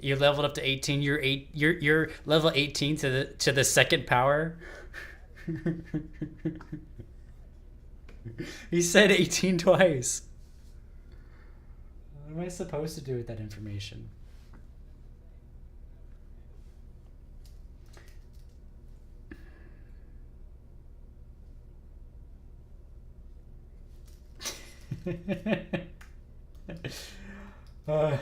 You leveled up to 18. You're level 18 to the second power. He said 18 twice. What am I supposed to do with that information? uh,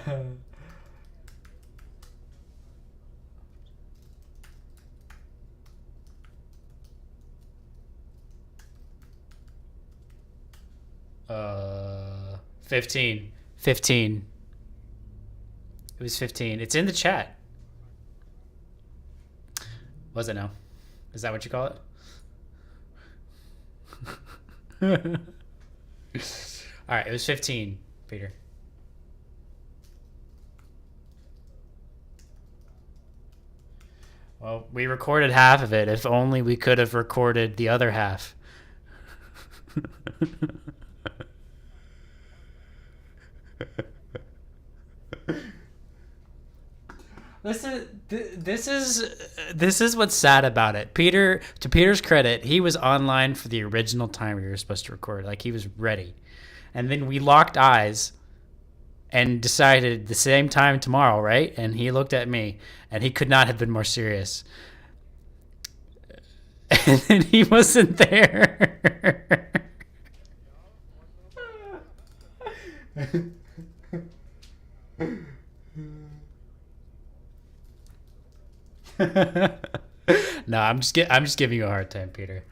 uh, 15. 15. It was 15. It's in the chat. Was it now? Is that what you call it? All right, it was 15, Peter. Well, we recorded half of it. If only we could have recorded the other half. This is what's sad about it. Peter, to Peter's credit, he was online for the original time we were supposed to record. Like he was ready, and then we locked eyes and decided the same time tomorrow, right? And he looked at me, and he could not have been more serious. And then he wasn't there. No, I'm just giving you a hard time, Peter.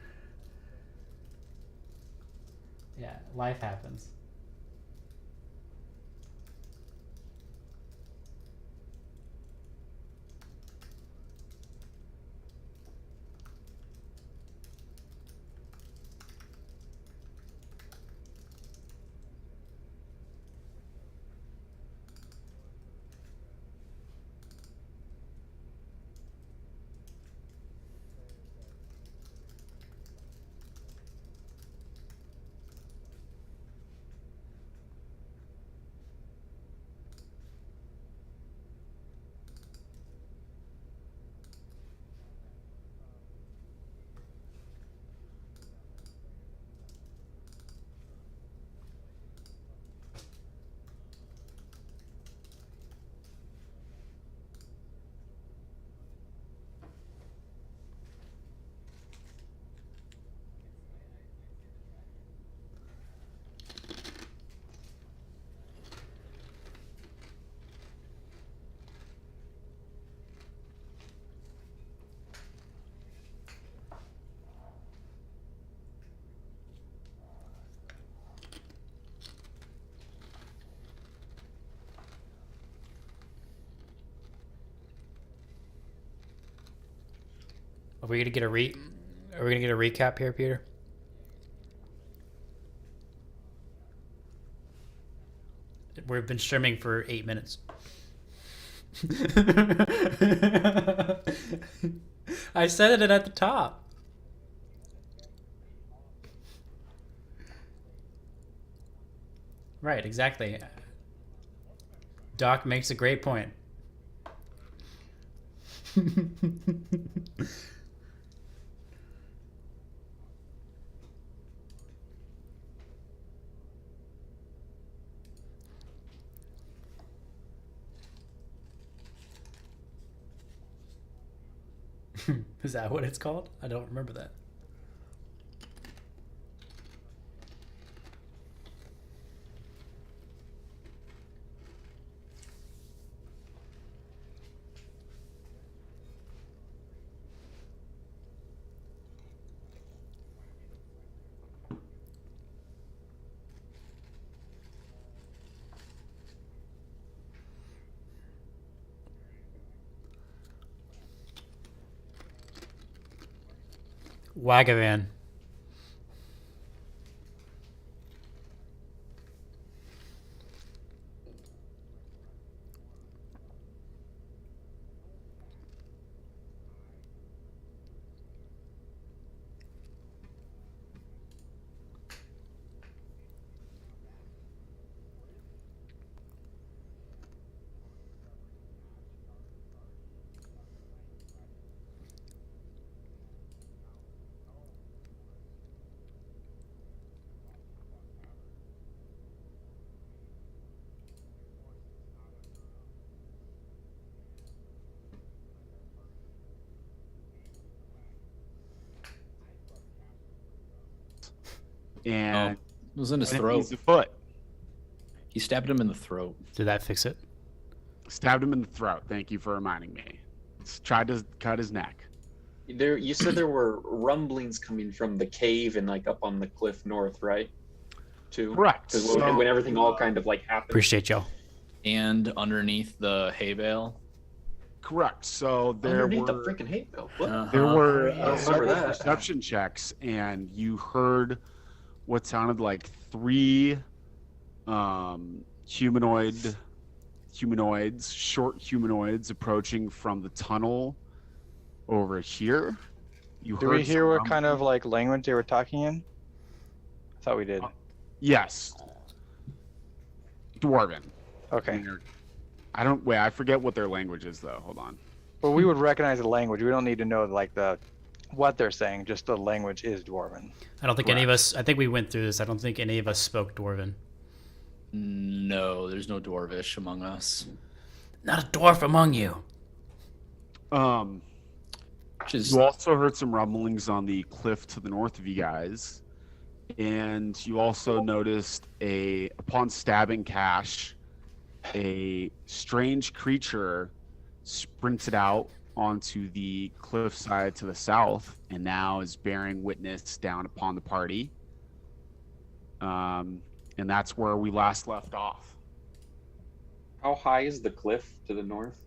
Yeah, life happens. Are we gonna get a re? Are we gonna get a recap here, Peter? We've been streaming for 8 minutes. I said it at the top. Right, exactly. Doc makes a great point. Is that what it's called? I don't remember that. Wagavan. and it was in his he's throat. a foot. He stabbed him in the throat. Did that fix it? Stabbed him in the throat. Thank you for reminding me. Tried to cut his neck. You said there were rumblings coming from the cave and like up on the cliff north, right? Too. Correct. Because when everything all kind of like happened. Appreciate y'all. And underneath the hay bale. Correct. So there Underneath were the freaking hay bale. What? there were I don't several remember that. perception checks, and you heard what sounded like 3 humanoids, short humanoids approaching from the tunnel over here. Do we hear what kind of like language they were talking in? I thought we did. Yes. Dwarven. Okay. I forget what their language is though. Hold on. Well, we would recognize the language. We don't need to know like what they're saying. Just the language is Dwarven. I don't think any of us. I think we went through this. I don't think any of us spoke Dwarven. No, there's no Dwarvish among us. Not a dwarf among you. You also heard some rumblings on the cliff to the north of you guys, and you also noticed upon stabbing Cash, a strange creature sprinted out onto the cliffside to the south, and now is bearing witness down upon the party. And that's where we last left off. How high is the cliff to the north?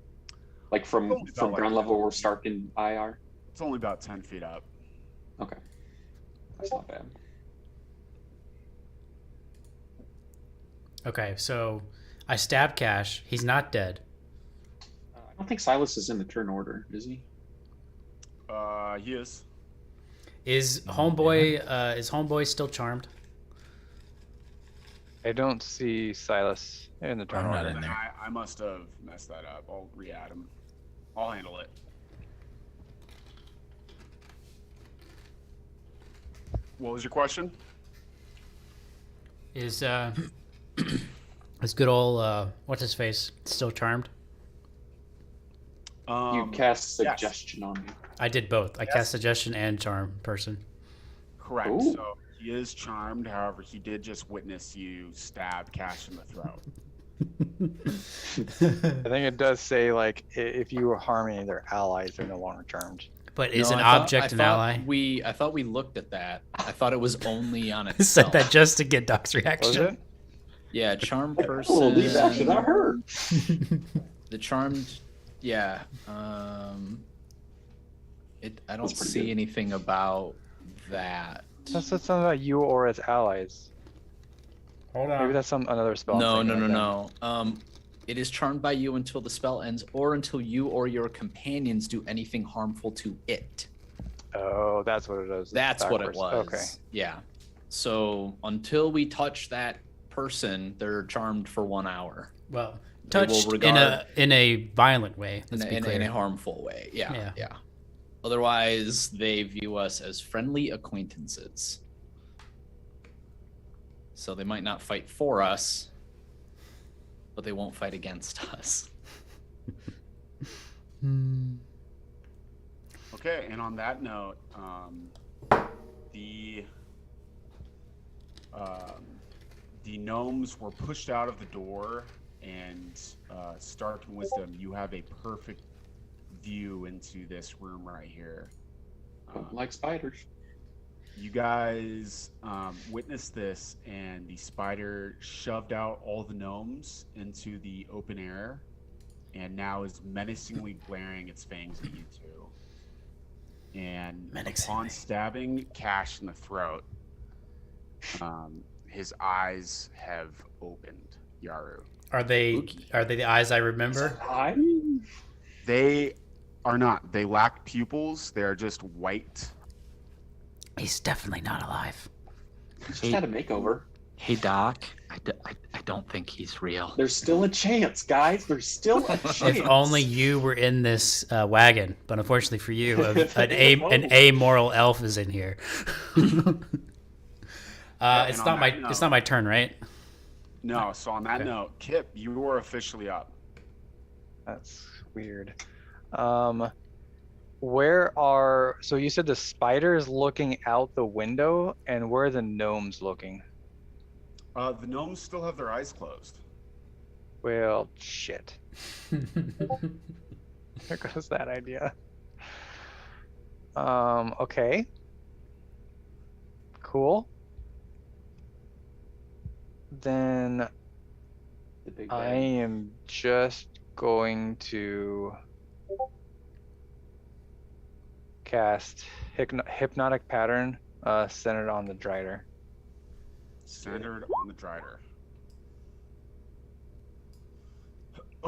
Like from ground level where Stark and I are? It's only about 10 feet up. Okay. That's not bad. Okay, so I stabbed Cash. He's not dead. I don't think Silas is in the turn order, is he? He is. Is homeboy still charmed? I don't see Silas in the turn I'm not order. in there. I must have messed that up. I'll re-add him. I'll handle it. What was your question? Is is good old what's his face still charmed? You cast suggestion on me. I did both. I cast suggestion and charm person. Correct. Ooh. So he is charmed. However, he did just witness you stab Cash in the throat. I think it does say like if you harm any of their allies, they're no longer charmed. But is No, an I thought- object I an thought ally? I thought we looked at that. I thought it was only on I itself. said that just to get Doc's Was reaction. it? Yeah, charmed A person. little deep action. That hurt. The charmed, yeah. I don't That's pretty see good. anything about that. That said something about you or its allies. Hold Maybe that's another spell. No, I'm no, thinking no, of no. It is charmed by you until the spell ends, or until you or your companions do anything harmful to it. then. Oh, that's what it is. That's what it Backwards. was. Okay. Yeah. So until we touch that person, they're charmed for 1 hour. Well, They will touched regard- in a violent way. Let's be In clear. a harmful way. Yeah, Yeah. yeah. Otherwise, they view us as friendly acquaintances. So they might not fight for us, but they won't fight against us. Okay, and on that note, the gnomes were pushed out of the door, and Stark and Wisdom, you have a perfect view into this room right here. Don't like spiders. You guys witnessed this, and the spider shoved out all the gnomes into the open air, and now is menacingly glaring its fangs at you two. And upon stabbing Cash in the throat, his eyes have opened. Yaru. Are they the eyes I remember? They are not. They lack pupils. They are just white. He's definitely not alive. Just had a makeover. Hey, Doc, I don't think he's real. There's still a chance, guys. There's still a chance. If only you were in this wagon, but unfortunately for you, an amoral elf is in here. It's not my turn, right? No. So on that note, Kip, you are officially up. That's weird. So you said the spider is looking out the window, and where are the gnomes looking? The gnomes still have their eyes closed. Well, shit. There goes that idea. Okay. Cool. Then The big I bang. am just going to cast hypnotic pattern centered on the Drider. Centered on the Drider.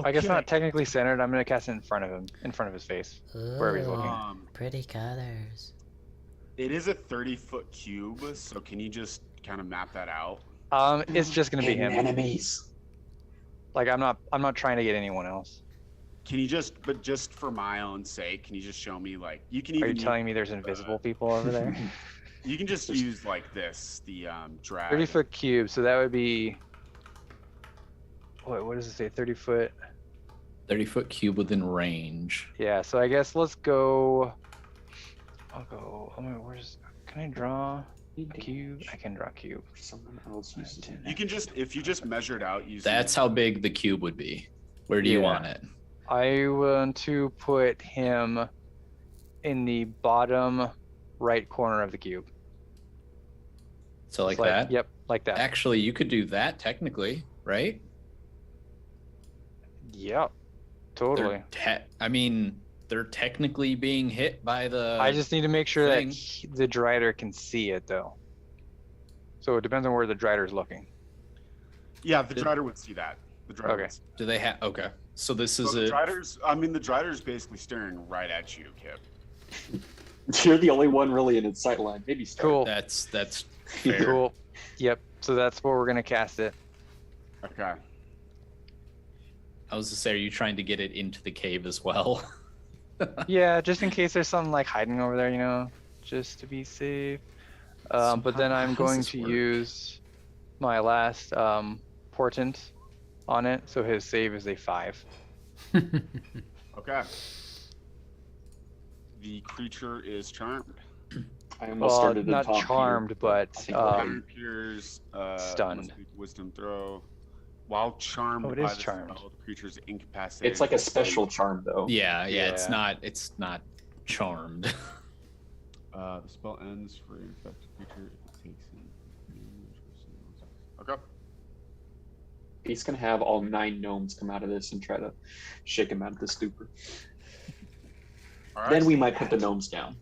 I guess not Okay. technically centered. I'm gonna cast it in front of him, in front of his face, wherever he's looking. Pretty colors. It is a 30-foot cube, so can you just kind of map that out? It's just gonna be Hidden him. enemies. Like I'm not trying to get anyone else. Can you just for my own sake, can you just show me like you can Are even you telling me there's invisible people over there? you can just use like this, the drag. 30-foot cube, so that would be. What does it say? 30 foot. 30-foot cube within range. Yeah, so I guess let's go. I'll go. Where's? Can I draw a cube? I can draw a cube. Someone else uses it. You can just if you just measure it out using That's how big the cube would be. Where do you Yeah. want it? I want to put him in the bottom right corner of the cube. So like Just that? Yep, like that. Actually, you could do that technically, right? Yep, totally. They're technically being hit by the. I just need to make sure thing. that the Drider can see it though. So it depends on where the Drider is looking. Yeah, the Drider would see that. The Drider Okay. would see Do they have? Okay, so this that. is So the it. the Drider's basically staring right at you, Kip. You're the only one really in its sight line. Maybe Star. Cool. That's fair. Cool. Yep. So that's where we're gonna cast it. Okay. I was to say, are you trying to get it into the cave as well? Yeah, just in case there's something like hiding over there, just to be safe. So But then how I'm does going this to work? use my last portent on it, so his save is a 5. Okay. The creature is charmed. I almost Well, started to not talk charmed, here, but I think Appears stunned. must make a wisdom throw. While charmed Oh, it by is the charmed. spell, the creature's incapacitated. it's like a special charm though. Yeah, Yeah. It's not charmed. The spell ends for an infected creature if it takes in damage or Okay. He's gonna have all 9 gnomes come out of this and try to shake him out of the stupor. All right. Then we might put the gnomes down.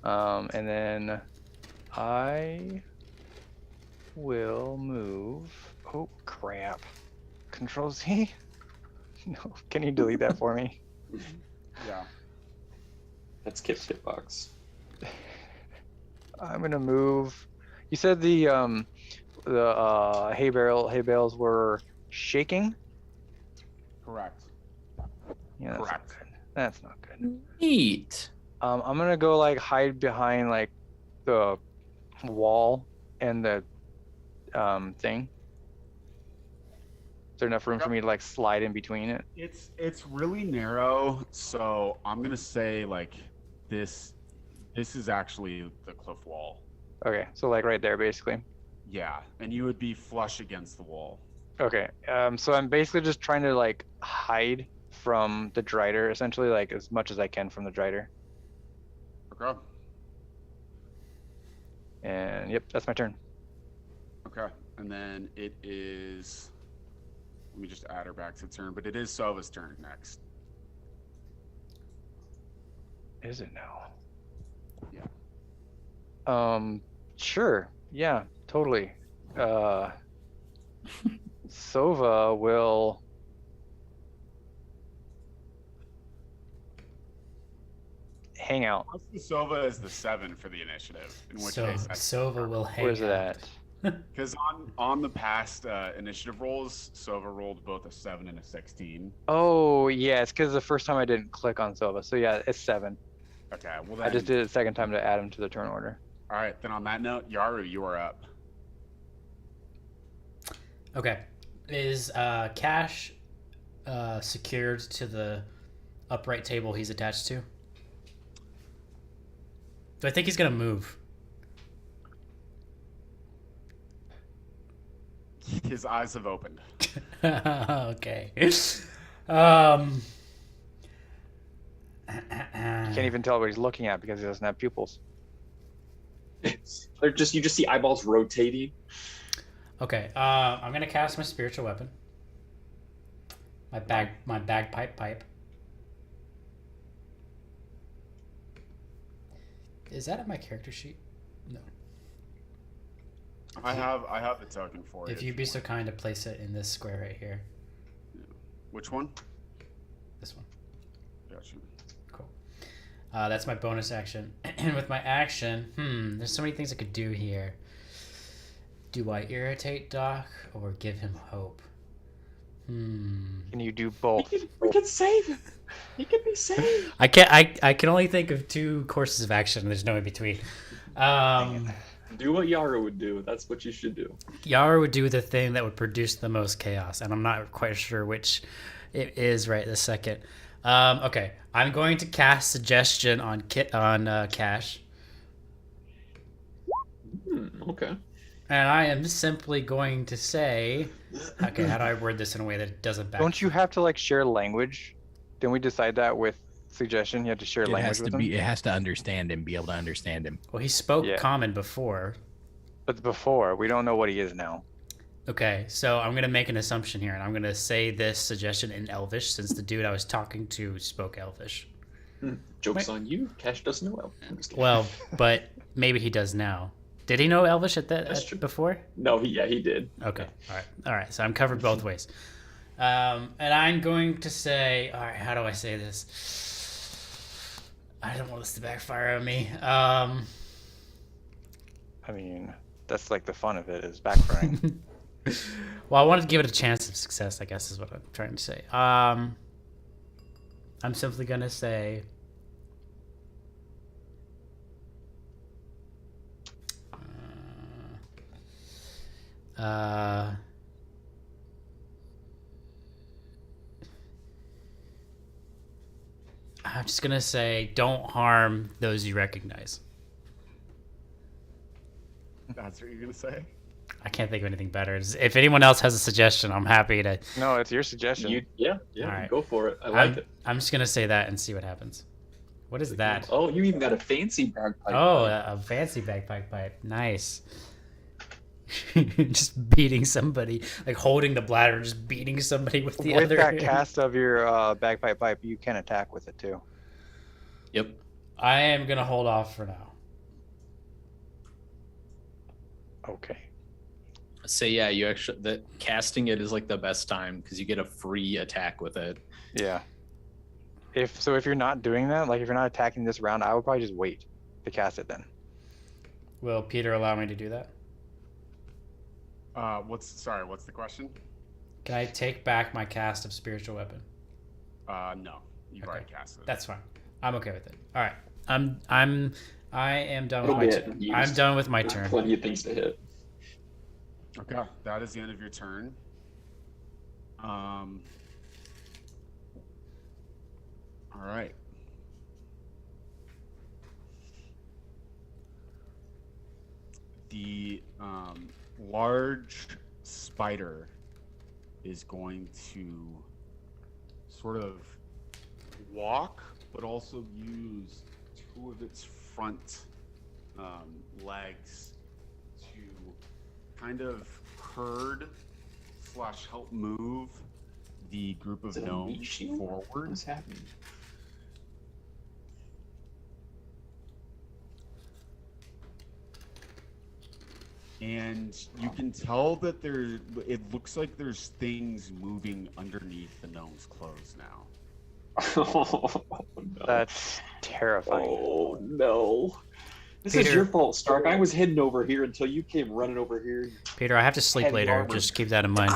And then I will move. Oh crap! Control Z. No, can you delete that for me? Yeah. That's Kip's hitbox. I'm gonna move. You said the hay bales were shaking. Correct. Yeah, that's Correct. not good. That's not good. Neat. I'm gonna go like hide behind like the wall and the thing. Is there enough room for me to like slide in between it? It's really narrow, so I'm gonna say like this is actually the cliff wall. Okay, so like right there basically. Yeah, and you would be flush against the wall. Okay, so I'm basically just trying to like hide from the Drider, essentially like as much as I can from the Drider. Okay. And yep, that's my turn. Okay. And then it is. Let me just add her back to the turn, but it is Sova's turn next. Is it now? Yeah. Sure. Yeah, totally. Sova will hang out. Let's do Sova as the 7 for the initiative. In which So case, Sova will hang Where's it out. at? because on the past initiative rolls, Sova rolled both a 7 and a 16. Oh, yeah, it's because the first time I didn't click on Sova. So yeah, it's 7. Okay. Well then. I just did it the second time to add him to the turn order. All right. Then on that note, Yaru, you are up. Okay. Is cash secured to the upright table he's attached to? Do I think he's gonna move? His eyes have opened. Okay. You can't even tell what he's looking at because he doesn't have pupils. They're just you just see eyeballs rotating. Okay. I'm gonna cast my spiritual weapon. My bagpipe pipe. Is that in my character sheet? No. I have the token for you. If you'd be so kind to place it in this square right here. Which one? This one. Gotcha. Cool. That's my bonus action. And with my action, there's so many things I could do here. Do I irritate Doc or give him hope? Can you do both? We can save him. He can be saved. I can't. I can only think of 2 courses of action. There's no in between. Do what Yara would do. That's what you should do. Yara would do the thing that would produce the most chaos, and I'm not quite sure which it is right this second. Okay, I'm going to cast suggestion on Cash, Okay. and I am simply going to say, okay, how do I word this in a way that doesn't back? Don't you have to like share language? Didn't we decide that with suggestion? You have to share It language has to with him. be. It has to understand him, be able to understand him. Well, he spoke Yeah. common before. But before, we don't know what he is now. Okay, so I'm gonna make an assumption here, and I'm gonna say this suggestion in Elvish, since the dude I was talking to spoke Elvish. Joke's on you. Cash doesn't know. I'm just kidding. Well, but maybe he does now. Did he know Elvish That's true. before? No, he did. Okay. All right. So I'm covered both ways. And I'm going to say, all right, how do I say this? I don't want this to backfire on me. I mean, that's like the fun of it is backfiring. Well, I wanted to give it a chance of success, I guess is what I'm trying to say. I'm simply going to say, I'm just gonna say, don't harm those you recognize. That's what you're gonna say? I can't think of anything better. If anyone else has a suggestion, I'm happy to. No, it's your suggestion. Yeah, All right. go for it. I like it. I'm just gonna say that and see what happens. What is that? Oh, you even got a fancy bagpipe. Oh, a fancy bagpipe pipe. Nice. Just beating somebody, like holding the bladder, just beating somebody with the With other. that cast of your bagpipe pipe, you can attack with it too. Yep. I am gonna hold off for now. Okay. So yeah, you actually casting it is like the best time because you get a free attack with it. Yeah. If you're not doing that, like if you're not attacking this round, I would probably just wait to cast it then. Will Peter allow me to do that? What's the question? Can I take back my cast of spiritual weapon? No. You've Okay. already cast it. That's fine. I'm okay with it. All right. I am done with It'll my be turn. used. I'm done with my There's turn. plenty of things to hit. Okay. That is the end of your turn. All right. The large spider is going to sort of walk, but also use 2 of its front legs to kind of herd / help move the group of Is it a meat gnomes shield? forward. What's happening? And you can tell that it looks like there's things moving underneath the gnome's clothes now. Oh, no. That's terrifying. Oh no. This Peter- is your fault, Stark. I was heading over here until you came running over here. Peter, I have to sleep Heavy later. armor. Just keep that in mind.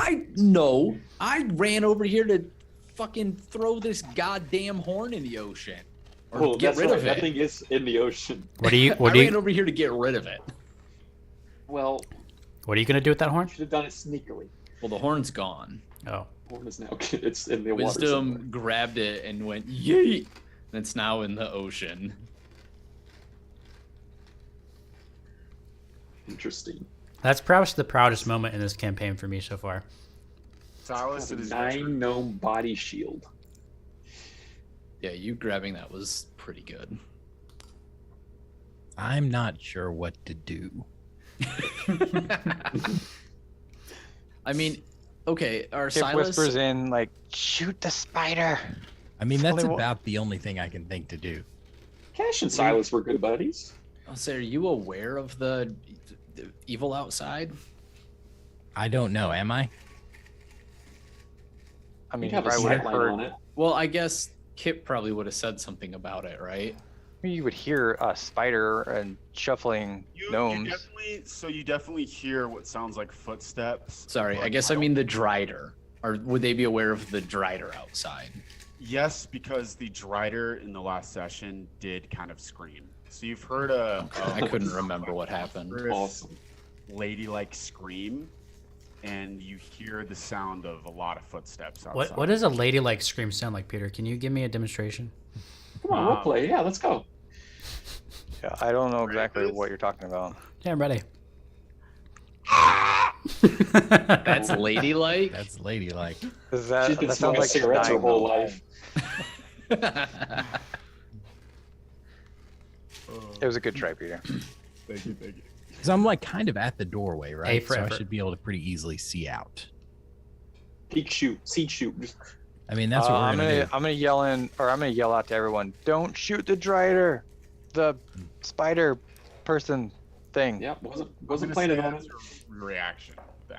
I ran over here to fucking throw this goddamn horn in the ocean. Or Oh, get that's rid right. of That it. thing is in the ocean. What are you? I What are ran you? over here to get rid of it. Well, What are you gonna do with that you horn? should have done it sneakily. Well, the horn's gone. Oh, Horn is now it's in the water. somewhere. Wisdom grabbed it and went yeet, and it's now in the ocean. Interesting. That's perhaps the proudest moment in this campaign for me so far. Silas, it is your 9 turn. gnome body shield. Yeah, you grabbing that was pretty good. I'm not sure what to do. I mean, okay, our Kip Silas. whispers in like, "Shoot the spider." I mean, that's Only one- about the only thing I can think to do. Cash and Silas were good buddies. I'll say, are you aware of the evil outside? I don't know. Am I? I mean, You'd have a I would have sight line on heard. it. Well, I guess Kip probably would have said something about it, right? You would hear a spider and shuffling You gnomes. you definitely hear what sounds like footsteps. Sorry, I but guess I don't- mean the Drider. Or would they be aware of the Drider outside? Yes, because the Drider in the last session did kind of scream. So you've heard a I couldn't remember what happened. Awesome. ladylike scream, and you hear the sound of a lot of footsteps outside. What does a ladylike scream sound like, Peter? Can you give me a demonstration? Come on, role play. Yeah, let's go. Yeah, I don't know exactly Rapids? what you're talking about. Yeah, I'm ready. That's ladylike. That's ladylike. Is that, She's been that sounds smoking like cigarettes her dying whole gnome. life. It was a good try, Peter. Thank you, thank you. Because I'm like kind of at the doorway, right? for So I effort. should be able to pretty easily see out. Peek shoot, seed shoot. Just I mean, that's what we're I'm gonna do. I'm gonna yell out to everyone. Don't shoot the Drider, the spider person thing. yeah, wasn't I'm gonna planning say on that's it. your reaction then.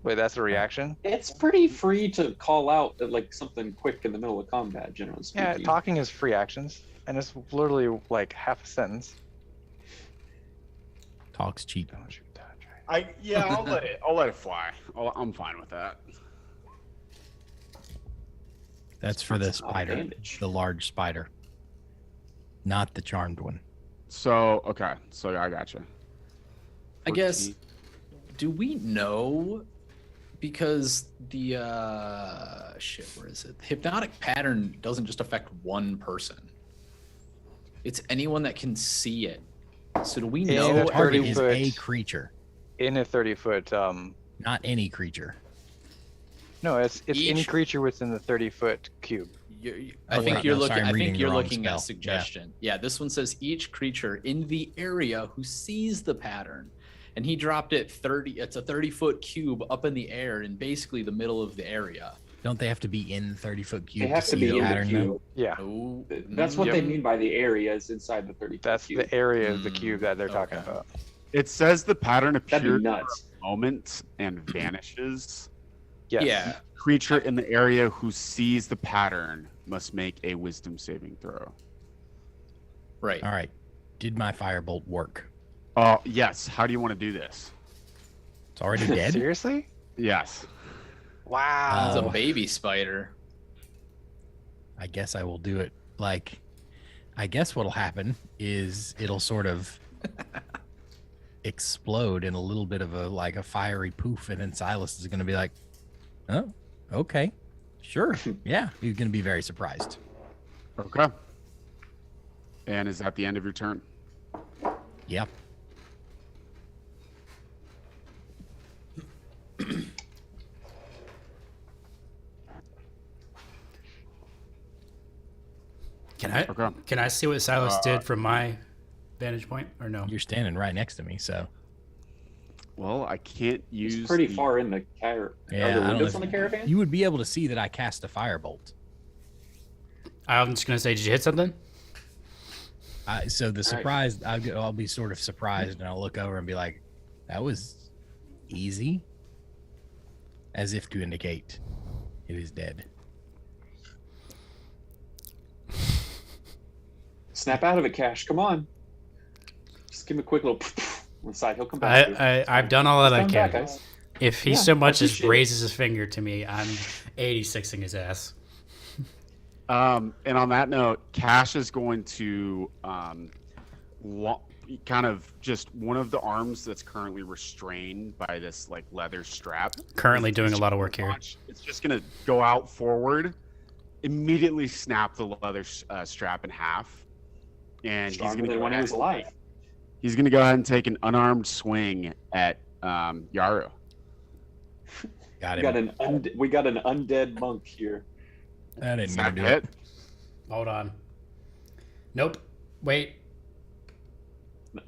Wait, that's a reaction? It's pretty free to call out like something quick in the middle of combat, generally speaking. Yeah, talking is free actions, and it's literally like half a sentence. Talk's cheap. Don't shoot that Drider. I'll let it fly. I'm fine with that. That's for the That's a lot of spider, damage. the large spider, not the charmed one. So okay, so I got you. I guess. Do we know? Because the shit, where is it? The hypnotic pattern doesn't just affect one person. It's anyone that can see it. So do we Yeah, know? the The target 30 is foot. a creature, In a 30-foot, not any creature. no, it's any Each- creature within the 30-foot cube. I Oh, think wait, you're no, looking. sorry, I'm I reading think the you're wrong looking spell. at suggestion. Yeah, this one says each creature in the area who sees the pattern, and he dropped it 30. It's a 30-foot cube up in the air in basically the middle of the area. Don't they have to be in 30-foot cube They have to to see be the in the pattern? cube. though? Yeah, Oh, That's what Yep. they mean by the area is inside the 30. that's cube. the area of the cube that they're talking okay. about. It says the pattern That'd appears be nuts. for a moment and vanishes. Yes. Yeah. Creature in the area who sees the pattern must make a wisdom saving throw. Right. All right. Did my firebolt work? Oh yes. How do you want to do this? It's already dead. Seriously? Yes. Wow. It's a Oh. baby spider. I guess I will do it. Like, I guess what'll happen is it'll sort of explode in a little bit of a fiery poof, and then Silas is going to be like, "Oh, okay, sure, yeah." He's going to be very surprised. Okay. And is that the end of your turn? Yep. Okay. Can I see what Silas did from my vantage point, or no? You're standing right next to me, so Well, I can't use. It's pretty the- far in the car. yeah. Are I there don't know windows if on the caravan? you would be able to see that I cast a firebolt. I'm just gonna say, did you hit something? So the surprise, I'll be sort of surprised, and I'll look over and be like, "That was easy," as if to indicate it is dead. Snap out of it, Cash. Come on. Just give him a quick little on the side. He'll come back. to you. I've done all that I Come can. back, guys. If he Yeah, so I much as appreciate it. raises his finger to me, I'm 86ing his ass. And on that note, Cash is going to, kind of just one of the arms that's currently restrained by this like leather strap. Currently It's doing a just lot of gonna work here. launch- It's just gonna go out forward, immediately snap the leather strap in half, and he's Stronger gonna than go when he ahead- was alive. He's gonna go ahead and take an unarmed swing at Yaru. Got We him. got we got an undead monk here. That Is didn't that gonna do it. it? Hold on. Nope. Wait.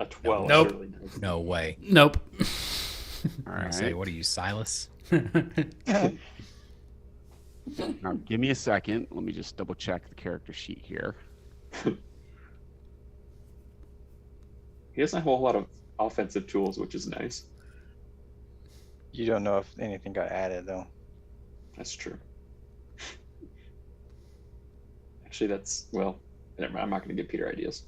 A 12. Nope. Surely does. No way. Nope. All I right. say, what are you, Silas? Now, give me a second. Let me just double check the character sheet here. He doesn't have a whole lot of offensive tools, which is nice. You don't know if anything got added though. That's true. Actually, that's well. Never mind, I'm not going to give Peter ideas.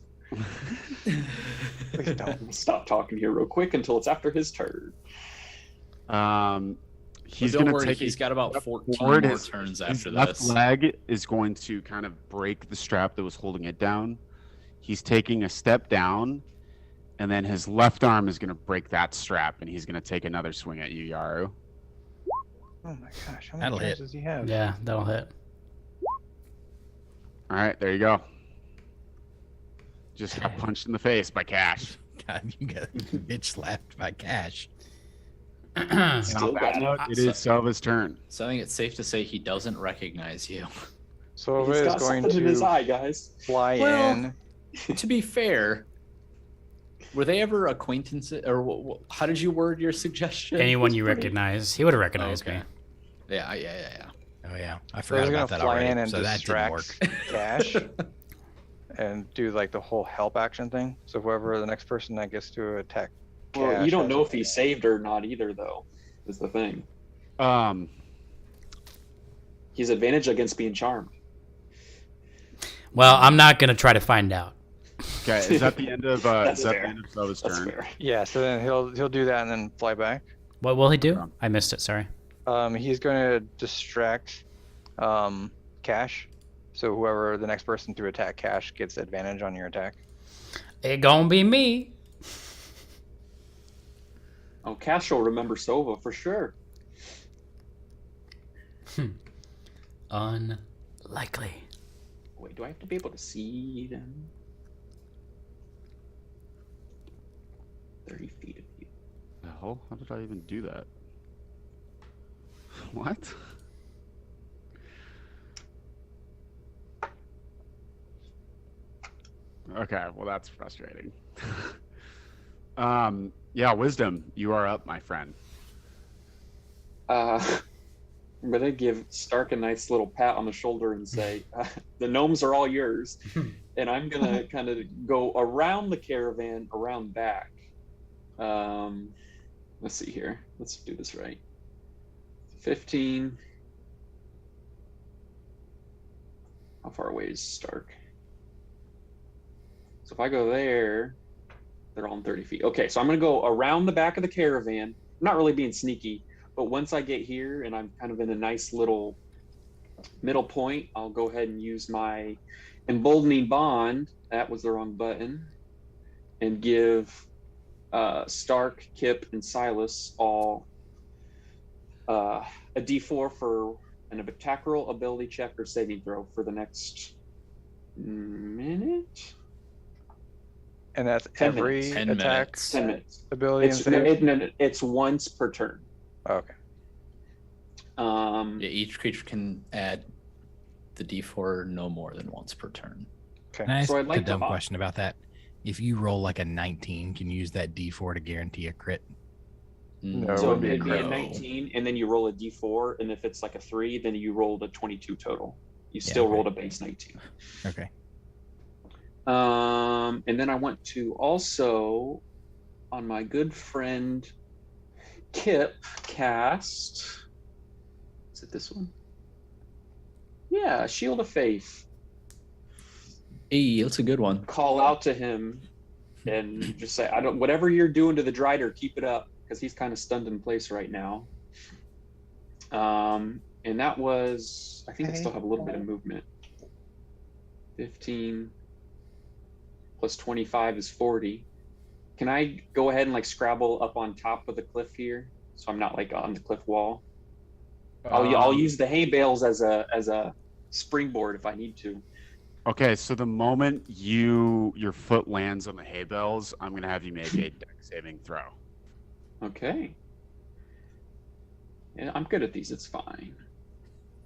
Please don't. Stop talking here real quick until it's after his turn. He's Don't gonna worry, take. he's got about step 14 forward. more His- turns his after left this. leg is going to kind of break the strap that was holding it down. He's taking a step down, and then his left arm is going to break that strap, and he's going to take another swing at you, Yaru. Oh my gosh, how many That'll turns hit. does he have? Yeah, that'll hit. All right, there you go. Just got punched in the face by Cash. God, you got bitch slapped by Cash. Still On that got note, it is Selva's turn. So I think it's safe to say he doesn't recognize you. So He's is got going something in his to eye, guys. fly Well- in. To be fair, were they ever acquaintances, or how did you word your suggestion? Anyone It's you pretty- recognize, he would have recognized Okay. me. Yeah. Oh yeah, I So forgot he's gonna about that fly already. in and So that didn't work. distract Cash and do like the whole help action thing. So whoever the next person that gets to attack Well, Cash you don't has- know if he's saved or not either, though. Is the thing. He's advantage against being charmed. Well, I'm not gonna try to find out. Okay, is that the end of That's is that fair. the end of Selva's That's turn? fair. Yeah, so then he'll do that and then fly back. What will he do? I missed it. Sorry. He's going to distract Cash. So whoever the next person to attack Cash gets advantage on your attack. It gonna be me. Oh, Cash will remember Sova for sure. Unlikely. Wait, do I have to be able to see them? 30 feet of you. The hell? How did I even do that? What? Okay, well that's frustrating. Yeah, Wisdom, you are up, my friend. I'm gonna give Stark a nice little pat on the shoulder and say, "The gnomes are all yours," and I'm gonna kind of go around the caravan, around back. Let's see here. Let's do this right. 15. How far away is Stark? So if I go there, they're all in 30 feet. Okay, so I'm gonna go around the back of the caravan. I'm not really being sneaky. But once I get here and I'm kind of in a nice little middle point, I'll go ahead and use my emboldening bond. That was the wrong button. And give Stark, Kip, and Silas all a D4 for an attack roll, ability check, or saving throw for the next minute. And that's 10 every minutes. 10 attack minutes. 10 minutes. ability and It's, save? it's once per turn. Okay. Yeah, each creature can add the D4 no more than once per turn. Can I ask So I'd like a to dumb op- question about that? If you roll like a 19, can you use that D4 to guarantee a crit? No, it So would be a it'd be a crit. 19, and then you roll a d4, and if it's like a 3, then you rolled a 22 total. You still okay. rolled a base 19. Okay. And then I want to also, on my good friend Kip, cast. Is it this one? Yeah, Shield of Faith. Hey, that's a good one. Call out to him and just say, "I don't. Whatever you're doing to the Drider, keep it up," because he's kind of stunned in place right now. And that was, I think I still have a little bit of movement. 15 plus 25 is 40. Can I go ahead and like scrabble up on top of the cliff here, so I'm not like on the cliff wall? I'll use the hay bales as a springboard if I need to. Okay, so the moment your foot lands on the hay bales, I'm gonna have you make a deck saving throw. Okay. Yeah, I'm good at these. It's fine.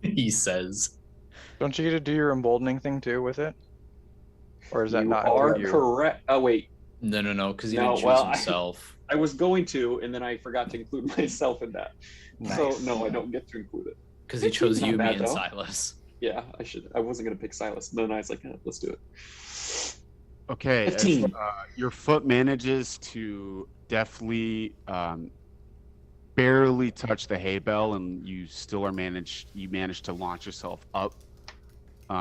He says. Don't you get to do your emboldening thing too with it? Or is that You not are you? correct. Oh wait, No, because he No, didn't choose well, himself. I was going to, and then I forgot to include myself in that. So Nice. no, I don't get to include it. Because he chose Not you, me, bad, and though. Silas. Yeah, I should. I wasn't gonna pick Silas. Then I was like, let's do it. Okay, as, 15. your foot manages to deftly barely touch the hay bale, and you still manage to launch yourself up.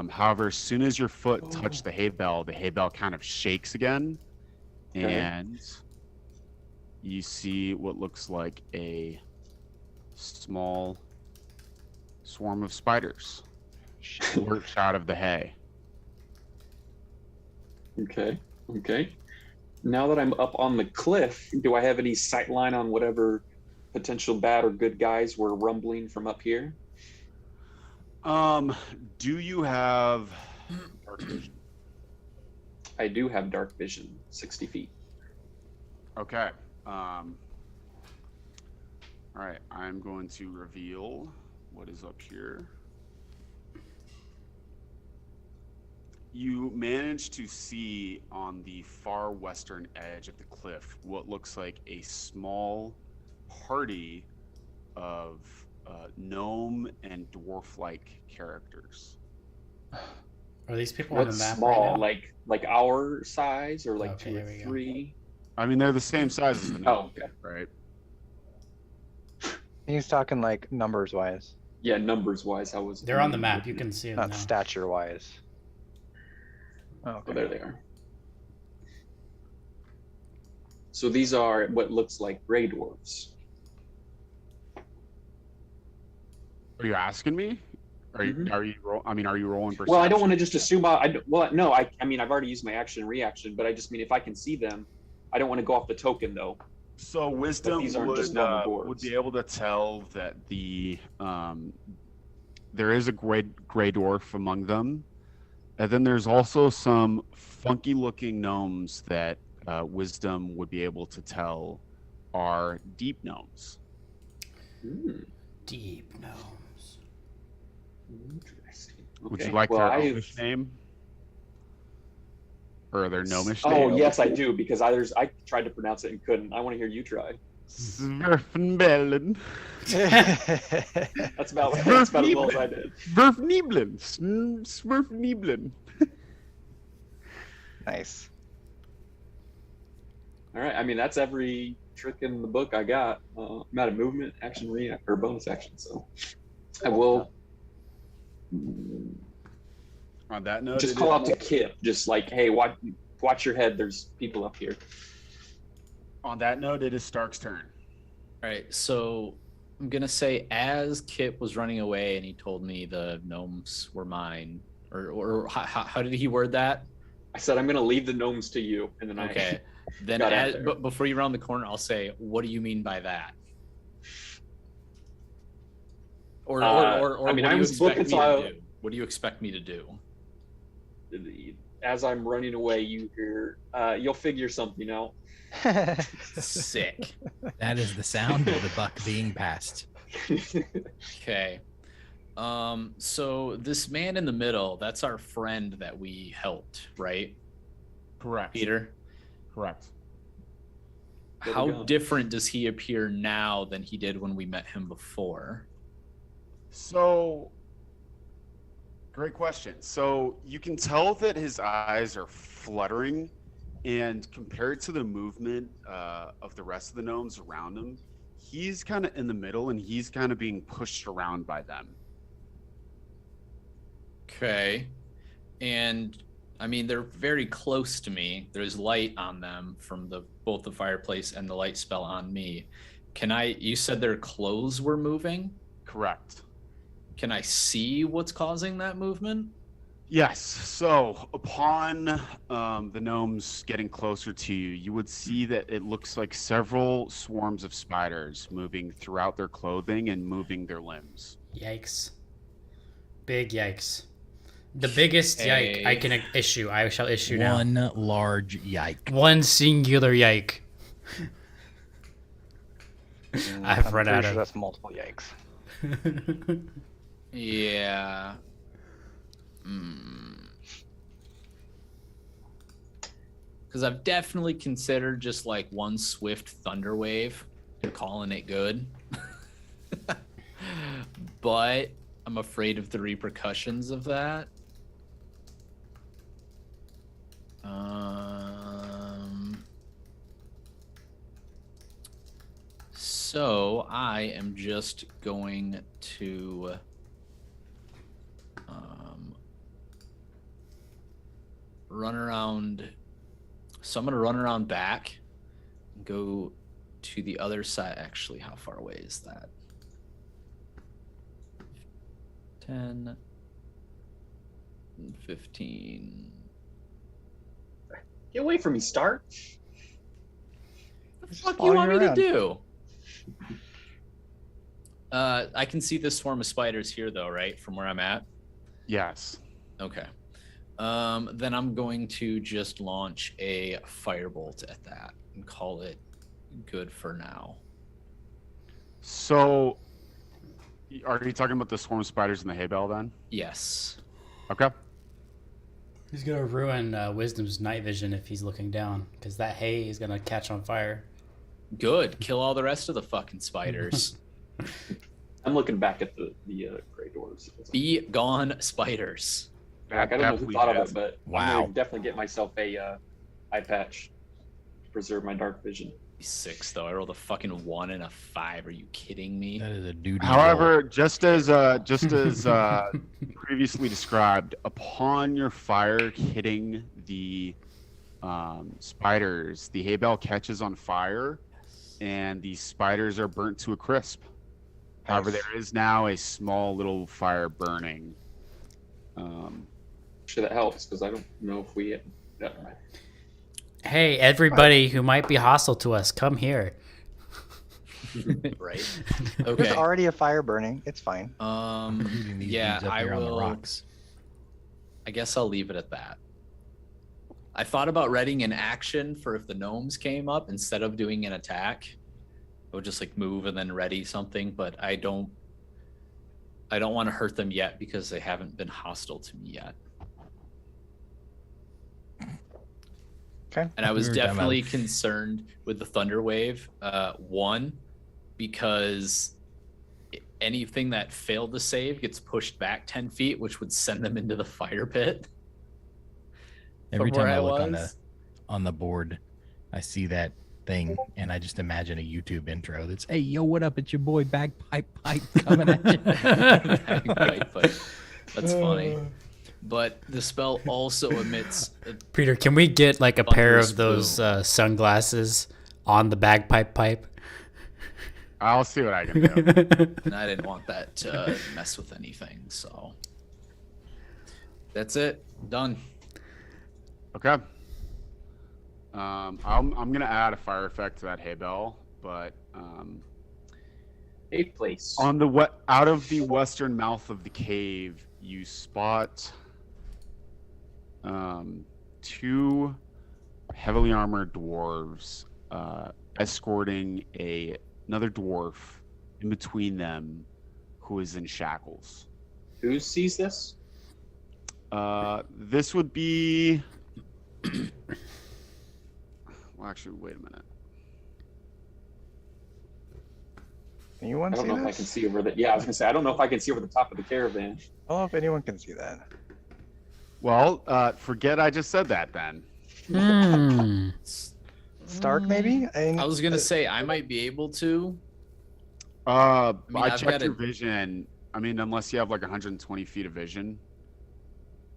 However, as soon as your foot touched the hay bale kind of shakes again, Okay. and you see what looks like a small swarm of spiders lurch out of the hay. Okay. Okay. Now that I'm up on the cliff, do I have any sight line on whatever potential bad or good guys were rumbling from up here? Do you have dark vision? I do have dark vision, 60 feet. Okay. All right. I'm going to reveal what is up here. You manage to see on the far western edge of the cliff what looks like a small party of gnome and dwarf-like characters. Are these people on the What's map small? right now? Like our size, or like Okay, 2 or there we go. 3? I mean, they're the same size as the gnome, Oh, okay. right? He's talking like numbers wise, Yeah, numbers wise, I was. They're on the map. You can see them not now. stature wise. Oh, Okay. there they are. So these are what looks like gray dwarves. Are you asking me? Are you Mhm. are you rolling perception? Well, I don't want to just assume. No, I mean, I've already used my action and reaction, but I just mean if I can see them, I don't want to go off the token though. So wisdom these aren't just normal would dwarves. be able to tell that there is a gray dwarf among them, and then there's also some funky looking gnomes that wisdom would be able to tell are deep gnomes. Deep gnomes. Interesting. Would Okay, you like well, their I've- gnomish name? Or their gnomish Oh name? yes, I do because I tried to pronounce it and couldn't. I want to hear you try. Zwerfenbellen. That's about as well as I did. Zwerfnieblen. Zwerfnieblen. Nice. All right. I mean, that's every trick in the book I got. I'm out of movement, action, react, or bonus action. So I will On that note, just it call is- out to Kip, just like, hey, watch your head. There's people up here. On that note, it is Stark's turn. All right, so I'm gonna say as Kip was running away and he told me the gnomes were mine, or how did he word that? I said I'm gonna leave the gnomes to you, and then Okay, then got out there. but before you round the corner, I'll say, what do you mean by that? Or I what mean, do I you was expect looking, me so to do? What do you expect me to do? as I'm running away, you hear, you'll figure something out. Sick. That is the sound of the buck being passed. Okay. So this man in the middle, that's our friend that we helped, right? Correct. Peter? Correct. There we How go. different does he appear now than he did when we met him before? So, great question. So you can tell that his eyes are fluttering, and compared to the movement of the rest of the gnomes around him, he's kind of in the middle, and he's kind of being pushed around by them. Okay. And I mean, they're very close to me. There's light on them from both the fireplace and the light spell on me. You said their clothes were moving? Correct. Can I see what's causing that movement? Yes. So upon the gnomes getting closer to you, you would see that it looks like several swarms of spiders moving throughout their clothing and moving their limbs. Yikes. Big yikes. The biggest yike I can issue, I shall issue now. One large yike. One singular yike. I've run out of. That's multiple yikes. Yeah. Because I've definitely considered just like one swift thunder wave and calling it good. But I'm afraid of the repercussions of that. So I am just going to run around. So I'm going to run around back and go to the other side. Actually, how far away is that? 10, 15. Get away from me, Stark. What the fuck you want me to do? I can see this swarm of spiders here, though, right? From where I'm at? Yes. Okay. Then I'm going to just launch a firebolt at that and call it good for now. So, are you talking about the swarm of spiders in the hay bale then? Yes. Okay. He's gonna ruin Wisdom's night vision if he's looking down, because that hay is gonna catch on fire. Good. Kill all the rest of the fucking spiders. I'm looking back at the gray dwarves. Be gone, spiders. Like, I don't know who thought of it, but I'm Wow. gonna definitely get myself a eye patch to preserve my dark vision. 6 though. I rolled a fucking 1 and a 5. Are you kidding me? That is a duty. However, just as previously described, upon your fire hitting the spiders, the hay bale catches on fire, and the spiders are burnt to a crisp. However, there is now a small little fire burning. Sure, that helps because I don't know if we. Hey, everybody who might be hostile to us, come here. Right. There's Okay. already a fire burning. It's fine. Shooting these Yeah, dudes up I here on the will. rocks. I guess I'll leave it at that. I thought about readying an action for if the gnomes came up instead of doing an attack. I would just like move and then ready something, but I don't want to hurt them yet because they haven't been hostile to me yet. Okay. And I was We were talking definitely about- concerned with the thunder wave. One, because anything that failed to save gets pushed back 10 feet, which would send them into the fire pit. Every From time where I I look was. on the board, I see that thing, and I just imagine a YouTube intro that's, "Hey, yo, what up? It's your boy Bagpipe Pipe coming at you." That's funny. But the spell also emits. Peter, can we get like a pair Thunderous of those boom. sunglasses on the bagpipe pipe? I'll see what I can do. And I didn't want that to mess with anything, so that's it. Done. Okay. I'm gonna add a fire effect to that hay bale, but A place. on the out of the western mouth of the cave, you spot two heavily armored dwarves escorting another dwarf in between them, who is in shackles. Who sees this? This would be. Well, actually, wait a minute. Anyone I don't see know if I this? can see over the. Yeah, I was gonna say I don't know if I can see over the top of the caravan. I don't know if anyone can see that. Well, forget I just said that then. Stark, maybe? I was gonna say I might be able to. I I've checked got your a- vision. I mean, unless you have like 120 feet of vision.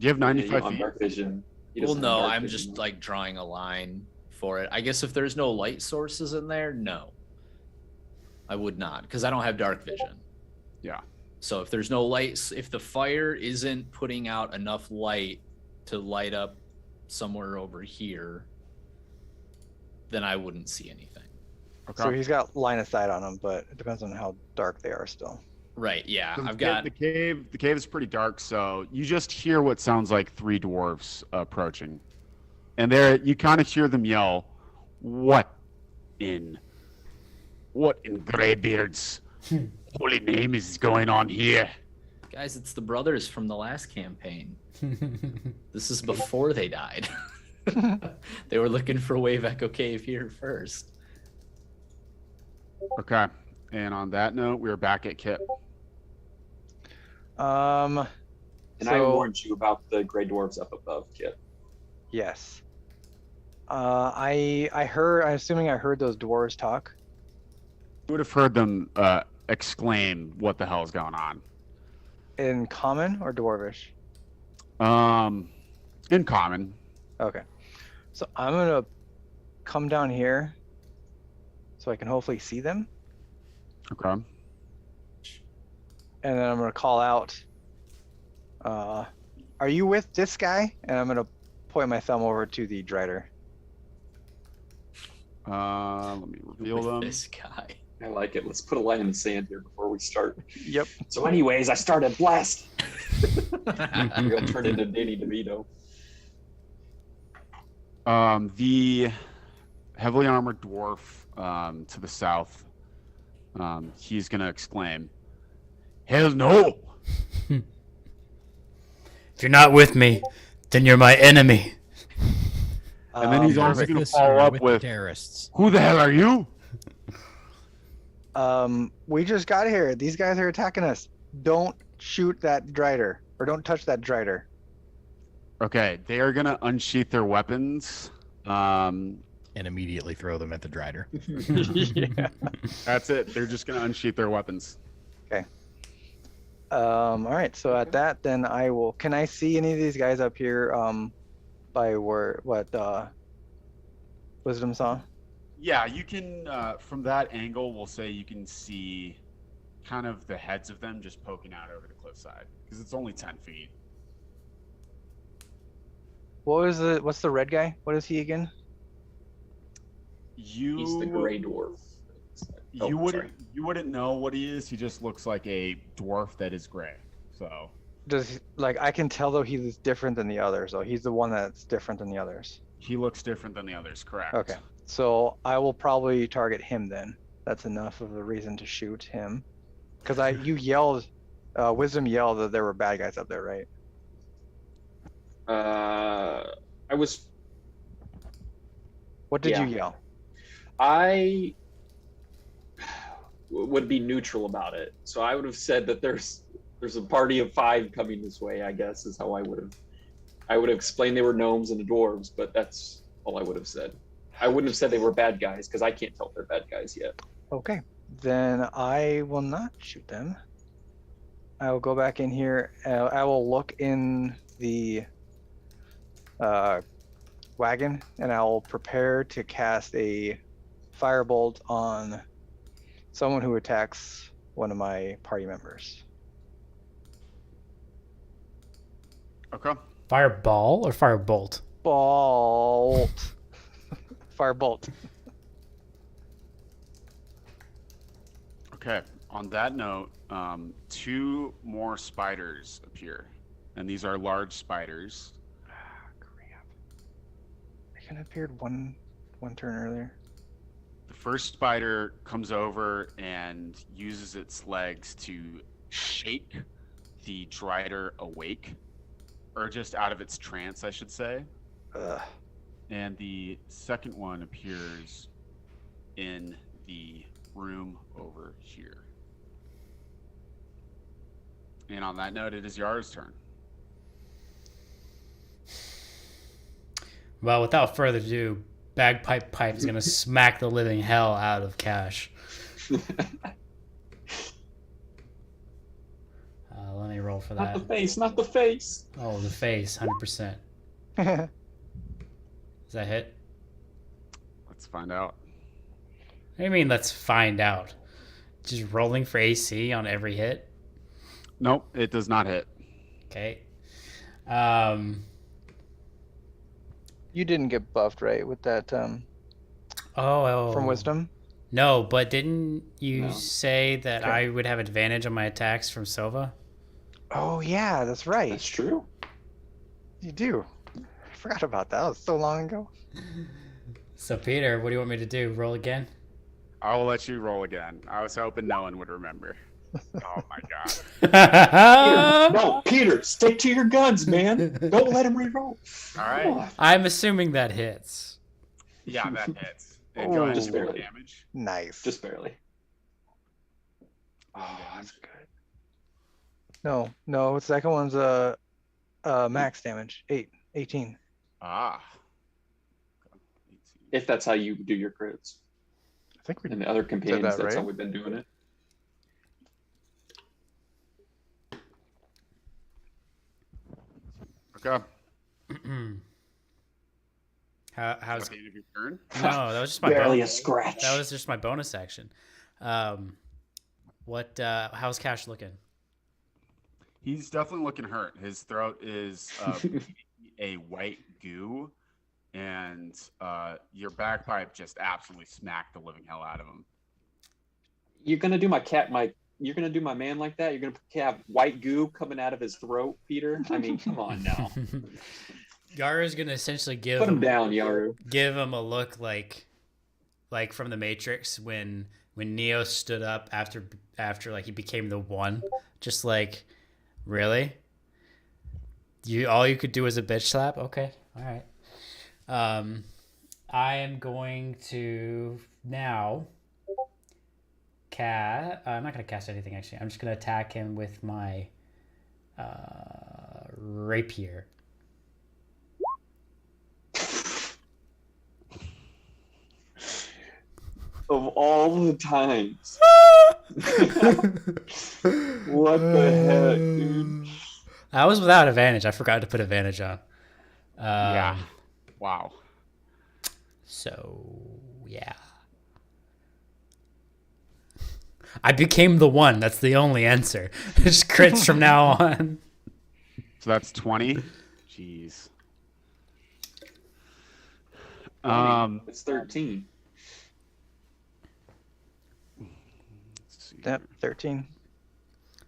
Do you have Yeah, you 95 don't have feet? dark vision. He Well, doesn't have no, dark I'm vision. just like drawing a line for it. I guess if there's no light sources in there, no. I would not, because I don't have dark vision. Yeah. So if there's no lights, if the fire isn't putting out enough light to light up somewhere over here, then I wouldn't see anything. Okay. So he's got line of sight on him, but it depends on how dark they are still. Right, yeah. So I've got the cave. The cave is pretty dark, so you just hear what sounds like 3 dwarves approaching, and there you kind of hear them yell, What in Greybeard's holy name is going on here?" guys, it's the brothers from the last campaign. This is before they died. They were looking for Wave Echo Cave here first. Okay. And on that note, we're back at Kip. And I So- warned you about the gray dwarves up above, Kip. Yes. I'm assuming I heard those dwarves talk. You would have heard them exclaim, "What the hell is going on?" In common or dwarvish? In common. Okay. So I'm gonna come down here so I can hopefully see them. Okay. And then I'm gonna call out, are you with this guy? And I'm gonna point my thumb over to the Drider. Let me reveal With them. this guy. I like it. Let's put a line in the sand here before we start. Yep. So, anyways, I started blast. We're gonna turn into Danny DeVito. The heavily armored dwarf to the south, he's gonna exclaim, "Hell no!" If you're not with me, then you're my enemy. And then he's You're also with gonna us follow or up with with, the terrorists. "Who the hell are you?" We just got here. These guys are attacking us. Don't shoot that Drider, or don't touch that Drider. Okay, they are gonna unsheath their weapons. And immediately throw them at the Drider. Yeah. That's it. They're just gonna unsheath their weapons. All right. So at that, then I will. Can I see any of these guys up here? By Wisdom saw. Yeah, you can. From that angle, we'll say you can see kind of the heads of them just poking out over the cliffside because it's only 10 feet. What's the red guy? What is he again? He's the gray dwarf. Oh, You sorry. wouldn't know what he is. He just looks like a dwarf that is gray. So I can tell though he's different than the others. So he's the one that's different than the others. he looks different than the others. Correct. Okay. So I will probably target him then. That's enough of a reason to shoot him. Because you yelled, Wisdom yelled that there were bad guys up there, right? I was. What did Yeah. you yell? I would be neutral about it. So I would have said that there's a party of 5 coming this way, I guess, is how I would have explained they were gnomes and the dwarves, but that's all I would have said. I wouldn't have said they were bad guys because I can't tell if they're bad guys yet. Okay. Then I will not shoot them. I will go back in here. I will look in the wagon and I will prepare to cast a firebolt on someone who attacks one of my party members. Okay. Fireball or firebolt? Bolt. Firebolt. Okay. On that note, 2 more spiders appear, and these are large spiders. Crap. I kind of appeared one turn earlier. The first spider comes over and uses its legs to shake the Drider awake, or just out of its trance, I should say. Ugh. And the second one appears in the room over here. And on that note, it is Yara's turn. Well, without further ado, Bagpipe Pipe is going to smack the living hell out of Cash. Let me roll for Not that. the face, not the face. Oh, the face, 100%. Does that hit? Let's find out. What do you mean, let's find out? Just rolling for AC on every hit? Nope, it does not hit. Okay. You didn't get buffed, right, with that Oh. from wisdom? No, but didn't you No. say that Okay. I would have advantage on my attacks from Sova? Oh yeah, that's right. That's true. You do. I forgot about that. That was so long ago. So Peter, what do you want me to do? Roll again? I will let you roll again. I was hoping no one would remember. Oh my god. Peter, no, Peter, stick to your guns, man. Don't let him re-roll. All right. I'm assuming that hits. Yeah, that hits. And go ahead and Just roll barely. damage. Nice. Just barely. Oh, that's good. No, the second one's max damage. 18. Ah. If that's how you do your crits. I think we And the other companions, that, that's how right? we've been doing it. Okay. How's At the end of your turn. no? That was just my Barely a bonus. scratch. That was just my bonus action. What? How's Cash looking? He's definitely looking hurt. His throat is a white goo, and your bagpipe just absolutely smacked the living hell out of him. You're gonna do you're gonna do my man like that? You're gonna have white goo coming out of his throat, Peter? I mean, come on now. Yaru's gonna essentially give Put him down, Yaru. give him a look like from the Matrix when Neo stood up after like he became the one. Just like, really? All you could do was a bitch slap? Okay, all right. I am going to now I'm not gonna cast anything actually. I'm just gonna attack him with my rapier. Of all the times. What the heck, dude? I was without advantage. I forgot to put advantage on. Yeah. Wow. So, yeah. I became the one. That's the only answer. Just crits from now on. So that's 20. Jeez. It's 13. Let's see Yep, here. 13.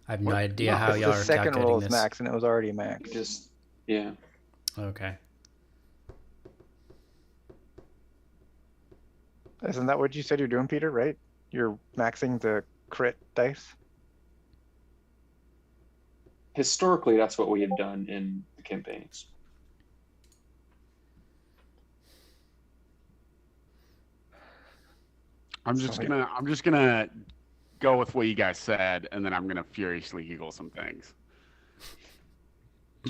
I have no idea how It's y'all the are second calculating roll this. is max, and it was already max. Just, yeah. Okay. Isn't that what you said you're doing, Peter? Right? You're maxing the crit dice. Historically, that's what we have done in the campaigns. I'm just gonna go with what you guys said, and then I'm gonna furiously giggle some things.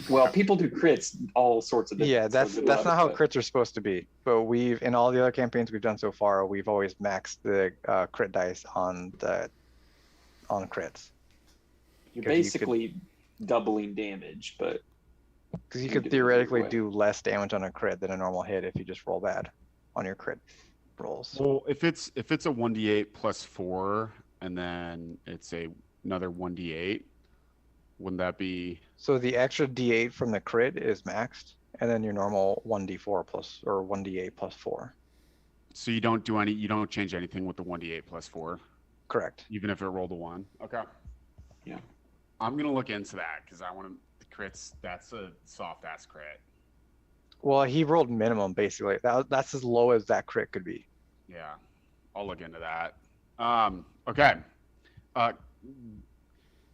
Well, people do crits all sorts of different. Yeah, that's so not how but- crits are supposed to be. But in all the other campaigns we've done so far, we've always maxed the crit dice on crits. You're 'Cause you could- basically doubling damage, but Because you You could do it theoretically either way. do less damage on a crit than a normal hit if you just roll bad on your crit rolls. Well, if it's a 1d8 plus 4, and then it's another 1d8, wouldn't that be? So the extra d8 from the crit is maxed, and then your normal 1d4 plus or 1d8 plus 4. So you don't change anything with the 1d8 plus 4, Correct. even if it rolled a 1. Okay. Yeah. I'm gonna look into that because I want to. The crits. That's a soft ass crit. Well, he rolled minimum basically. That's as low as that crit could be. Yeah, I'll look into that. Okay.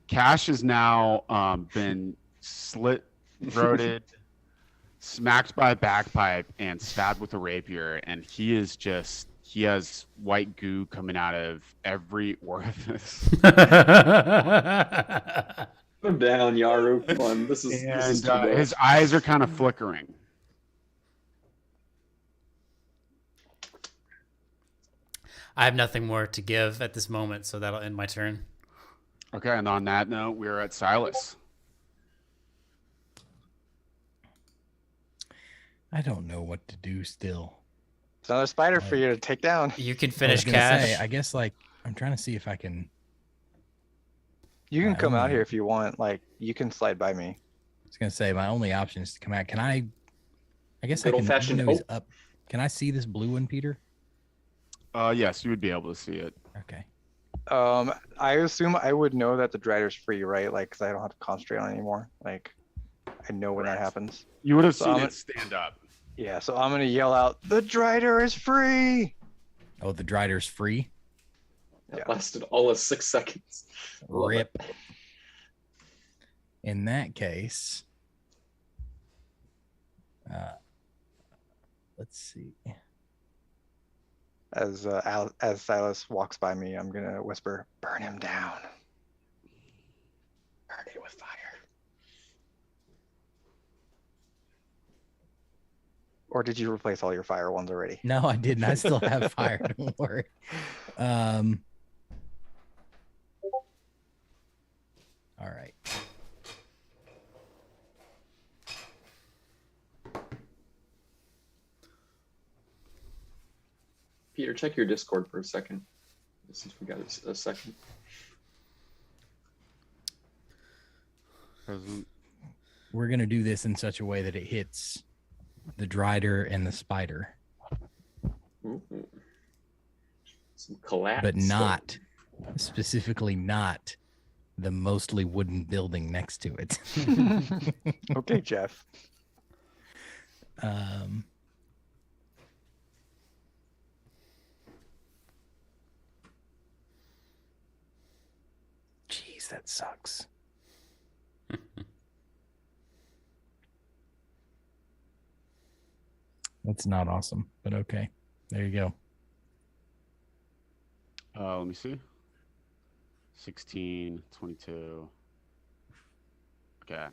Cash has now been slit throated, smacked by a bagpipe, and stabbed with a rapier, and he has white goo coming out of every orifice. put him down, Yaru. Come on, this is And too much. his eyes are kind of flickering. I have nothing more to give at this moment, so that'll end my turn. Okay, and on that note, we're at Silas. I don't know what to do still. It's another spider for you to take down. You can I was finish gonna Cash. say, I guess like I'm trying to see if I can You can My come out only- here if you want. Like, you can slide by me. I was gonna say my only option is to come out. Can I? I guess Good I can. old-fashioned- Even though he's up. Can I see this blue one, Peter? Yes, you would be able to see it. Okay. I assume I would know that the Drider's free, right? Like, because I don't have to concentrate on it anymore. Like, I know when that Correct. happens. You would have So seen I'm- it stand up. Yeah, so I'm gonna yell out, "The Drider is free!" Oh, the Drider's free. That Yeah. lasted all of 6 seconds. Love it. Rip. In that case, let's see. As Silas walks by me, I'm gonna whisper, "Burn him down." Burn it with fire. Or did you replace all your fire ones already? No, I didn't. I still have fire. Don't worry. All right. Peter, check your Discord for a second. Since we got a second. Present. We're gonna do this in such a way that it hits the Drider and the spider, Ooh. Some collapse. but not specifically not the mostly wooden building next to it. Okay, Jeff. Jeez, that sucks. That's not awesome, but okay. There you go. Let me see. 16, 22. Okay.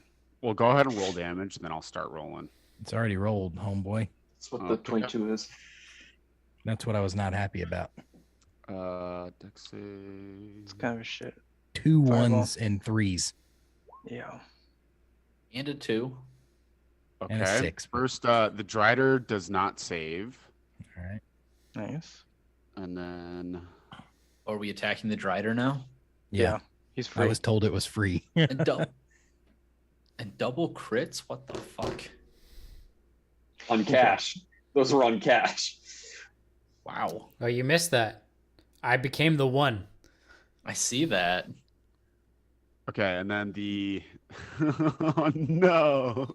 Well, go ahead and roll damage, and then I'll start rolling. It's already rolled, homeboy. That's what the 22 is. That's what I was not happy about. Dex save. It's kind of shit. 2 Fireball. 1s and 3s. Yeah. And a 2. Okay. And a 6. First, the Drider does not save, All right. Nice. and then Are we attacking the Drider now? Yeah. He's I free. was told it was free. And, and double crits? What the fuck? On cash. Those were on cash. Wow. Oh, you missed that. I became the one. I see that. okay, and then the oh no.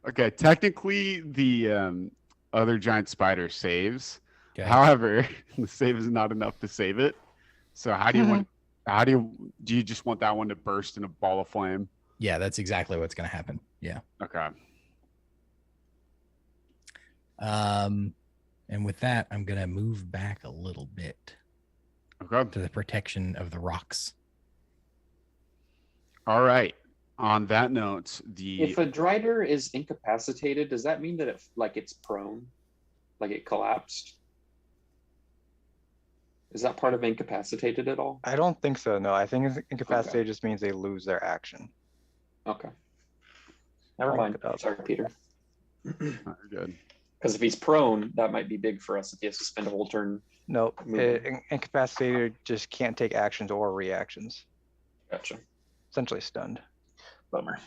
Okay, technically the other giant spider saves. Okay. However, the save is not enough to save it. So how do you want? How do you just want that one to burst in a ball of flame? Yeah, that's exactly what's going to happen. Yeah. Okay. And with that, I'm going to move back a little bit Okay. to the protection of the rocks. All right. On that note, If a Drider is incapacitated, does that mean that it's prone? Like it collapsed? Is that part of incapacitated at all? I don't think so. No, I think incapacitated just means they lose their action. Okay. Never I'll mind. look it up. Sorry, Peter. You're good. Because if he's prone, that might be big for us if he has to spend a whole turn. Nope. Moving. Incapacitated just can't take actions or reactions. Gotcha. Essentially stunned. Bummer.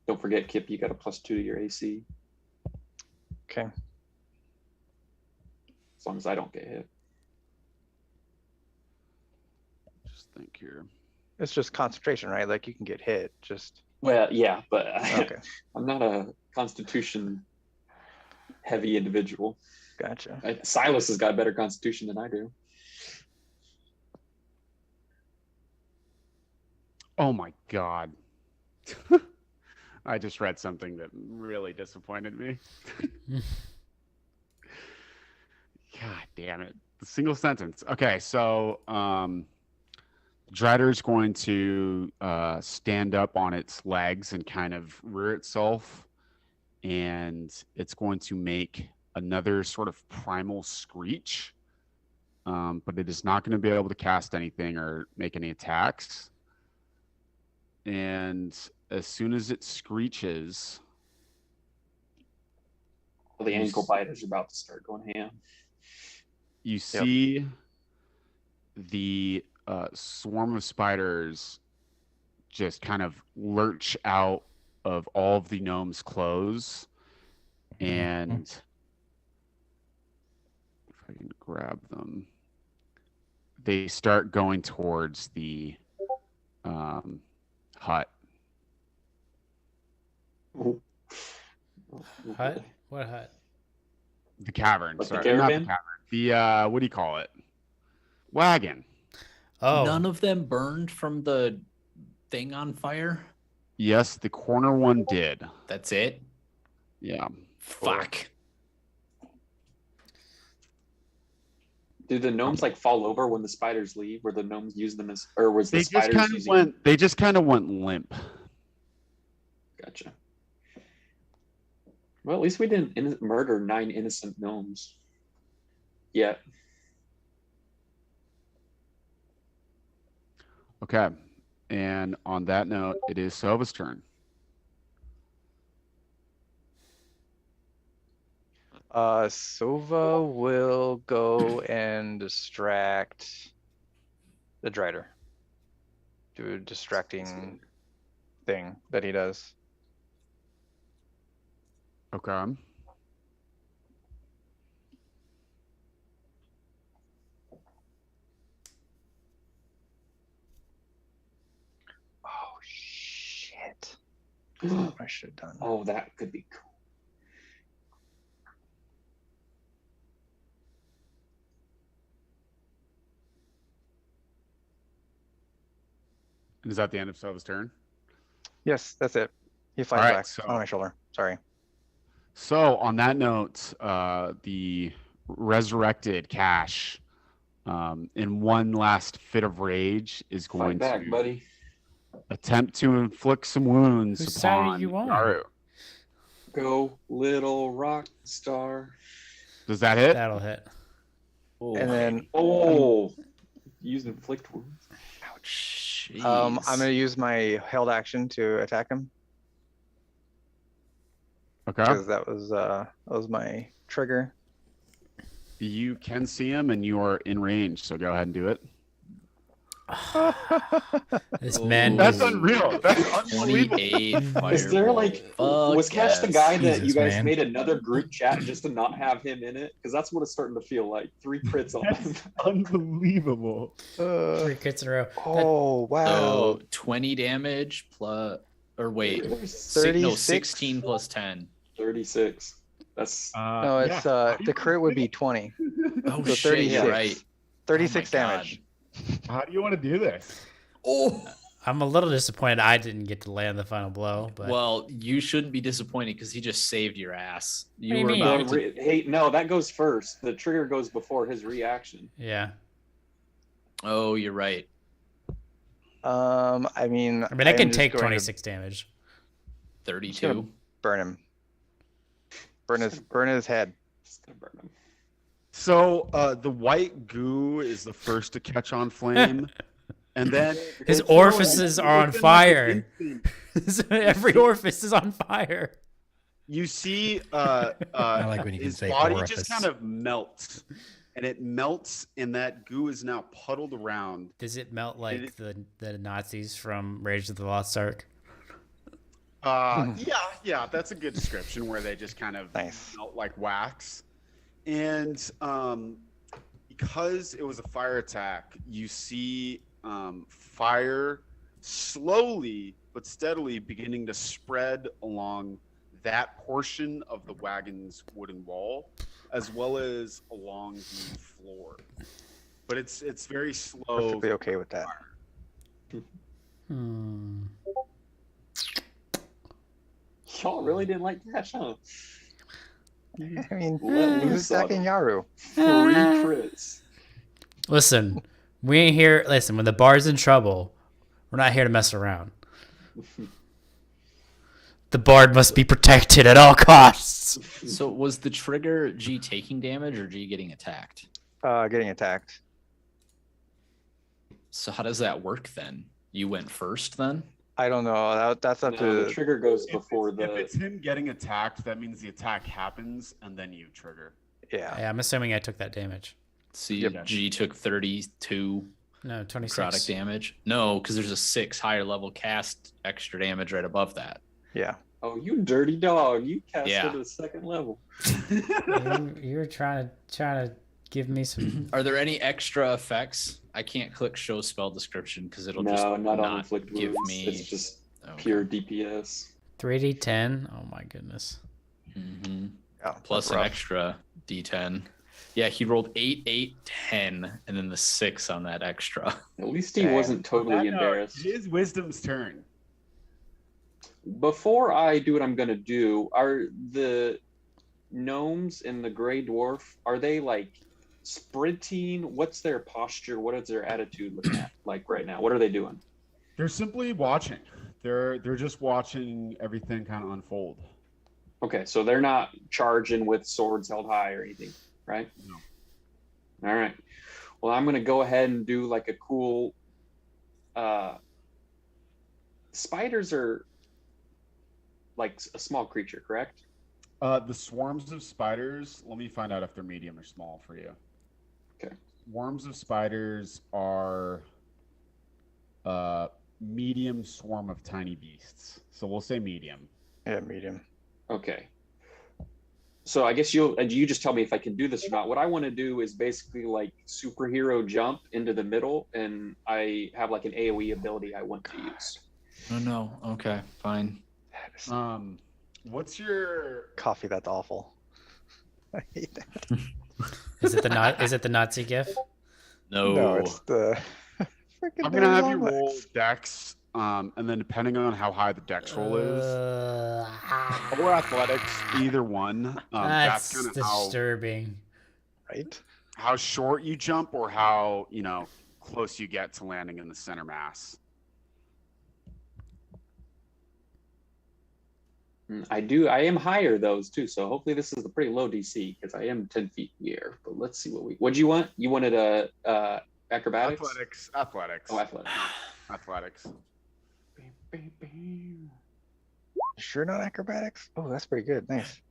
Don't forget, Kip, you got a +2 to your AC. Okay. As long as I don't get hit. Just think here. It's just concentration, right? Like you can get hit. Just Well, yeah, but okay. I'm not a constitution heavy individual. Gotcha. Silas has got a better constitution than I do. Oh my god. I just read something that really disappointed me. God damn it. The single sentence. Okay, so Drider's going to stand up on its legs and kind of rear itself, and it's going to make another sort of primal screech, but it is not going to be able to cast anything or make any attacks. And as soon as it screeches, Well, the ankle biters are about to start going ham. You see the swarm of spiders just kind of lurch out of all of the gnomes' clothes, and if I can grab them, they start going towards the hut. Hut? What hut? The cavern. Like the Sorry, not the caravan? cavern. The what do you call it? Wagon. Oh, None of them burned from the thing on fire. Yes, the corner one did. That's it. Yeah. Fuck. Do the gnomes like fall over when the spiders leave? Were the gnomes use them as, or was the They just spiders kind of using? went. They just kind of went limp. Gotcha. Well, at least we didn't murder 9 innocent gnomes. Yet. Okay. And on that note, it is Sova's turn. Sova will go and distract the Drider. Do a distracting thing that he does. Okay. Oh shit! That's not what I should have done. Oh, that could be cool. Is that the end of Sova's turn? Yes, that's it. He flies All right, back so- on my shoulder. Sorry. So on that note, the resurrected Cash, in one last fit of rage, is going Fight back, to buddy. attempt to inflict some wounds Whose side are upon you on? Yaru. Go, little rock star. Does that hit? that'll hit. And then Oh, use inflict wounds. Ouch. I'm Jeez. gonna use my held action to attack him Okay. because that was my trigger. You can see him, and you are in range. So go ahead and do it. This man That's is unreal. That's unbelievable. 28 fireball. Is there like, Fuck was Cash the yes. guy that Jesus, you guys man. made another group chat just to not have him in it? Because that's what it's starting to feel like. 3 crits on him. Unbelievable. 3 crits in a row. Oh wow! So 20 damage plus, or wait, no, 36? 16 plus 10. 36. That's No, it's the crit would be 20. Oh So shit, 36. you're right. 36 Oh my damage. How do you want to do this? Oh. I'm a little disappointed I didn't get to land the final blow, but Well, you shouldn't be disappointed because he just saved your ass. You do you were mean? about to. hey, no, that goes first. The trigger goes before his reaction. yeah. Oh, you're right. I mean, I mean, I am can just take going to 26 damage. 32. burn him. Burn his head. Just gonna burn him. So the white goo is the first to catch on flame, and then His it's orifices are on within, like, fire. an instant, Every orifice is on fire. you see I like when you can his say body orifice. just kind of melts, and it melts, and that goo is now puddled around. Does it melt like the Nazis from Rage of the Lost Ark? Yeah, that's a good description where they just kind of Nice. melt like wax. And because it was a fire attack, you see fire slowly but steadily beginning to spread along that portion of the wagon's wooden wall, as well as along the floor. But it's very slow. Perfectly okay with that. Hmm. Y'all really didn't like Cash, huh? I mean, Let he was loose on attacking him. Yaru. 3 crits. Listen, we ain't here. Listen, when the bar's in trouble, we're not here to mess around. The bard must be protected at all costs. So was the trigger G taking damage or G getting attacked? Getting attacked. So how does that work then? You went first then? I don't know. That's up No, the to. trigger goes If before if it's him getting attacked, that means the attack happens and then you trigger. Yeah. Yeah, I'm assuming I took that damage. See, Yep. G took 32 No, 26. necrotic damage. No, because there's a 6 higher level cast extra damage right above that. Yeah. Oh, you dirty dog! You cast Yeah. it to the second level. You're trying to give me some. Are there any extra effects? I can't click show spell description because it'll just No, not on not inflict give wounds. me. It's just Okay. pure DPS. 3d10. Oh my goodness. Mhm. Yeah, Plus that's an rough. extra D10. Yeah, he rolled 8, 8, 10, and then the 6 on that extra. At least he Dang. wasn't totally embarrassed. It is Wisdom's turn. Before I do what I'm gonna do, are the gnomes and the gray dwarf, are they like sprinting? What's their posture? What is their attitude looking at like right now? What are they doing? They're simply watching. They're just watching everything kind of unfold. Okay, so they're not charging with swords held high or anything, right? No. All right. Well, I'm gonna go ahead and do like a cool. Spiders are like a small creature, correct? The swarms of spiders. Let me find out if they're medium or small for you. Okay. Swarms of spiders are medium swarm of tiny beasts. So we'll say medium. Yeah, medium. Okay. So I guess you just tell me if I can do this or not. What I want to do is basically like superhero jump into the middle, and I have like an AOE ability I want to use. Oh no. Okay, fine. What's your Coffee, that's awful. I hate that. Is it the Nazi gif? No. No, it's the freaking I'm gonna have you Dynamax. roll dex, and then depending on how high the dex roll is, or athletics, either one. That's That's kind of disturbing. Right? how short you jump or how close you get to landing in the center mass. I am higher those too, so hopefully this is a pretty low DC because I am 10 feet in the air. But let's see what'd you want? You wanted a acrobatics? Athletics. Oh, athletics. Athletics. Sure, not acrobatics? Oh, that's pretty good. Nice.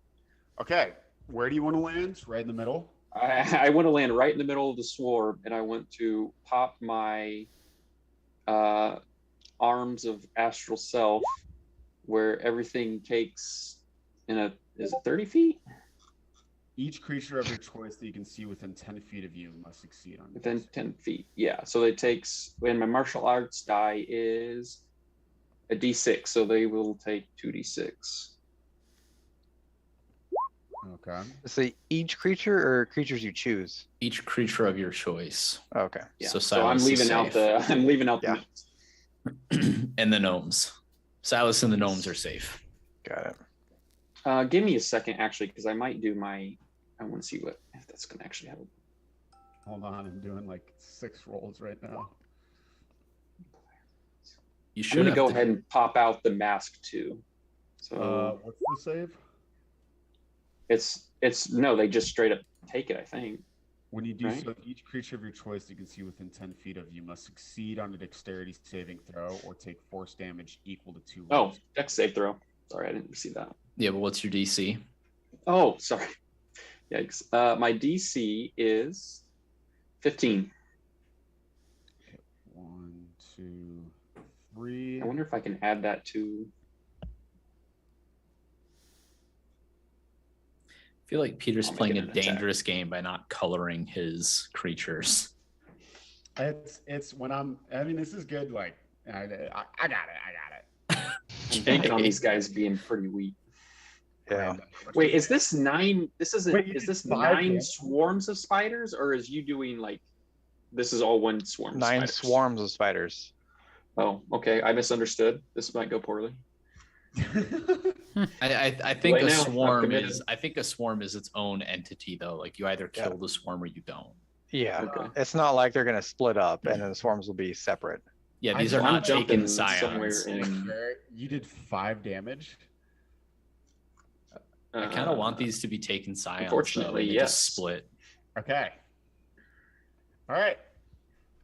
Okay, where do you want to land? Right in the middle. I want to land right in the middle of the swarm, and I want to pop my arms of astral self, where everything takes is it 30 feet? Each creature of your choice that you can see within 10 feet of you must succeed on Within this. 10 feet. Yeah. So it takes, when my martial arts die is a d6, so they will take 2d6. Okay. So each creature or creatures you choose? Each creature of your choice. Okay. Yeah. So So I'm Silas is leaving out safe. I'm leaving out Yeah. And the gnomes. Silas and the gnomes are safe. Got it. Give me a second, actually, because I might do I want to see if that's going to actually happen. Hold on, I'm doing like 6 rolls right now. You I'm should going to have go to- ahead and pop out the mask too. So What's the save? it's no, they just straight up take it, I think. When you do Right. so, each creature of your choice you can see within 10 feet of you must succeed on a dexterity saving throw or take force damage equal to 2 Oh, rolls. dex save throw. Sorry, I didn't see that. Yeah, but what's your DC? Oh, sorry. Yikes. My DC is 15. 1, 2, 3. I wonder if I can add that to. I feel like Peter's I'll make playing it a an attack. dangerous game by not coloring his creatures. It's when I mean, this is good. Like, I got it. I'm banking on these guys being pretty weak. Yeah. Wait, is this 9? This isn't. Wait, you is did this 5 9 damage? swarms of spiders, or is you doing like? This is all one swarm. of 9 spiders? swarms of spiders. Oh, okay. I misunderstood. This might go poorly. I think Right a now, I'm swarm committed. is its own entity though. Like you either Yeah. kill the swarm or you don't. Yeah. Okay. It's not like they're going to split up and then the swarms will be separate. Yeah, I these just- are I'm not jumping taken somewhere scions. in- You did 5 damage. I kind of want these to be taken scions. Unfortunately, though, and they yes. just split. Okay. All right.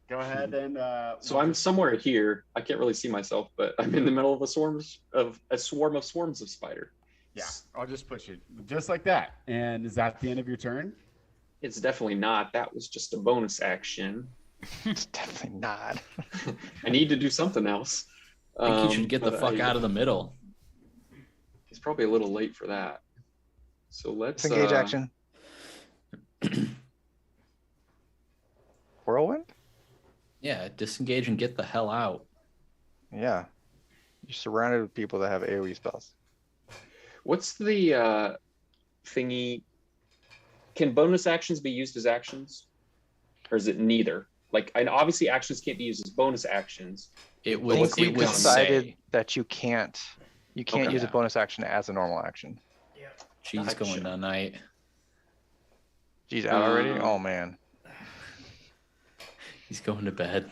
Go ahead and. So I'm somewhere here. I can't really see myself, but I'm in the middle of a swarm of swarms of spider. Yeah, I'll just push it just like that. And is that the end of your turn? It's definitely not. That was just a bonus action. It's definitely not. I need to do something else. I think you should get the but fuck out of the middle. He's probably a little late for that. So let's Disengage action. Whirlwind? Yeah, disengage and get the hell out. Yeah. You're surrounded with people that have AoE spells. What's the thingy? Can bonus actions be used as actions, or is it neither? Like, and obviously actions can't be used as bonus actions. It I would. think we It would decided say. that you can't Okay. use a bonus action as a normal action. She's Gotcha. going tonight. She's out already? Oh man. He's going to bed.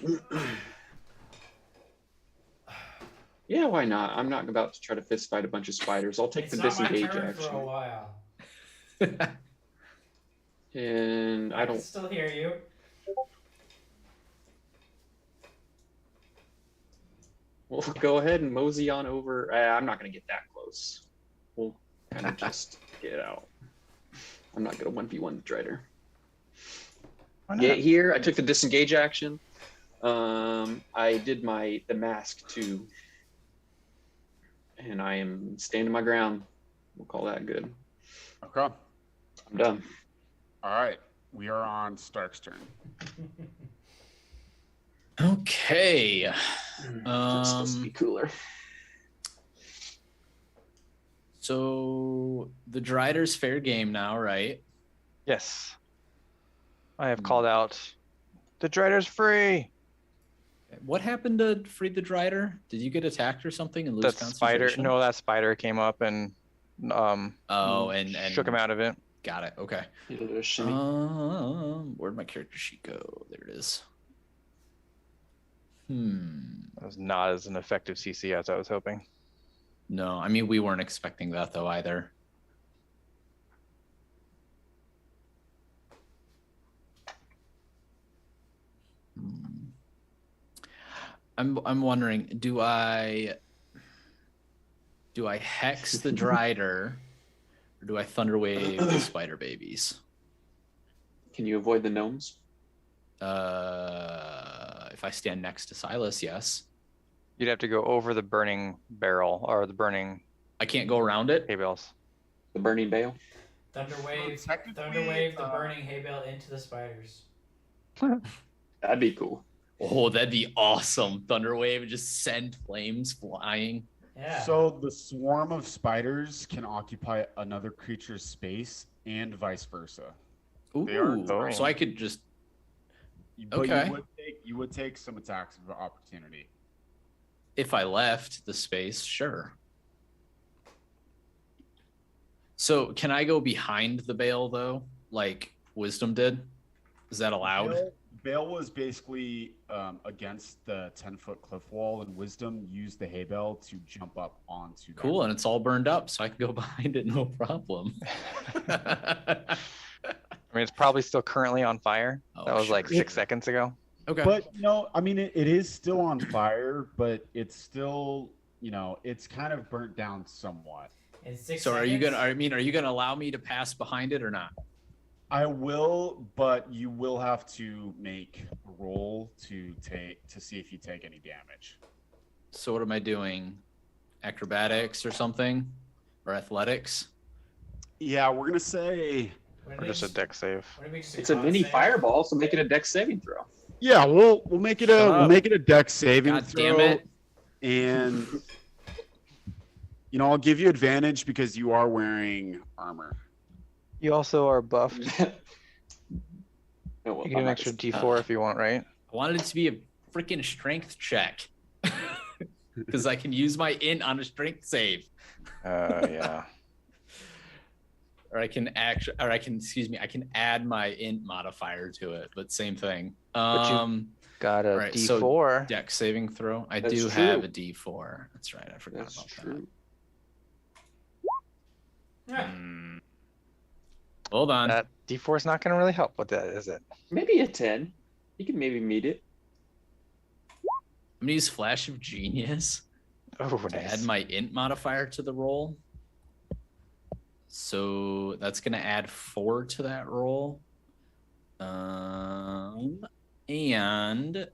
Yeah, why not? I'm not about to try to fist fight a bunch of spiders. I'll take the disengage action. while. And I don't. still hear you. We'll go ahead and mosey on over. I'm not going to get that close. We'll kind of just get out. I'm not going to 1v1 the Drider. Why not? Get here. I took the disengage action. I did the mask too. And I am standing my ground. We'll call that good. Okay. I'm done. All right. We are on Stark's turn. Okay. It's supposed to be cooler. So the Drider's fair game now, right? Yes. I have called out the Drider's free. What happened to free the Drider? Did you get attacked or something and lose That spider concentration? no, that spider came up and Oh, and shook him out of it. Got it. Okay. You did a shimmy. Where'd my character sheet go? There it is. That was not as an effective CC as I was hoping. No, I mean we weren't expecting that though either. I'm wondering, do I hex the Drider or do I Thunderwave the spider babies? Can you avoid the gnomes? If I stand next to Silas, yes. You'd have to go over the burning barrel or the burning I can't go around it. hay bales. The burning bale? Thunderwave, Technically, Thunderwave the burning hay bale into the spiders. That'd be cool. Oh, that'd be awesome. Thunderwave and just send flames flying. Yeah. So the swarm of spiders can occupy another creature's space and vice versa. Ooh, They are- so I could just But Okay. you would take some attacks of opportunity. if I left the space, sure. So can I go behind the bale though, like Wisdom did? Is that allowed? Bale was basically against the 10-foot cliff wall, and Wisdom used the hay bale to jump up onto that. Cool, and it's all burned up, so I can go behind it, no problem. I mean, it's probably still currently on fire. Oh, That was like sure. 6 seconds ago. Okay. But no, I mean it is still on fire, but it's still, it's kind of burnt down somewhat. In 6 So are you seconds? gonna? Are you gonna allow me to pass behind it or not? I will, but you will have to make a roll to see if you take any damage. So what am I doing? Acrobatics or something, or athletics? Yeah, we're gonna say. Or just a deck save. It's a mini fireball, so make it a dex saving throw. Yeah, we'll make it Shut we'll up. make it a dex saving God throw. damn it! And I'll give you advantage because you are wearing armor. You also are buffed. Oh, well, You get an I'm extra not- D4 if you want, right? I wanted it to be a freaking strength check because I can use my int on a strength save, Yeah. I can add my int modifier to it, but same thing. But you- Got a Right, so D4. deck saving throw. I That's do true. have a D4. That's right. I forgot That's about true. Yeah. that. Hold on. That D4 is not going to really help with that, is it? Maybe a 10. You can maybe meet it. I'm gonna use Flash of Genius Oh, to nice. add my int modifier to the roll. So that's gonna add 4 to that roll. And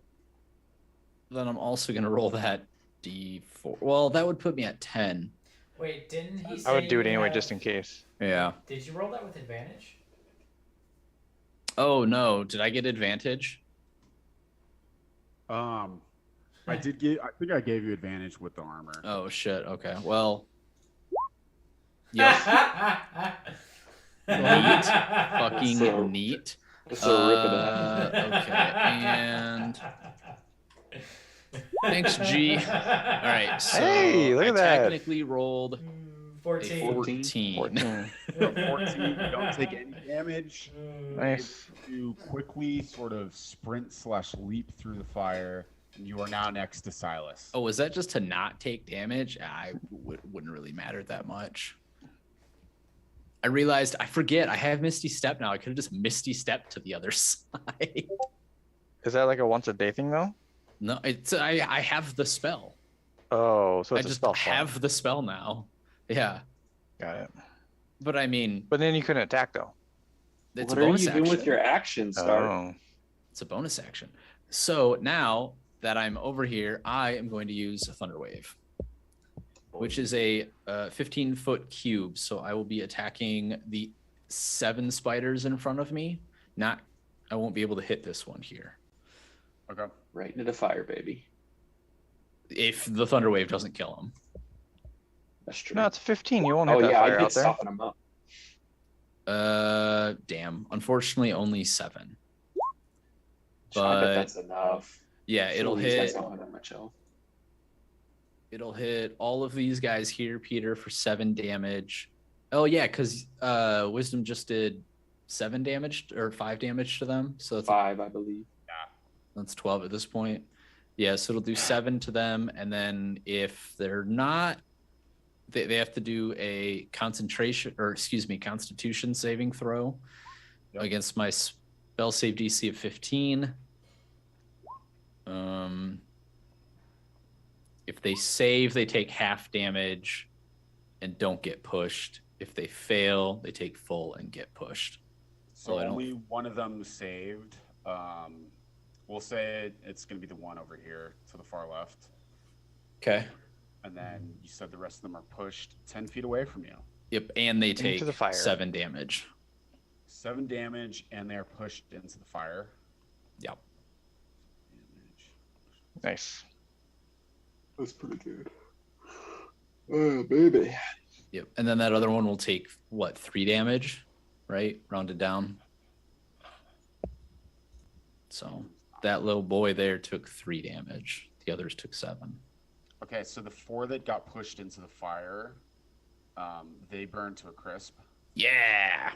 then I'm also gonna roll that D4. Well, that would put me at 10. Wait, didn't he say I would do you it anyway, have- just in case. Yeah. Did you roll that with advantage? Oh no, did I get advantage? I did give. I think I gave you advantage with the armor. Oh shit. Okay. Well. Yep. Neat. Fucking So- neat. So rip it out. Okay. And thanks, G. All right. So Hey, look I at that. technically rolled a 14. 14. 14. 14. You don't take any damage. Nice. You quickly sort of sprint/leap through the fire, and you are now next to Silas. Oh, was that just to not take damage? I wouldn't really matter that much. I realized I forget I have Misty Step now. I could have just Misty Step to the other side. Is that like a once a day thing though? No, it's I have the spell. Oh, so I it's a just spell slot. have the spell now. Yeah, Got it. but I mean, But then you couldn't attack though. it's What a are you bonus doing action. with your action, Star? Oh. It's a bonus action. So now that I'm over here, I am going to use a Thunder Wave, which is a 15-foot cube. So I will be attacking the 7 spiders in front of me. I won't be able to hit this one here Okay. Right into the fire, baby. if the Thunder Wave doesn't kill him. That's true. No, it's 15. You won't Oh hit that yeah, I fire did out there. soften him up. Damn. Unfortunately, only 7. I But bet that's enough. yeah, Some it'll of these guys hit. don't have that much health. It'll hit all of these guys here, Peter, for 7 damage. Oh yeah, because Wisdom just did 7 damage or 5 damage to them. So that's 5, I believe. That's 12 at this point. Yeah, so it'll do 7 to them, and then if they're not, they have to do a Constitution saving throw against my spell save DC of 15. If they save, they take half damage and don't get pushed. If they fail, they take full and get pushed. So Oh, I don't- only one of them saved. We'll say it's going to be the one over here to the far left. Okay. And then you said the rest of them are pushed 10 feet away from you. Yep, and they take the fire. 7 damage. 7 damage, and they're pushed into the fire. Yep. Damage. Nice. That's pretty good. Oh, baby. Yep. And then that other one will take what, 3 damage, right? Rounded down. So that little boy there took 3 damage. The others took 7. Okay, so the 4 that got pushed into the fire, they burned to a crisp. Yeah.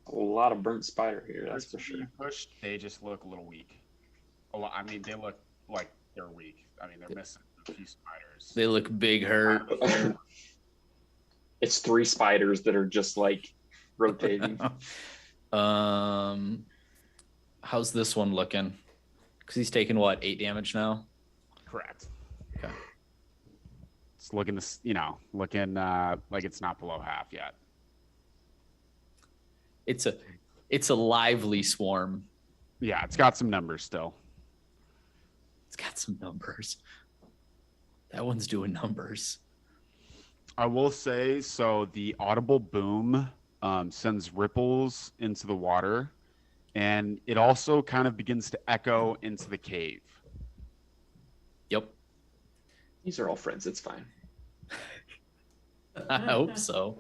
A lot of burnt spider here, that's Others for sure. being pushed, they just look a little weak. I mean, they look like they're weak. I mean, they're missing a few spiders. They look big hurt. It's 3 spiders that are just like rotating. How's this one looking? Because he's taking what, 8 damage now? Correct. Okay. It's looking, looking like it's not below half yet. It's a lively swarm. Yeah, it's got some numbers still. It's got some numbers. That one's doing numbers. I will say, so the audible boom sends ripples into the water, and it also kind of begins to echo into the cave. Yep. These are all friends, it's fine. I hope so.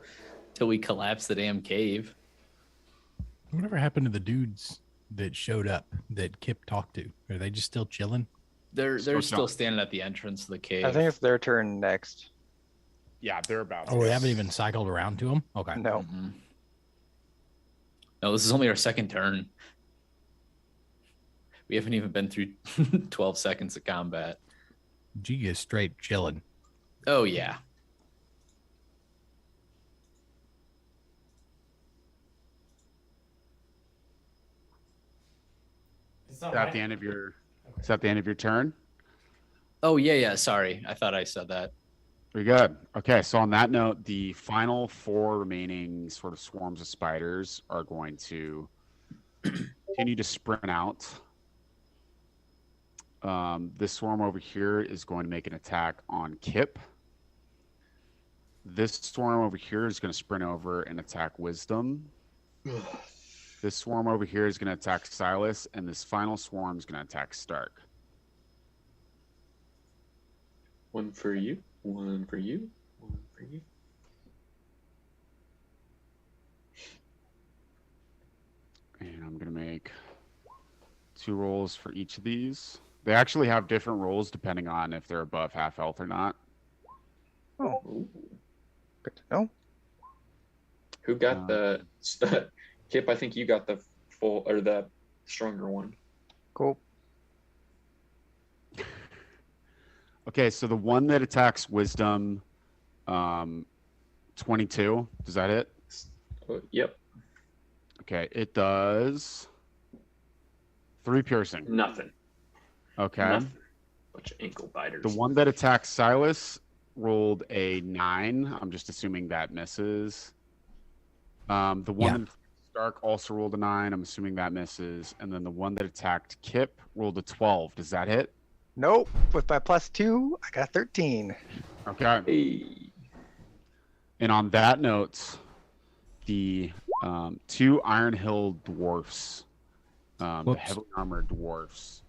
Till we collapse the damn cave. Whatever happened to the dudes that showed up that Kip talked to? Are they just still chilling? They're Still still standing at the entrance of the cave. I think it's their turn next. Yeah, they're about to. Oh, we haven't even cycled around to them? Okay. No. Mhm. No, this is only our second turn. We haven't even been through 12 seconds of combat. G is straight chilling. Oh, yeah. It's Is not that my- the end of your? Okay. Is that the end of your turn? Oh, yeah. Sorry. I thought I said that. Very good. Okay, so on that note, the final 4 remaining sort of swarms of spiders are going to continue to sprint out. This swarm over here is going to make an attack on Kip. This swarm over here is going to sprint over and attack Wisdom. This swarm over here is going to attack Silas, and this final swarm is going to attack Stark. One for you. One for you. One for you. And I'm going to make 2 rolls for each of these. They actually have different rolls depending on if they're above half health or not. Oh, Ooh. good to know. Who got the Kip? I think you got the full or the stronger one. Cool. Okay, so the one that attacks Wisdom, 22. Does that hit? Yep. Okay, it does 3 piercing. Nothing. Okay. Nothing. Bunch of ankle biters. The one that attacks Silas rolled a 9. I'm just assuming that misses. The one that attacked Stark also rolled a 9. I'm assuming that misses. And then the one that attacked Kip rolled a 12. Does that hit? Nope. With my +2, I got 13. Okay. Hey. And on that note, the 2 Iron Hill dwarfs, the Whoops. heavily armored dwarfs,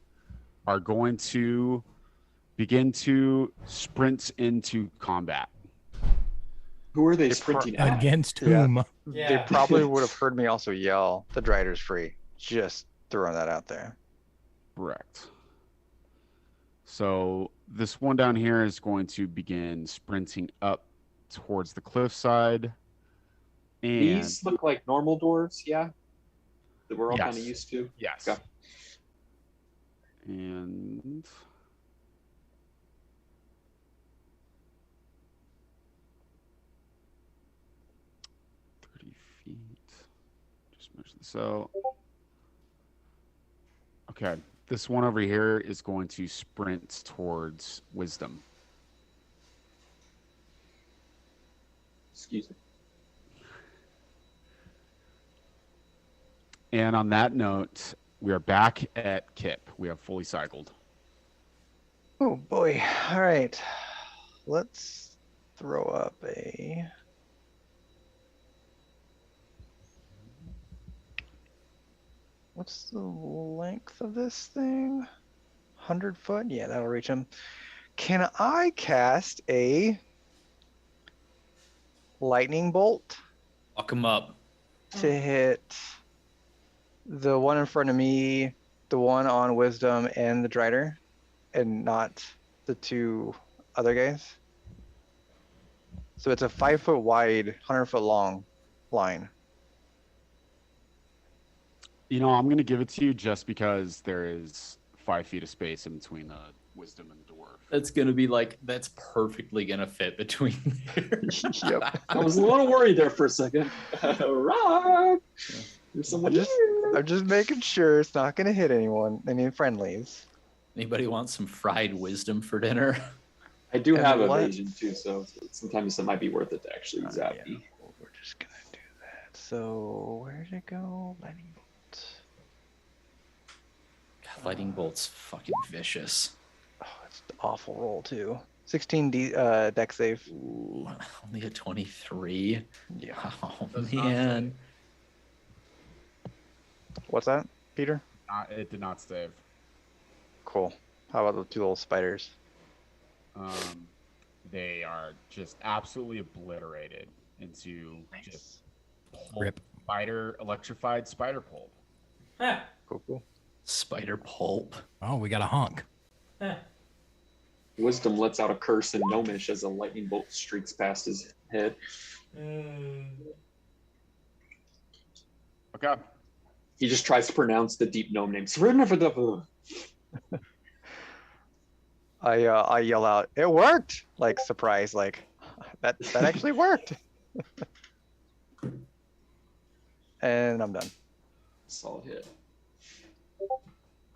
are going to begin to sprint into combat. Who are they They sprinting at? Against Yeah. whom? They probably would have heard me also yell, the Drider's free. Just throwing that out there. Correct. So this one down here is going to begin sprinting up towards the cliffside. And These look like normal dwarves, yeah? That we're all Yes. kind of used to. yes. Okay. And feet. Just measure this out. Okay, this one over here is going to sprint towards Wisdom. Excuse me. And on that note, we are back at Kip. We have fully cycled. Oh boy. All right. Let's throw up a. What's the length of this thing? 100 foot? Yeah, that'll reach him. Can I cast a lightning bolt Fuck him up. to hit the one in front of me, the one on Wisdom, and the Drider, and not the 2 other guys? So it's a 5 foot wide, 100 foot long line. You know, I'm going to give it to you just because there is 5 feet of space in between the Wisdom and the Dwarf. That's gonna be like that's perfectly gonna fit between there. Yep. I was a little worried there for a second. Rob! There's someone here. I'm just making sure it's not going to hit anyone, any friendlies. Anybody want some fried wisdom for dinner? I do And have what? evasion too, so sometimes it might be worth it to actually zap Yeah, me. well, we're just going to do that. So where did it go? Lightning bolt. God, lightning bolt's fucking vicious. Oh, it's an awful roll too. 16 deck save. Ooh, only a 23. Yeah. Oh Does not man. What's that, Peter? It did not save. Cool. How about the 2 little spiders? They are just absolutely obliterated into just pulp, Rip. electrified spider pulp. Cool, cool. Spider pulp. Oh, we got a honk. Wisdom lets out a curse in Gnomish as a lightning bolt streaks past his head. Okay. He just tries to pronounce the deep gnome name. I yell out, "It worked!" Like surprise, like that actually worked. And I'm done. Solid hit.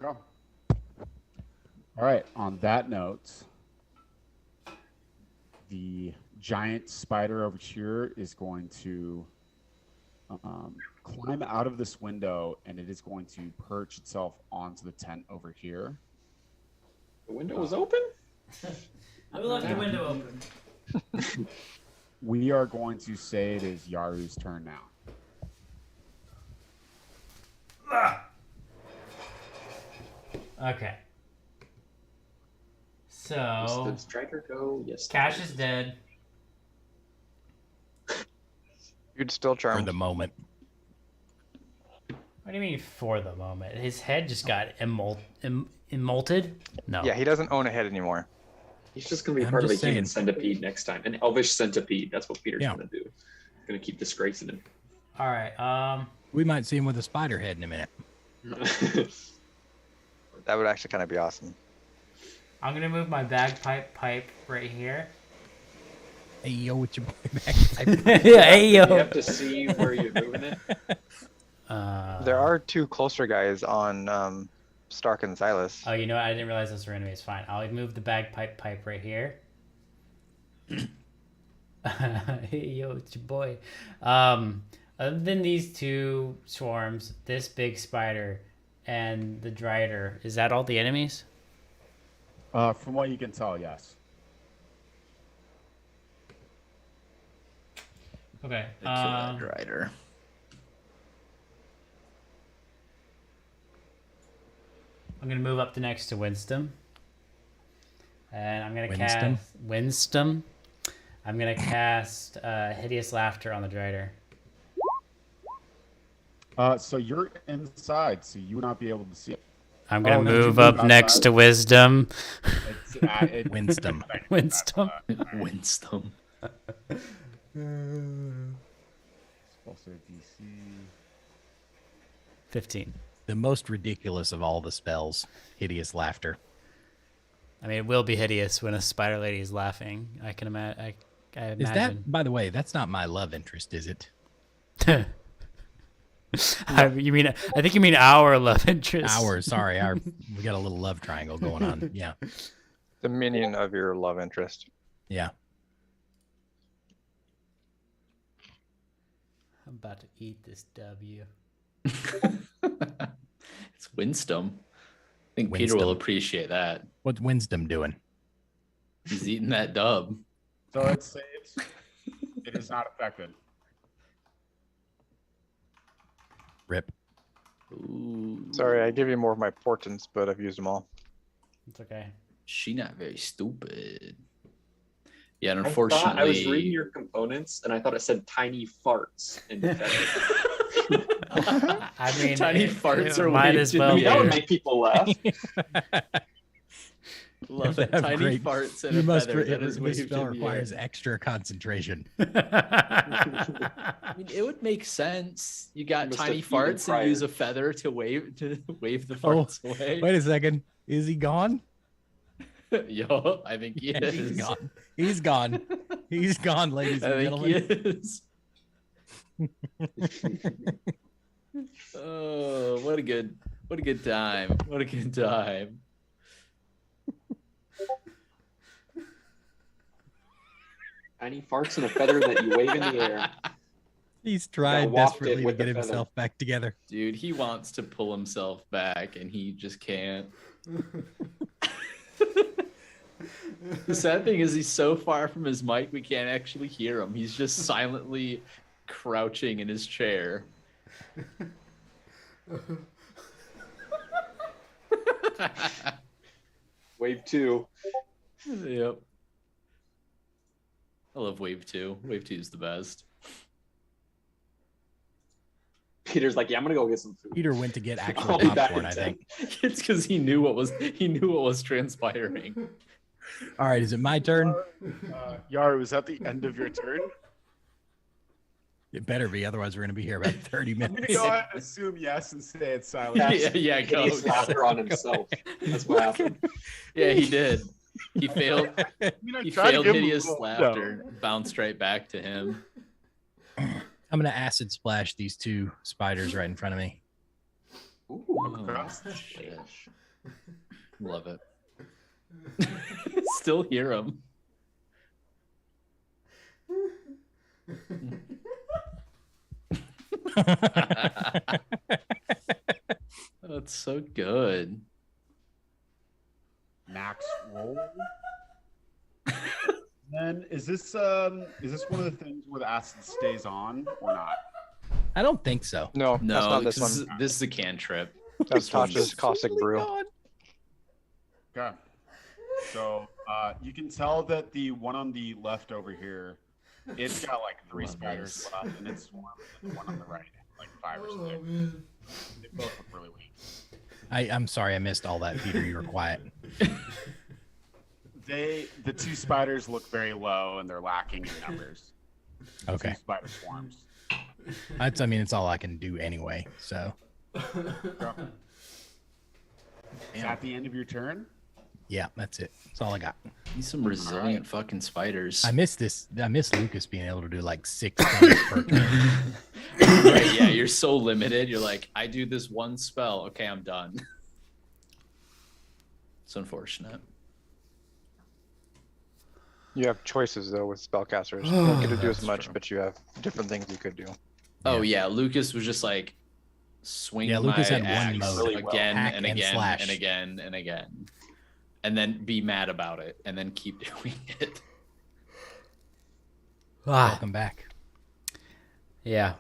Go. All right. On that note, the giant spider over here is going to climb out of this window, and it is going to perch itself onto the tent over here. The window was open? I left the window open. We are going to say it is Yaru's turn now. Okay. Does So the striker go? Yes. Cash is dead. You'd still For charmed. the moment. What do you mean for the moment? His head just got immolted? No. Yeah, he doesn't own a head anymore. He's just going to be I'm part of a just human saying. centipede next time. An elvish centipede. That's what Peter's Yeah. going to do. He's going to keep disgracing him. All right. We might see him with a spider head in a minute. That would actually kind of be awesome. I'm gonna move my bagpipe pipe right here. Hey, yo, with your back. Yeah, hey You yo. have to see where you're moving it. There are two closer guys on Stark and Silas. Oh, you know what? I didn't realize those were enemies. Fine. I'll move the bagpipe pipe right here. Hey yo, it's your boy. Other than these two swarms, this big spider, and the Drider, is that all the enemies? From what you can tell, yes. Okay. Kill that Drider. I'm gonna move up to next to Winston, and I'm gonna Winston? cast Winston. I'm gonna cast Hideous Laughter on the Drider. So you're inside, so you would not be able to see it. I'm gonna Oh, no, did you move move up outside? next to Wisdom. Winston. Winston. Winston. Also DC. 15. The most ridiculous of all the spells. Hideous laughter. I mean, it will be hideous when a spider lady is laughing. I can imagine. I Is imagine. that, by the way, that's not my love interest, is it? You mean? I think you mean our love interest. Ours, sorry. We got a little love triangle going on. Yeah. The minion of your love interest. Yeah. I'm about to eat this W. It's Winston. I think Peter will Winston. appreciate that. What's Winston doing? He's eating that dub. So it saves. It is not affected. Rip. Ooh. Sorry, I give you more of my portents, but I've used them all. It's okay. She not very stupid. Yeah, and I thought I was reading unfortunately, your components, and I thought it said tiny farts. In the I mean, Tiny farts are might way as too well. I mean, that would be. make people laugh. love it. Have Tiny great- farts and You a must. feather. That is way This spell too requires weird. extra concentration. I mean, it would make sense. You got Must tiny have eaten farts prior. and use a feather to wave the Oh, farts away. Wait a second. Is he gone? Yo, I think he Yeah, is. he's gone. He's gone. He's gone, ladies I and think he gentlemen. is. Oh, what a good time. What a good time. Tiny farts and a feather that you wave in the air. He's trying waft it desperately to with the get feather. himself back together. Dude, he wants to pull himself back and he just can't. The sad thing is he's so far from his mic we can't actually hear him. He's just silently crouching in his chair. Wave 2. Yep. I love Wave 2. Wave 2 is the best. Peter's like, yeah, I'm gonna go get some food. Peter went to get actual I'll be back popcorn, in I 10. think. It's because he knew what was transpiring. All right, is it my turn? Yaru, is that the end of your turn? It better be, otherwise we're going to be here about 30 I'm gonna minutes. go ahead and assume yes and say it's silent. Yeah, go. Hideous laughter on himself. That's what happened. Yeah, he did. He failed. I mean, I He tried to failed give him a hideous little laughter. Bounced right back to him. I'm going to acid splash these two spiders right in front of me. Ooh, Oh, shit. Love it. Still hear him. That's so good. Max roll. Then is this one of the things where the acid stays on or not? I don't think so. No, No, that's not this this one. This is a cantrip. That's Tasha's caustic brew. Okay. So you can tell that the one on the left over here, it's got like 3 spiders left, and it's swarmer than the one on the right, like 5 or 6. They both look really weak. I'm sorry, I missed all that, Peter. You were quiet. The 2 spiders look very low, and they're lacking in numbers. Okay. 2 spider swarms. I mean, it's all I can do anyway. So. Is that the end of your turn? Yeah, that's it. That's all I got. These some resilient fucking spiders. I miss Lucas being able to do like 6 things per turn. Right, yeah, you're so limited. You're like, I do this one spell. Okay, I'm done. It's unfortunate. You have choices though with spellcasters. You don't get to do as That's much, true. but you have different things you could do. Oh yeah, Lucas was just like swing Yeah, Lucas my had one axe mode. Really well. again Hack and and again slash. and again and again, and then be mad about it, and then keep doing it. Welcome back. Yeah.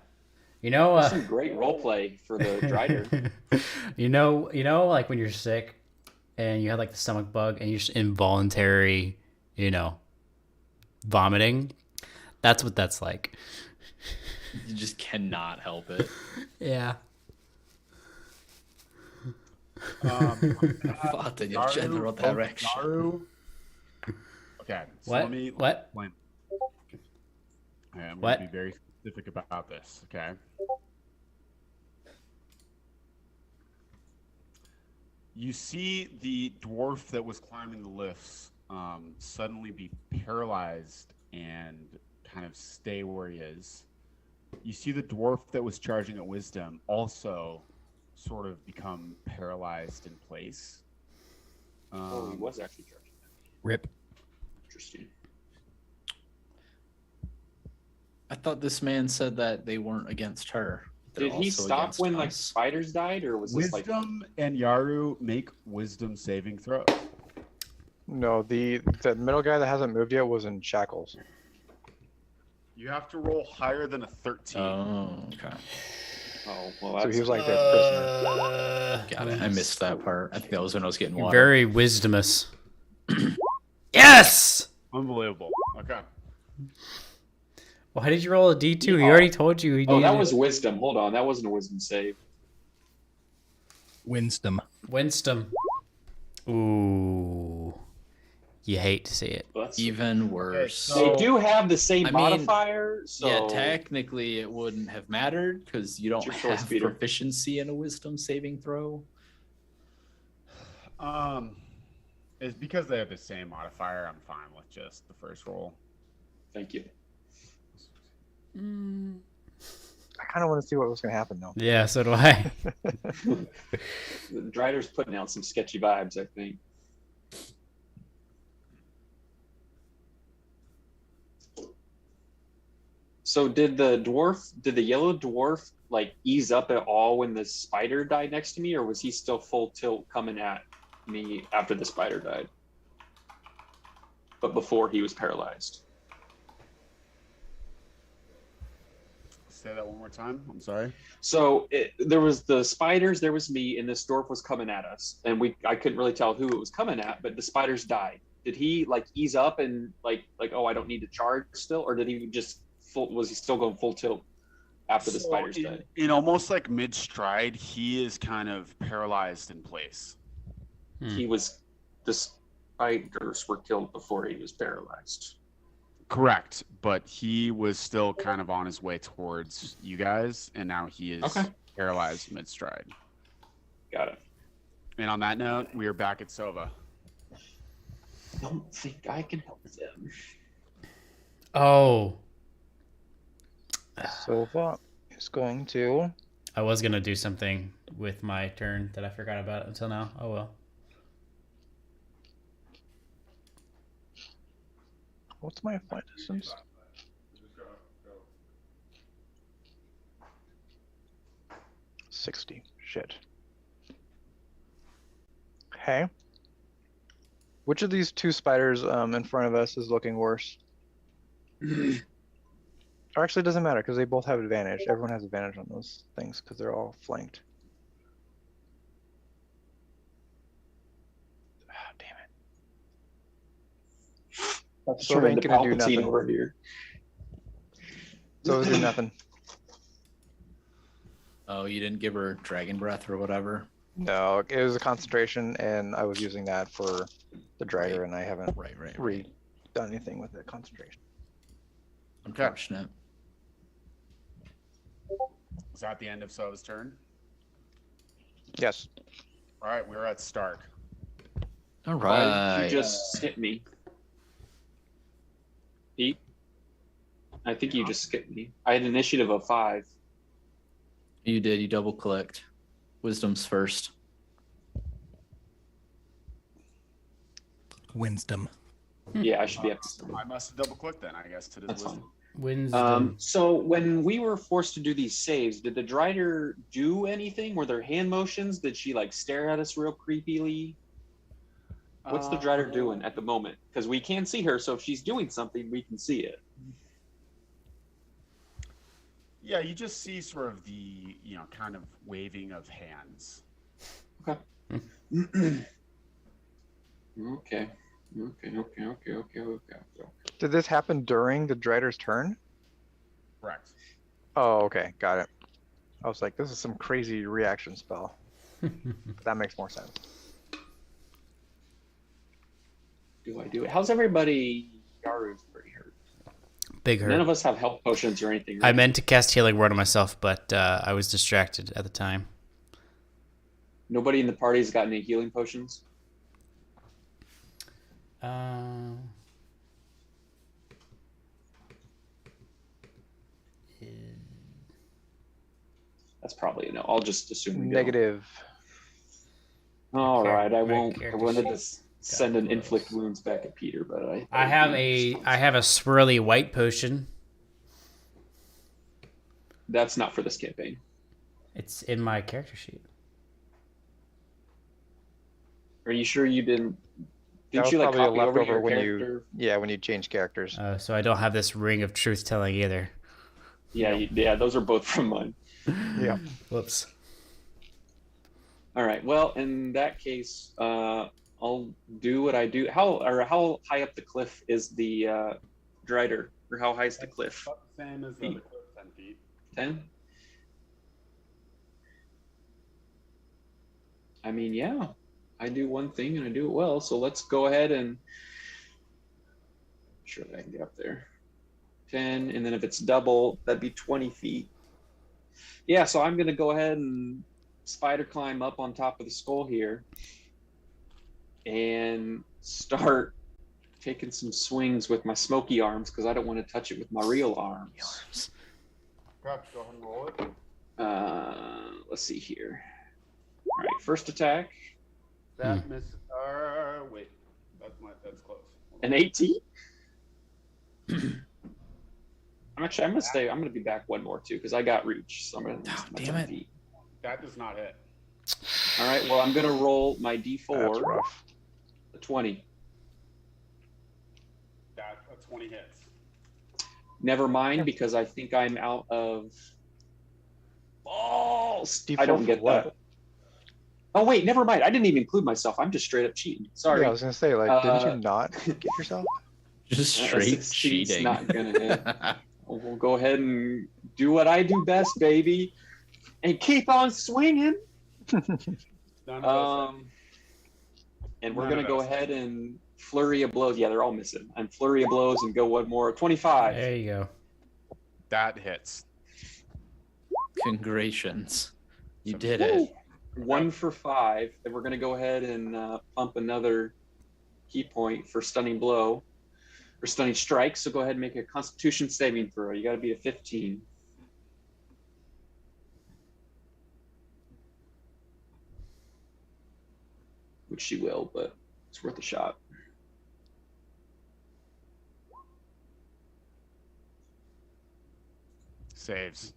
You know, Some great role play for the Drider. you know, like when you're sick and you have like the stomach bug and you're just involuntary, vomiting. That's what that's like. You just cannot help it. Yeah. Fought in your general direction. Naru. Okay. So What? let me What? explain. Okay, I'm What? going to be very specific about this. Okay. You see the dwarf that was climbing the lifts suddenly be paralyzed and kind of stay where he is. You see the dwarf that was charging at wisdom also sort of become paralyzed in place. Oh, he was actually charging. Rip. Interesting. I thought this man said that they weren't against her. They're Did he also stop against when like us. spiders died, or was this like? Wisdom and Yaru make wisdom saving throws. No, the middle guy that hasn't moved yet was in shackles. You have to roll higher than a 13. Oh, okay. Oh, well, So that's he was like their prisoner. Got it. I missed that part. I think that was when I was getting You're water. very wisdomous. Yes! Unbelievable. Okay. Why did you roll a D2? He already told you he Oh, needed that was wisdom. Hold on, that wasn't a wisdom save. Winston. Winston. Ooh. You hate to see it. Well, that's- Even worse. so- they do have the same I mean, modifier, so Yeah, technically it wouldn't have mattered because you don't It's your choice, have Peter. proficiency in a wisdom saving throw. It's because they have the same modifier. I'm fine with just the first roll. Thank you. I kind of want to see what was going to happen though. Yeah, so do I. The Drider's putting out some sketchy vibes, I think. So did the yellow dwarf like ease up at all when the spider died next to me, or was he still full tilt coming at me after the spider died? But before he was paralyzed. Say that one more time. I'm sorry. So there was the spiders, there was me, and this dwarf was coming at us, and I couldn't really tell who it was coming at, but the spiders died. Did he like ease up and like oh, I don't need to charge still, or did he just was he still going full tilt after the spiders died? In almost like mid stride, he is kind of paralyzed in place. He was the spiders were killed before he was paralyzed. Correct, but he was still kind of on his way towards you guys, and now he is paralyzed mid stride. Got it. And on that note, we are back at Sova. Don't think I can help them. Oh. Silva is going to. I was going to do something with my turn that I forgot about until now. Oh, well. What's my flight distance? 60. Shit. Okay. Which of these two spiders in front of us is looking worse? Or actually, it doesn't matter because they both have advantage. Everyone has advantage on those things because they're all flanked. Ah, damn it. That's So it ain't gonna do Palpatine nothing. over here. So it do nothing. Oh, you didn't give her dragon breath or whatever? No, it was a concentration, and I was using that for the Drider, and I haven't Right. done anything with the concentration. Unfortunate. Is that the end of Sova's turn? Yes. All right, we're at Stark. All Why did right. you just skip me? Pete? I think you just skipped me. I had initiative of 5. You did. You double clicked. Wisdom's first. Wisdom. Yeah, I should be up to I must have double clicked then, I guess, to this That's wisdom. fine. Wisdom. So when we were forced to do these saves, did the Drider do anything? Were there hand motions? Did she like stare at us real creepily? What's the Drider doing at the moment? Because we can see her, so if she's doing something, we can see it. Yeah, you just see sort of the, kind of waving of hands. Okay. Did this happen during the Drider's turn? Correct. Oh, okay, got it. I was like, this is some crazy reaction spell. That makes more sense. Do I do it? How's everybody? Yaru's pretty hurt. Big hurt. None of us have health potions or anything. I Right? meant to cast Healing Word on myself, but I was distracted at the time. Nobody in the party's got any healing potions. That's probably a no. I'll just assume we don't. Negative. All right, I My won't. I character wanted to sheet send got an close. inflict wounds back at Peter, but I have a swirly white potion. That's not for this campaign. It's in my character sheet. Are you sure you didn't? That Didn't was you like probably a copy over your leftover when character? when you change characters. So I don't have this ring of truth telling either. Yeah, yeah. Those are both from mine. Yeah. Whoops. All right. Well, in that case, I'll do what I do. How high up the cliff is the Drider, or how high is the cliff? About the same as the cliff, 10 feet. 10? I mean, yeah. I do one thing and I do it well, so let's go ahead and sure that I can get up there. 10, and then if it's double, that'd be 20 feet. Yeah, so I'm gonna go ahead and spider climb up on top of the skull here and start taking some swings with my smoky arms because I don't want to touch it with my real arms. Okay, go ahead and roll it. Let's see here. All right, first attack, That miss. Wait, that's close. an 18. I'm gonna stay. I'm gonna be back one more too because I got reach. So I'm gonna. damn it. Feet. That does not hit. All right. Well, I'm gonna roll my That's D4. rough. A 20. That a 20 hits. Never mind because I think I'm out of balls. D4 I don't for get what? that. Oh wait, never mind. I didn't even include myself. I'm just straight up cheating. Sorry. Yeah, I was gonna say, like, didn't Uh, you not get yourself? Just A straight 16's cheating. not gonna hit. We'll go ahead and do what I do best, baby, and keep on swinging. None of us And we're None gonna of go us. ahead and flurry of blows. Yeah, they're all missing. And flurry of blows and go one more. 25. There you go. that hits. Congratulations. You So- did it. 1 for 5. And we're gonna go ahead and pump another key point for stunning blow or stunning strike. So go ahead and make a Constitution saving throw. You got to be a 15. Which she will, but it's worth a shot. Saves.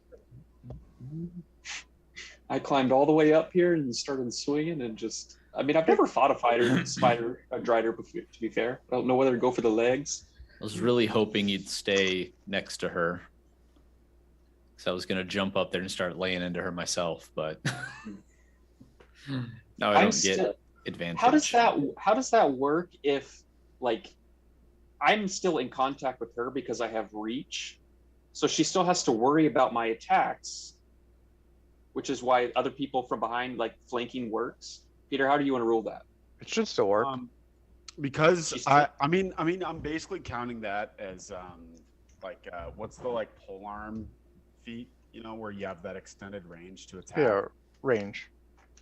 I climbed all the way up here and started swinging and just. I mean, I've never fought a drider before, to be fair. I don't know whether to go for the legs. I was really hoping you'd stay next to her. So I was gonna jump up there and start laying into her myself, but now I don't get advantage. How does that work if like I'm still in contact with her because I have reach, so she still has to worry about my attacks, which is why other people from behind like flanking works. Peter, how do you want to rule that? It should still work. Because I mean, I'm basically counting that as what's the like pole arm feat, where you have that extended range to attack. Yeah, range.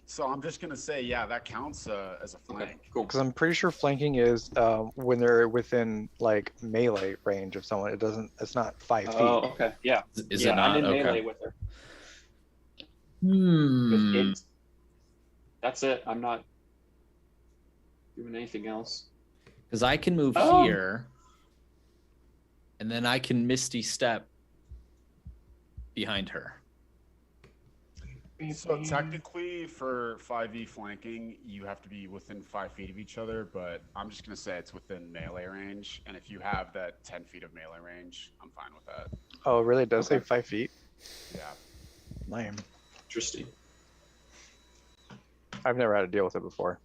So I'm just gonna say, yeah, that counts as a flank. Okay, cool. Because I'm pretty sure flanking is when they're within like melee range of someone. It's not 5 feet. Oh, okay, yeah. Is it not? I'm in Okay. melee with her. That's it. I'm not doing anything else. Because I can move here, and then I can Misty Step behind her. So technically, for 5e flanking, you have to be within 5 feet of each other. But I'm just gonna say it's within melee range, and if you have that 10 feet of melee range, I'm fine with that. Oh, really? It does say 5 feet? Yeah. Lame. Interesting. I've never had to deal with it before.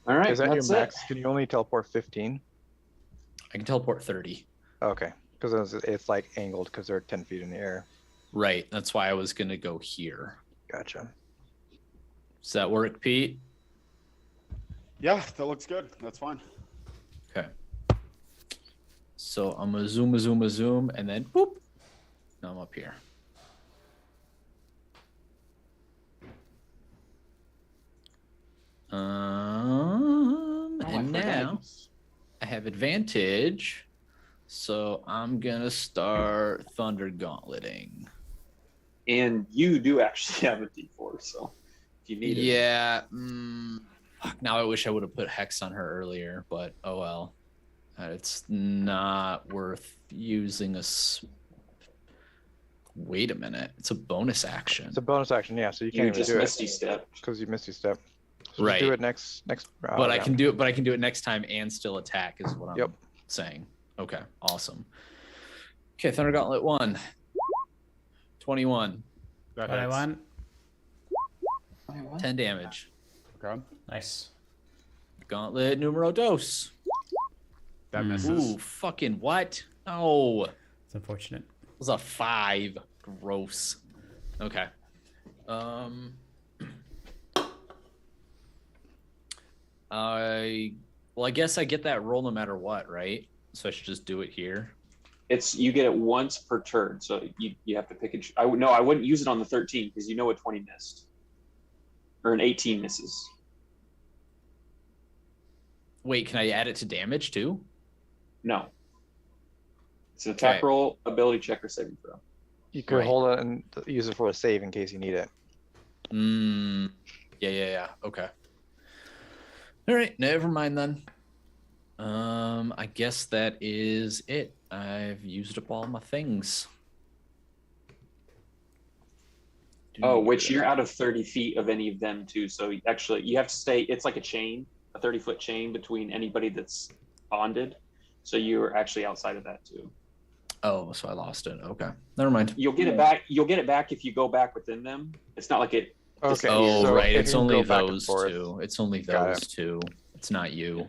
All right, Is that your that's max? it. Can you only teleport 15? I can teleport 30. Okay, because it's like angled because they're 10 feet in the air. Right. That's why I was gonna go here. Gotcha. Does that work, Pete? Yeah, that looks good. That's fine. Okay. So I'm gonna zoom, and then whoop. Now I'm up here. And now I have advantage, so I'm gonna start Thunder Gauntleting. And you do actually have a D4, so if you need it. Yeah. Fuck, now I wish I would have put Hex on her earlier, but oh well. It's not worth using Wait a minute. It's a bonus action. It's a bonus action, yeah. So you You can't even just do Misty it Step. because you Misty Step. So Right. just do it next. But I can do it. But I can do it next time and still attack. Is what I'm Yep. saying. Okay. Awesome. Okay. Thunder Gauntlet 1. 21. That What I hits. want? 10 damage. Okay. Nice. Gauntlet numero dos. That misses. Ooh, fucking what? No. It It's unfortunate. was a 5. Gross. Okay. I guess I get that roll no matter what, right? So I should just do it here. You get it once per turn, so you have to pick and I wouldn't use it on the 13 because a 20 missed. Or an 18 misses. Wait, can I add it to damage too? No. It's an attack Okay. roll, ability check, or saving throw. You could Right. hold it and use it for a save in case you need it. Yeah. Okay. All right, never mind then. I guess that is it. I've used up all my things. Oh, which you're out of 30 feet of any of them too. So actually, you have to stay. It's like a chain, a 30-foot chain between anybody that's bonded. So you're actually outside of that too. Oh, so I lost it. Okay, never mind. You'll get it back. You'll get it back if you go back within them. It's not like it. Okay. Oh, so right. it It's can only go back and those forth. two. It's only Got those two. It's not you.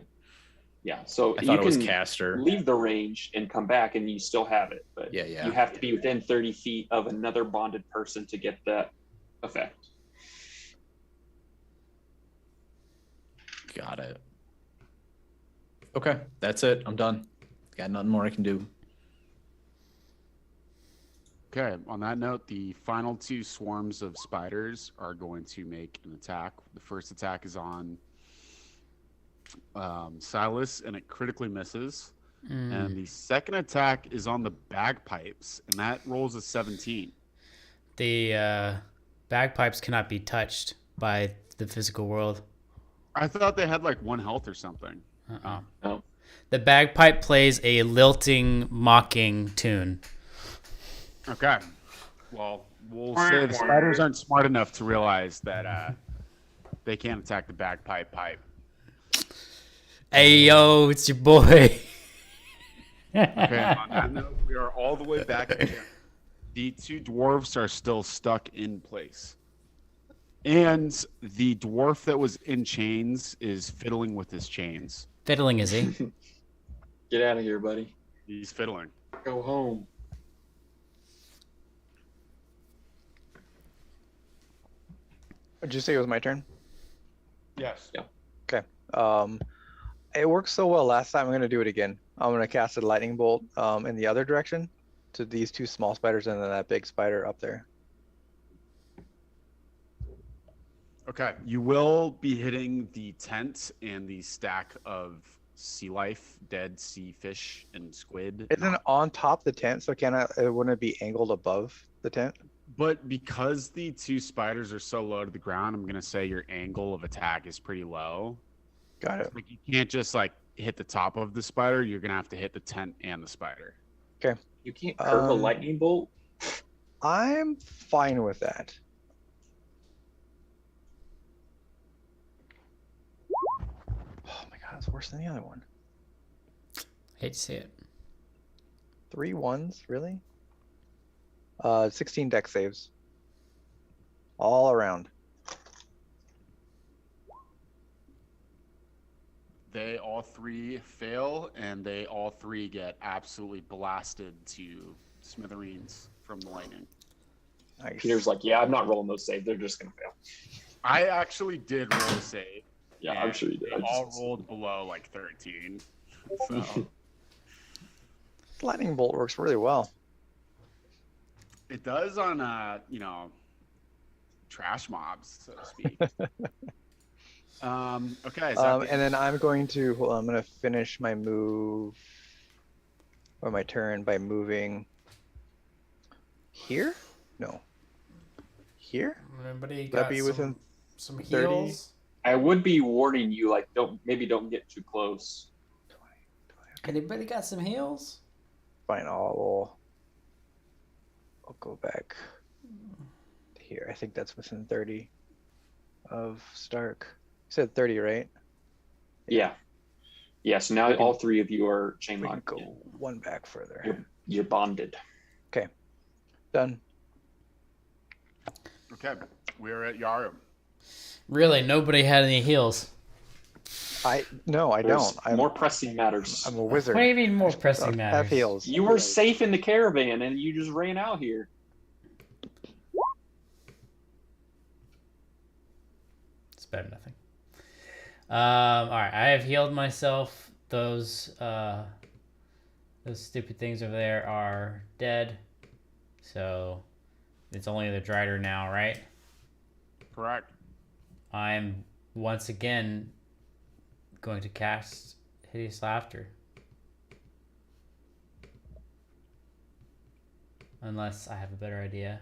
Yeah. So I you thought it was can caster. leave the range and come back, and you still have it. But Yeah. you have to be within 30 feet of another bonded person to get that effect. Got it. Okay, that's it. I'm done. Got nothing more I can do. Okay, on that note, the final 2 swarms of spiders are going to make an attack. The first attack is on Silas, and it critically misses. And the second attack is on the bagpipes, and that rolls a 17. The bagpipes cannot be touched by the physical world. I thought they had like 1 health or something. Oh. The bagpipe plays a lilting, mocking tune. Okay. Well, We'll say the spiders aren't smart enough to realize that they can't attack the bagpipe pipe. Hey, yo, it's your boy. Okay, on that note, we are all the way back again. The two dwarves are still stuck in place. And the dwarf that was in chains is fiddling with his chains. Fiddling, is he? Get out of here, buddy. He's fiddling. Go home. Did you say it was my turn? Yes. Yeah. Okay. It worked so well last time. I'm gonna do it again. I'm gonna cast a lightning bolt in the other direction to these two small spiders and then that big spider up there. Okay. You will be hitting the tent and the stack of sea life, dead sea fish and squid. Isn't it on top of the tent? So wouldn't it be angled above the tent? But because the two spiders are so low to the ground, I'm gonna say your angle of attack is pretty low. Got it. Like you can't just like hit the top of the spider. You're gonna have to hit the tent and the spider. You can't curve a Um, lightning bolt? I'm fine with that. Oh my god, it's worse than the other one. Hate to see it. 3 1s, really? 16 deck saves. All around. They all three fail, and they all three get absolutely blasted to smithereens from the lightning. Nice. Peter's like, yeah, I'm not rolling those saves. They're just going to fail. I actually did roll a save. Yeah, I'm and sure you did. They all rolled below like 13. So Lightning bolt works really well. it does on trash mobs, so to speak. Okay. And then I'm going to I'm going to finish my move or my turn by moving here. No. Here. Anybody Would that be within some 30? heals? I would be warning you, like, don't get too close. 20? Anybody got some heals? Fine. I'll go back here. I think that's within 30 of Stark. You said 30, right? Yeah. Yeah, so now all three of you are chain We can locked. go in. one back further. You're bonded. Done. Okay, we're at Yaru. Really, nobody had any heals. No, I There's don't. I'm more pressing matters. I'm a wizard. What do you mean more Don't pressing have matters? heals. You were safe in the caravan and you just ran out here. It's better than nothing. All right, I have healed myself. Those stupid things over there are dead. So it's only the Drider now, right? Correct. I'm once again going to cast Hideous Laughter. Unless I have a better idea.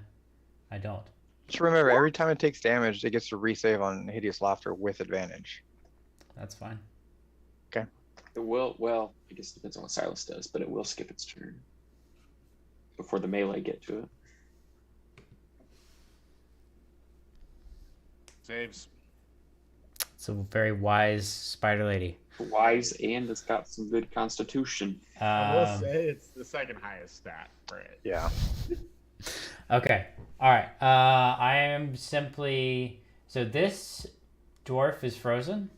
I don't. Just remember, every time it takes damage, it gets to resave on Hideous Laughter with advantage. That's fine. It will, well, I guess it depends on what Silas does, but it will skip its turn before the melee get to it. Saves. It's a very wise spider lady. Wise and it's got some good constitution. I will say it's the second highest stat for it. Yeah. Okay. All right. I am simply. So this dwarf is frozen.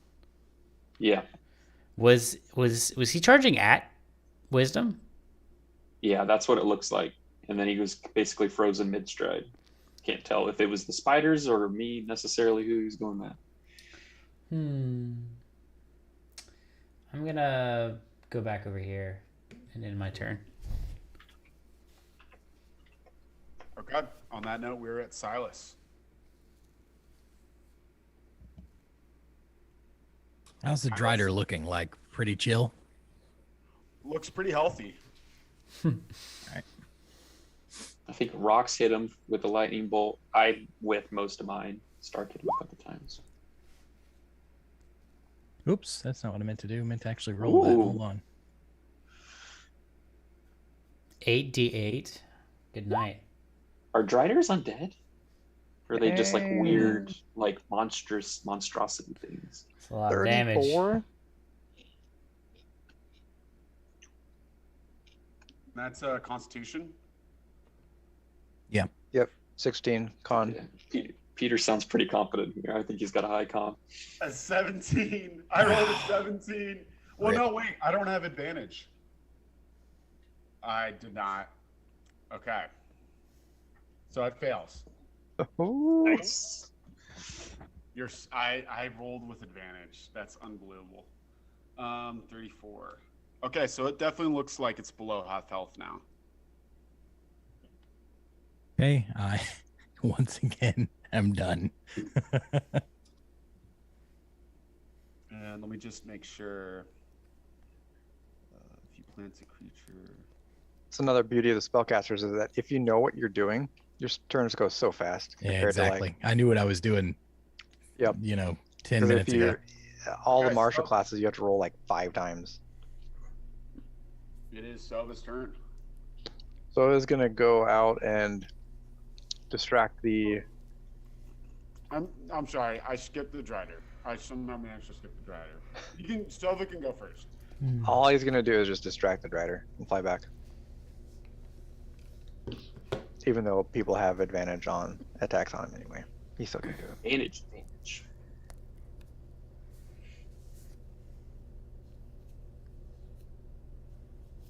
Yeah. Was he charging at wisdom? Yeah, that's what it looks like. And then he was basically frozen mid-stride. Can't tell if it was the spiders or me necessarily who he was going at. I'm gonna go back over here and end my turn. Okay. On that note, we're at Silas. How's the Drider looking? Like pretty chill? Looks pretty healthy. I think Rocks hit him with the lightning bolt. I with most of mine. Stark hit him a couple times. Oops, that's not what I meant to do. I meant to actually roll that. Hold Ooh. on. 8d8. Good night. Are Driders undead? Or are they just like weird, Eh. like monstrosity things? It's a lot of damage. 34. That's Constitution. Yep. 16 con. Yeah. Peter sounds pretty confident here. I think he's got a high con. A 17. I rolled a 17. Well, Rip. no, wait. I don't have advantage. I did not. Okay. So it fails. Ooh. Nice. I rolled with advantage. That's unbelievable. 34. Okay, so it definitely looks like it's below half health now. Okay, I once again am done. And let me just make sure. If you plant a creature. It's another beauty of the spellcasters is that if you know what you're doing, your turns go so fast. Yeah, compared to, exactly. I knew what I was doing. Yep. 10 'cause if minutes ago. all the Okay, martial so- classes, you have to roll like 5 times. It is Selva's turn. So I was gonna go out and distract the. I'm sorry. I skipped the Drider. I somehow managed to skip the Drider. Selva can go first. All he's gonna do is just distract the Drider and fly back. Even though people have advantage on attacks on him anyway, he's still gonna do it. Advantage.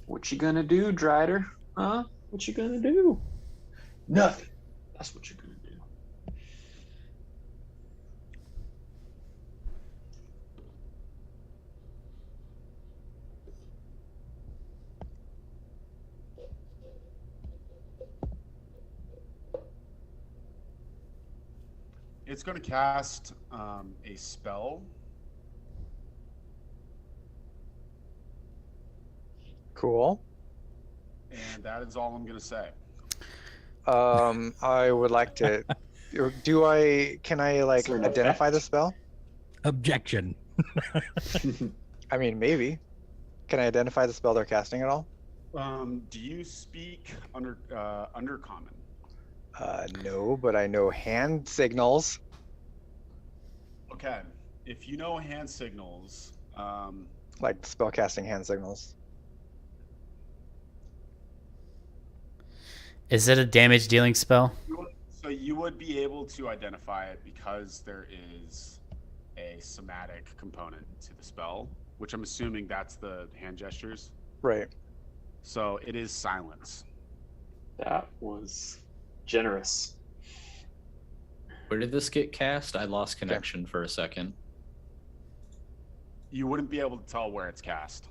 What you gonna do, Drider? Huh? What you gonna do? Nothing. That's what you're gonna do. It's going to cast a spell. Cool. And that is all I'm going to say. I would like to. Can I like Is there an identify effect? the spell? Objection. I mean, maybe. Can I identify the spell they're casting at all? Do you speak Undercommon? No, but I know hand signals. Okay. If you know hand signals, Like spellcasting hand signals. Is it a damage dealing spell? so you would be able to identify it because there is a somatic component to the spell, which I'm assuming that's the hand gestures. Right. So it is silence. That was generous. Where did this get cast? I lost connection for a second. You wouldn't be able to tell where it's cast.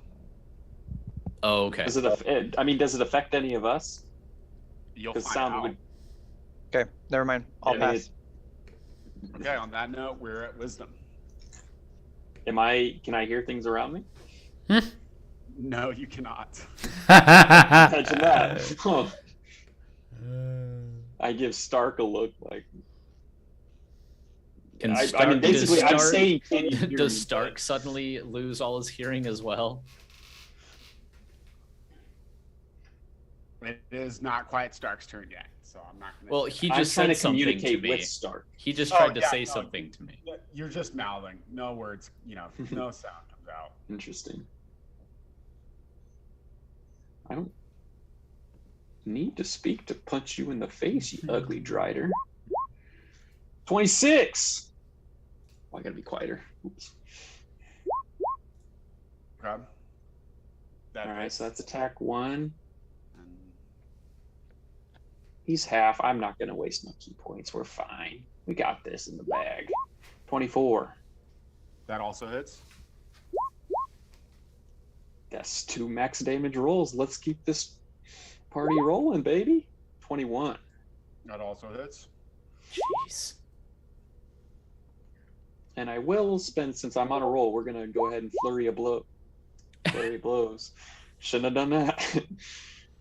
Oh, okay. Does it affect any of us? You'll Because find sound out. would. Okay, never mind. I'll I mean, pass. Okay, on that note, we're at wisdom. Can I hear things around me? No, you cannot. Imagine that. Huh. I give Stark a look like. Can I Stark, mean, basically, I'm saying, can you hear me, does Stark but- suddenly lose all his hearing as well? It is not quite Stark's turn yet, so I'm not going to. Well, he I'm just trying said to something to communicate me. with Stark. He just Oh, tried to yeah, say no, something to me. You're just mouthing. No words, no sound comes out. Interesting. I don't need to speak to punch you in the face, you ugly Drider. 26! Oh, I gotta be quieter. Oops. Okay. Alright, so that's attack 1. And He's half. I'm not gonna waste my key points. We're fine. We got this in the bag. 24. that also hits. That's 2 max damage rolls. Let's keep this party rolling, baby. 21. That also hits. Jeez. And I will spend, since I'm on a roll, we're gonna go ahead and flurry blows. Shouldn't have done that.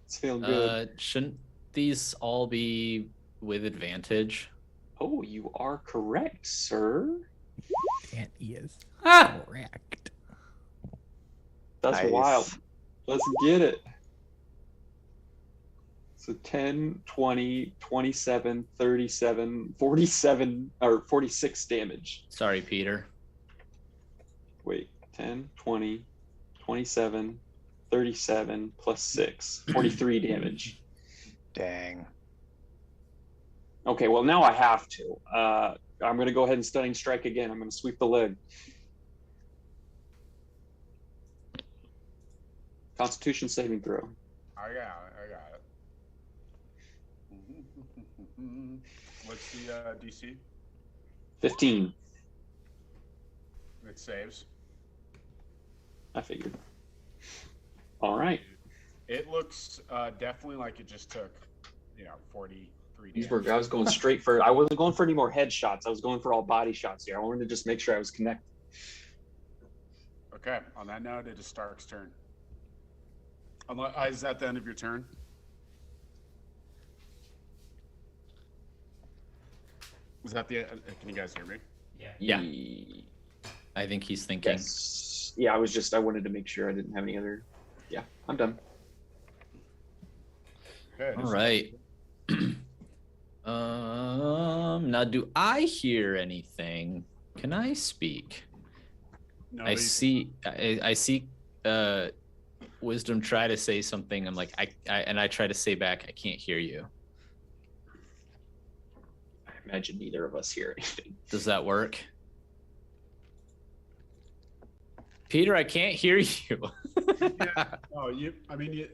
It's feeling good. Shouldn't these all be with advantage? Oh, you are correct, sir. That is Ah! correct. That's Nice. wild. Let's get it. So 10, 20, 27, 37, 47, or 46 damage. Sorry, Peter. Wait, 10, 20, 27, 37 plus 6, 43 damage. Dang. Okay, well, now I have to. I'm going to go ahead and Stunning Strike again. I'm going to sweep the leg. Constitution saving throw. I got it. What's the DC? 15. It saves. I figured. All right. It looks definitely like it just took, 43 These damage. were, I was going straight for, I wasn't going for any more headshots. I was going for all body shots here. I wanted to just make sure I was connected. Okay, on that note, it is Stark's turn. Is that the end of your turn? Was that the? Can you guys hear me? Yeah. I think he's thinking. Yes. Yeah, I wanted to make sure I didn't have any other. Yeah, I'm done. Okay, All right. Now do I hear anything? Can I speak? No, I see Wisdom try to say something. I'm like, I try to say back, I can't hear you. I imagine neither of us hear anything. Does that work? Peter, I can't hear you. No,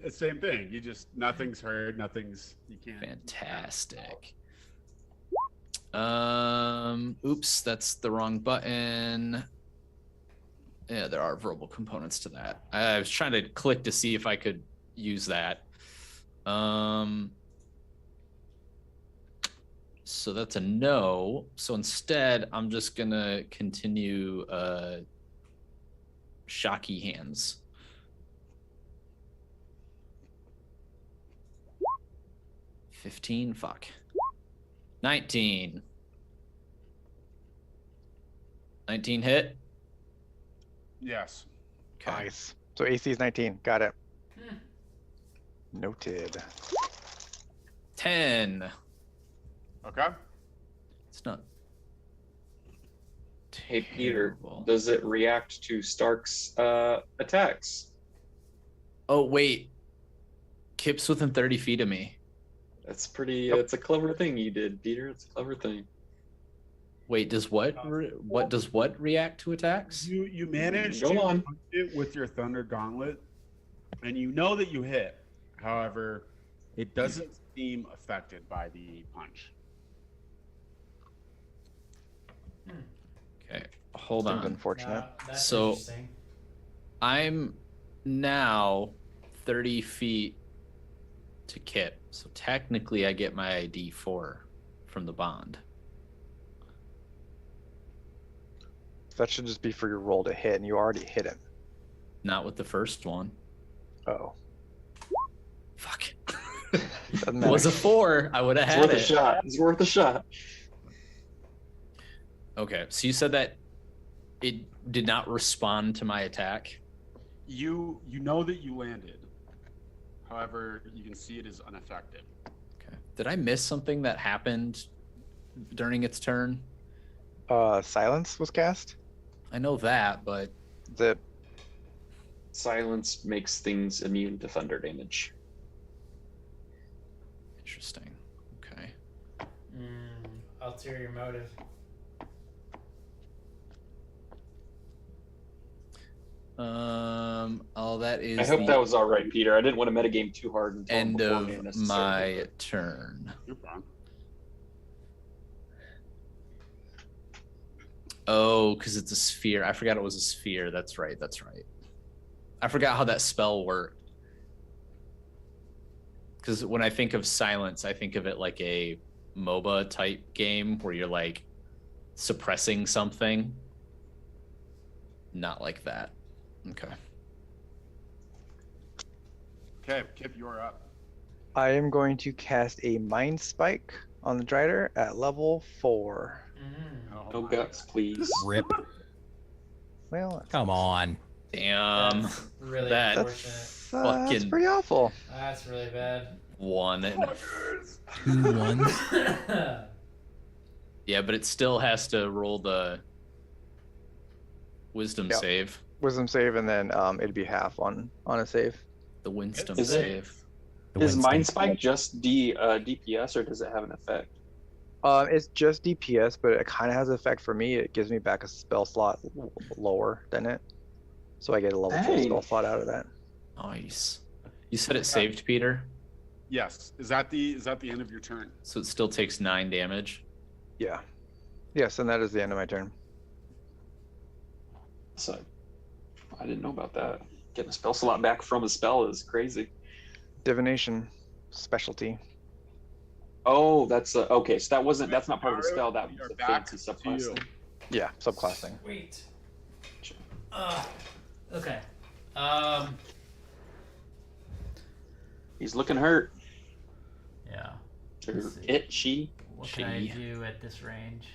same thing. You just nothing's heard, you can't. Fantastic. Oops, that's the wrong button. Yeah, there are verbal components to that. I was trying to click to see if I could use that. So that's a no. So instead, I'm just gonna continue shocky hands. $15, fuck. 19. 19 hit. Yes. Okay. Nice. So AC is 19. Got it. Noted. 10. Okay. It's not Hey, Peter, terrible. does it react to Stark's attacks? Oh, wait. Kip's within 30 feet of me. That's pretty. That's a clever thing you did, Peter. It's a clever thing. Wait, does what react to attacks? You managed Go to on. punch it with your Thunder Gauntlet, and you know that you hit. However, it doesn't seem affected by the punch. Okay, hold Seems on. unfortunate. So- I'm now 30 feet to Kip, so technically I get my ID 4 from the bond. That should just be for your roll to hit, and you already hit him. Not with the first one. Oh. Fuck. Doesn't It matter. was a 4. I would have It's had worth a it. shot. It's worth a shot. Okay, so you said that it did not respond to my attack. You know that you landed. However, you can see it is unaffected. Okay. Did I miss something that happened during its turn? Silence was cast. I know that, but The Silence makes things immune to thunder damage. interesting. Okay. Ulterior motive. Oh, that is I hope the that was all right, Peter. I didn't want to metagame too hard until end beforehand of necessarily. my turn. You're fine. Oh, because it's a sphere. I forgot it was a sphere. That's right. That's right. I forgot how that spell worked. Because when I think of silence, I think of it like a MOBA type game where you're like suppressing something. Not like that. Okay. Okay, Kip, you're up. I am going to cast a Mind Spike on the Drider at level 4. No my guts, please. Rip. Well, Come on. Damn. Really that- unfortunate. that's Fucking pretty awful. That's really bad. 1. And, 2 ones. yeah, but it still has to roll the wisdom Yep. save. Wisdom save, and then it'd be half on a save. The wisdom Is it- save. The Is Winston. Mind Spike just DPS or does it have an effect? It's just DPS, but it kind of has an effect for me. It gives me back a spell slot lower than it, so I get a level 2 Dang. spell slot out of that. Nice. You said it saved, Peter, Yes. Is that the end of your turn? so it still takes 9 damage. Yeah. Yes, and that is the end of my turn. So I didn't know about that. Getting a spell slot back from a spell is crazy. Divination specialty. Oh, that's okay. So that's not part of the spell. That We was are a back fancy to subclass you. thing. Yeah, subclassing. Wait. Okay. He's looking hurt. Yeah. Or Let's see. it, she. What can I She. do at this range?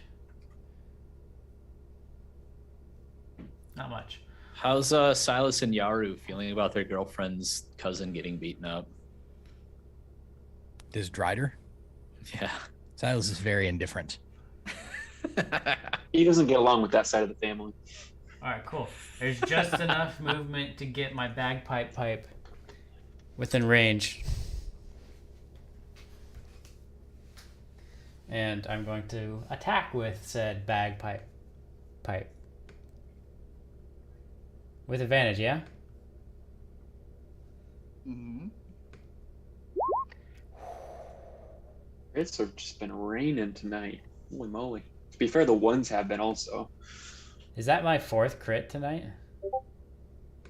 Not much. How's Silas and Yaru feeling about their girlfriend's cousin getting beaten up? Does Drider? Yeah. Silas is very indifferent. He doesn't get along with that side of the family. All right, cool. There's just enough movement to get my bagpipe pipe within range. And I'm going to attack with said bagpipe pipe. With advantage, yeah? Mm-hmm. It's just been raining tonight. Holy moly. To be fair, the ones have been also. Is that my 4th crit tonight?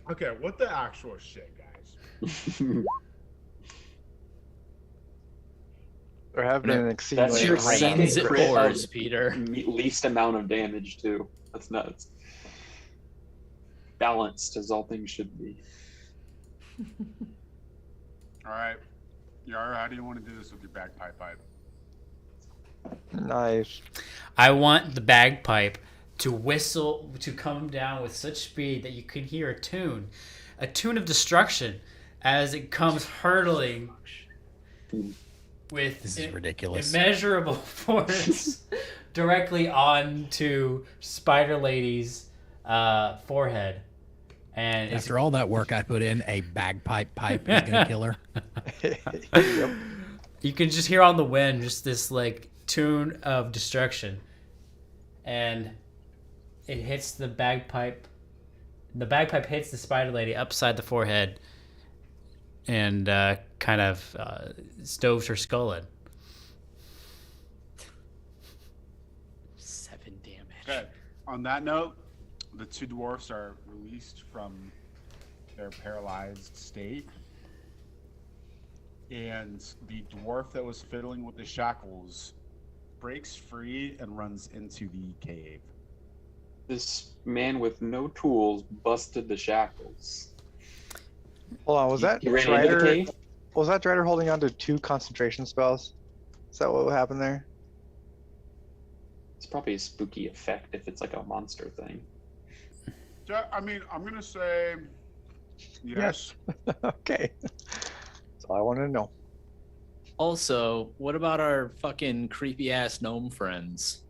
Okay, what the actual shit, guys? There have been That's exceedingly your high second Rains it crit pours, of Peter. least amount of damage too. That's nuts. Balanced as all things should be. All right, Yara, how do you want to do this with your bagpipe pipe? Nice. I want the bagpipe to whistle, to come down with such speed that you can hear a tune of destruction as it comes hurtling with This is ridiculous. immeasurable force directly onto Spider Lady's forehead. And it's, After all that work I put in, a bagpipe pipe is gonna kill her. Yep. you can just hear on the wind just this like tune of destruction, and it hits the bagpipe. The bagpipe hits the Spider Lady upside the forehead, and kind of stoves her skull in. 7 damage. Okay. On that note, the 2 dwarfs are released from their paralyzed state. And the dwarf that was fiddling with the shackles breaks free and runs into the cave. This man with no tools busted the shackles. Hold on, was that He ran into the Drider? cave? Was that Drider holding on to 2 concentration spells? Is that what happened there? It's probably a spooky effect if it's like a monster thing. Yeah, I mean, I'm going to say yes. Okay. That's all I wanted to know. Also, what about our fucking creepy ass gnome friends?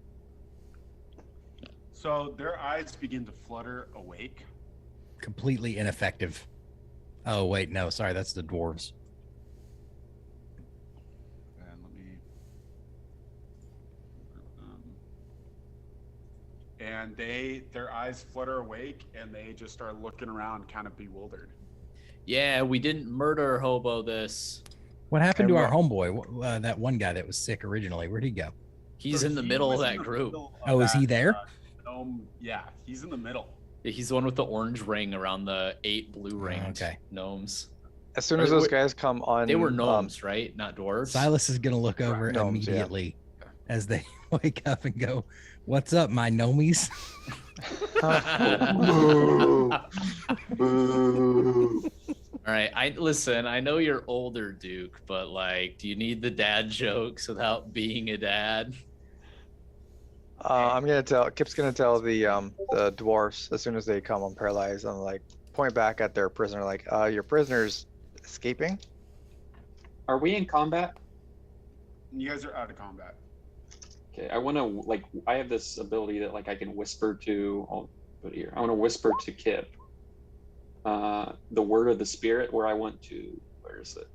So their eyes begin to flutter awake. Completely ineffective. Oh wait, no, sorry, that's the dwarves. And let me. And their eyes flutter awake, and they just start looking around, kind of bewildered. Yeah, we didn't murder hobo this. What happened And to our what- homeboy? That one guy that was sick originally. Where'd he go? He's So in the he middle of was in that the group. middle of Oh, is he that, there? Yeah, he's in the middle. Yeah, he's the one with the orange ring around the 8 blue Oh, ringed okay. gnomes. As soon Or as those wait, guys come on, They were gnomes, right? Not dwarves. Silas is gonna look over Gnomes, yeah. immediately as they wake up and go, "What's up, my gnomies?" All right, I know you're older, Duke, but like, do you need the dad jokes without being a dad? I'm gonna tell Kip's gonna tell the dwarfs as soon as they come on paralyzed. I'm like point back at their prisoner, like, your prisoner's escaping. Are we in combat? You guys are out of combat. Okay, I want to like. I have this ability that like I can whisper to. I'll put it here. I want to whisper to Kip. The word of the spirit. Where I want to. Where is it?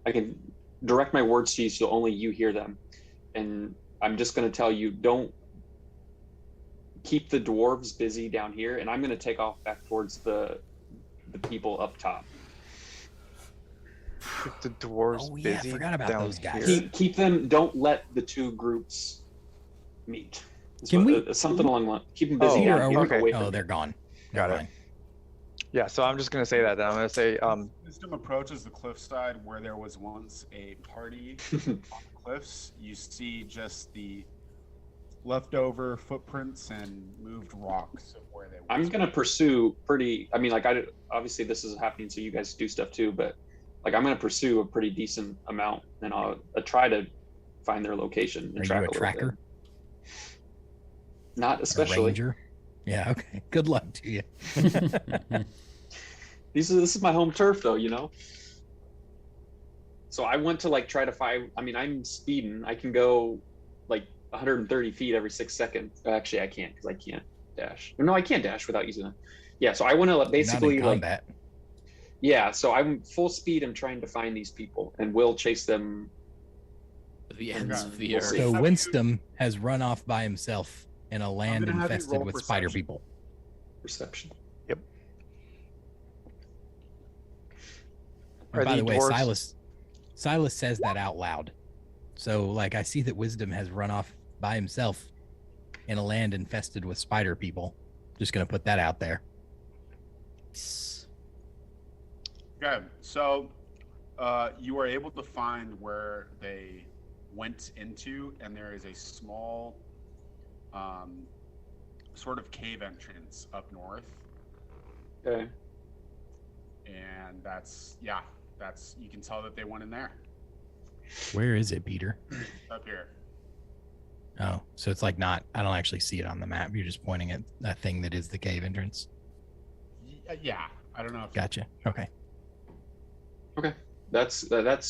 I can direct my words to you so only you hear them, and I'm just going to tell you don't keep the dwarves busy down here, and I'm going to take off back towards the people up top. Keep the dwarves Oh, yeah, I busy. forgot about down those guys. here. Keep them. Don't let the two groups meet. That's Can what- something along the keep them busy Oh, down Peter, here. are okay. Away from Oh, you. they're gone. Got Never it. mind. Yeah, so I'm just gonna say that. Then I'm gonna say, Wisdom approaches the cliffside where there was once a party on the cliffs. You see just the leftover footprints and moved rocks of where they were. I'm gonna pursue pretty. I mean, like obviously this is happening, so you guys do stuff too. But like I'm gonna pursue a pretty decent amount, and I'll try to find their location and Are track you a little tracker? bit. Not A especially. ranger? Yeah, okay. Good luck to you. This is my home turf, though. You know. So I want to like try to find. I mean, I'm speeding. I can go like 130 feet every 6 seconds. Actually, I can't because I can't dash. No, I can't dash without using it. Yeah, so I want to basically Not in like. combat. Yeah, so I'm full speed. I'm trying to find these people, and we'll chase them. The ends of the We'll earth. see. So Have Winston has run off by himself in a land gonna have you infested roll with spider perception. people. Perception. Are And by the the way, dwarves- Silas says that out loud. So like I see that Wisdom has run off by himself in a land infested with spider people. Just gonna put that out there. Okay, so you are able to find where they went into, and there is a small sort of cave entrance up north, Okay. and that's you can tell that they went in there Where is it, Peter? up here. Oh, so it's like not. I don't actually see it on the map. You're just pointing at that thing that is the cave entrance. Yeah, I don't know if Gotcha. Okay. Okay. That's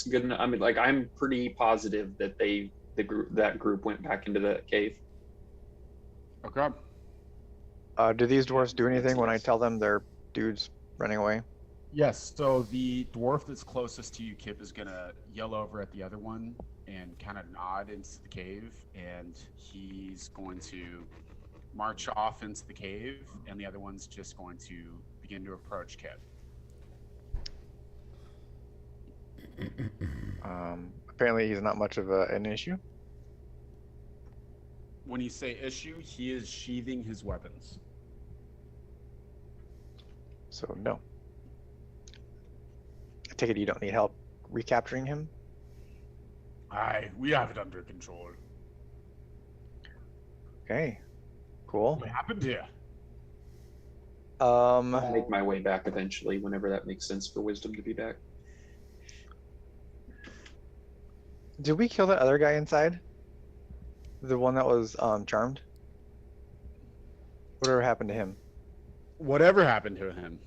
good enough. I mean, like I'm pretty positive that that group went back into the cave. Okay. do these dwarves do anything when I tell them they're dudes running away? Yes, so the dwarf that's closest to you, Kip, is gonna yell over at the other one and kind of nod into the cave, and he's going to march off into the cave, and the other one's just going to begin to approach Kip. Apparently he's not much of an issue. When you say issue, he is sheathing his weapons. So no. I take it you don't need help recapturing him? Aye, we have it under control. Okay. Cool. What happened here? I'll make my way back eventually, whenever that makes sense for Wisdom to be back. Did we kill that other guy inside? The one that was charmed? Whatever happened to him? Whatever happened to him?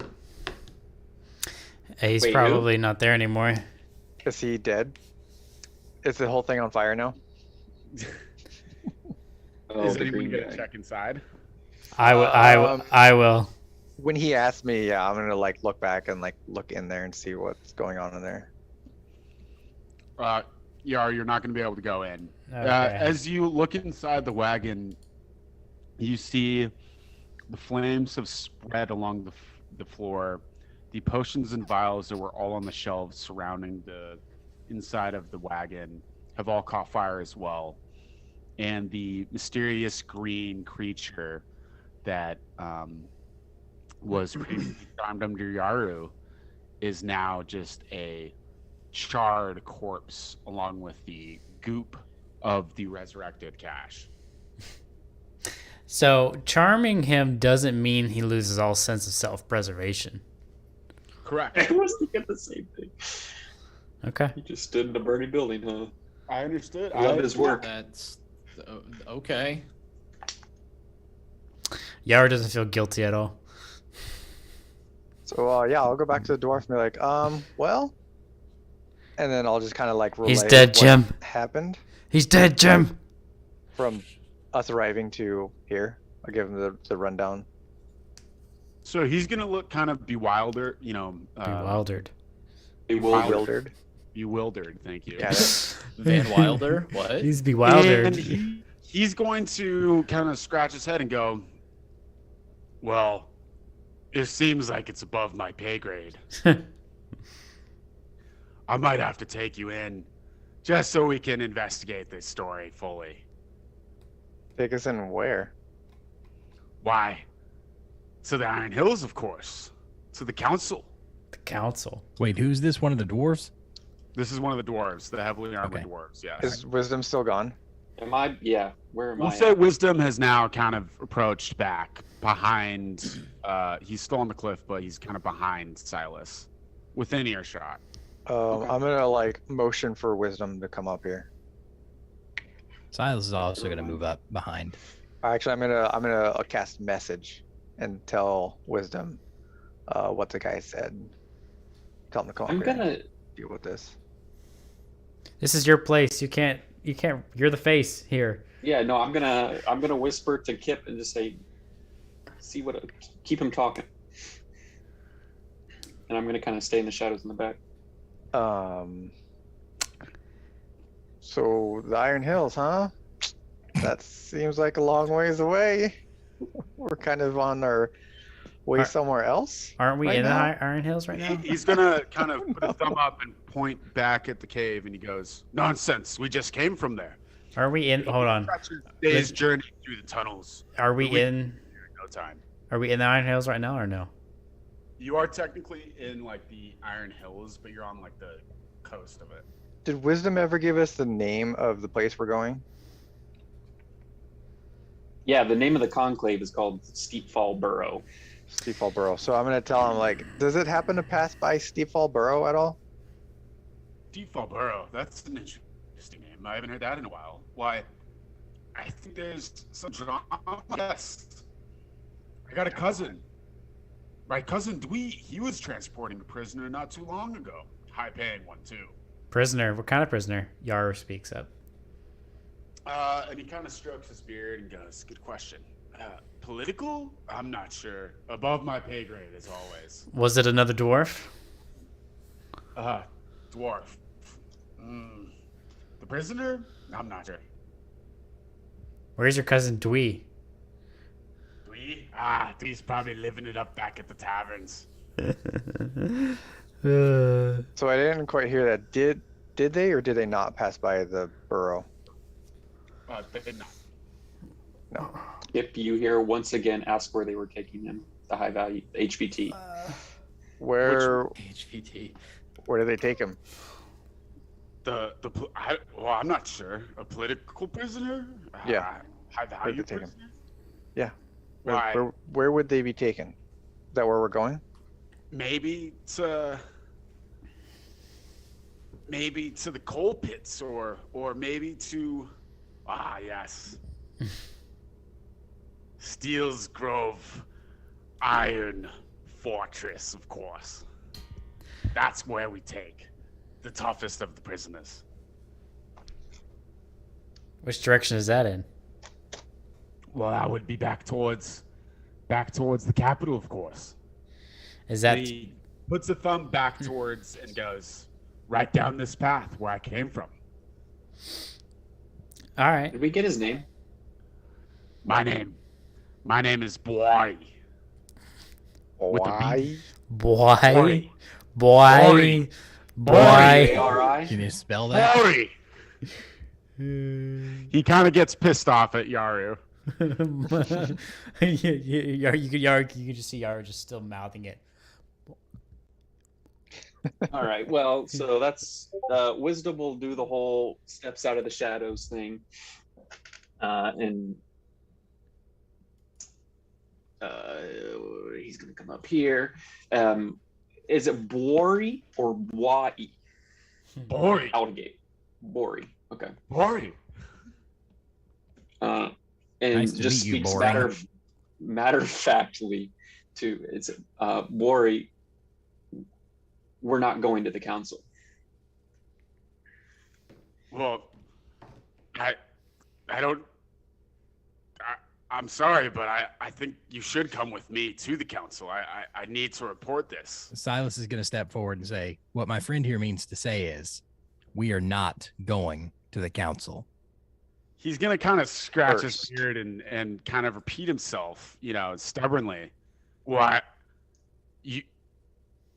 He's Wait, who? probably not there anymore. Is he dead? Is the whole thing on fire now? Oh, is the anyone green gonna guy. check inside? I will. When he asked me, yeah, I'm gonna like look back and like look in there and see what's going on in there. Yeah, you're not gonna be able to go in. Okay. As you look inside the wagon, you see the flames have spread along the floor. The potions and vials that were all on the shelves surrounding the inside of the wagon have all caught fire as well. And the mysterious green creature that was previously charmed under Yaru is now just a charred corpse along with the goop of the resurrected Cash. So charming him doesn't mean he loses all sense of self-preservation. Correct. I was thinking the same thing. Okay. He just stood in a burning building, huh? I understood. I love his work. That's okay. Yara doesn't feel guilty at all. So yeah, I'll go back to the dwarf and be like, well, and then I'll just kind of like relay He's dead, what Jim. happened He's dead, Jim. from us arriving to here. I'll give him the rundown. So he's gonna look kind of bewildered, Bewildered. Bewildered. bewildered. Thank you. Got it. Van Wilder? What? He's bewildered. And he's going to kind of scratch his head and go, "Well, it seems like it's above my pay grade. I might have to take you in, just so we can investigate this story fully." Take us in where? Why? To the Iron Hills, of course. To the council. The council. Wait, who's this? One of the dwarves? This is one of the dwarves, the heavily armored Okay. dwarves. Yes. Is wisdom still gone? Am I? Yeah. Where am We'll I? say at? Wisdom has now kind of approached back behind. He's still on the cliff, but he's kind of behind Silas, within earshot. I'm gonna like motion for wisdom to come up here. Silas is also gonna move up behind. Actually, I'm gonna cast message and tell wisdom what the guy said. Tell him to come I'm up here gonna. and deal with this. This is your place. You can't. You're the face here. Yeah. No. I'm gonna whisper to Kip and just say, see what. Keep him talking. And I'm gonna kind of stay in the shadows in the back. So the Iron Hills, huh? That seems like a long ways away. We're kind of on our way somewhere else. Aren't we Right in the now? Iron Hills right now? He's gonna kind of put a thumb up and point back at the cave, and he goes, "Nonsense! We just came from there. Are we in? Hold on. Day's journey through the tunnels. Are we We- in? In no time. Are we in the Iron Hills right now or no? You are technically in like the Iron Hills, but you're on like the coast of it. Did wisdom ever give us the name of the place we're going? Yeah. The name of the conclave is called Steep Fall Burrow. Steepfall Burrow. So I'm gonna tell him like, does it happen to pass by Steepfall Burrow at all? Default Burrow. That's an interesting name. I haven't heard that in a while. Why? I think there's some drama. Yes. I got a cousin. My cousin Dwee. He was transporting a prisoner not too long ago. High-paying one too. Prisoner. What kind of prisoner? Yaru speaks up. And he kind of strokes his beard and goes, "Good question. Political? I'm not sure. Above my pay grade, as always. Was it another dwarf? Dwarf. The prisoner? I'm not sure. Where's your cousin Dwee? Dwee? Dwee's probably living it up back at the taverns. So I didn't quite hear that. Did they or did they not pass by the burrow? They did not. No. Kip, you hear once again ask where they were taking him. The high value HVT. Where HVT. where did they take him? I'm not sure. A political prisoner? Yeah. High value they take him? prisoner? Yeah. Why? Where would they be taken? Is that where we're going? Maybe to the coal pits, or maybe to yes, Steel's Grove Iron Fortress, of course. That's where we take the toughest of the prisoners. Which direction is that in? Well, that would be back towards the capital, of course. Is that He puts a thumb back towards and goes, "Right down this path where I came from. all right? Did we get his name? My name is Boy. With a Why? Boy, Boy. boy. ARI? Can you spell that? Boy. He kind of gets pissed off at Yaru. You could just see Yaru just still mouthing it. All right. Well, so that's wisdom will do the whole steps out of the shadows thing, and he's gonna come up here. Is it Bori or Bwai? Boy. Outgate. Bori. Okay. Boy. And Nice to just meet you, speaks Bori. matter of factly to it's Bori. we're not going to the council. Well, I don't. I'm sorry, but I think you should come with me to the council. I need to report this. Silas is going to step forward and say, what my friend here means to say is, we are not going to the council. He's going to kind of scratch his First. beard and kind of repeat himself, stubbornly. Well,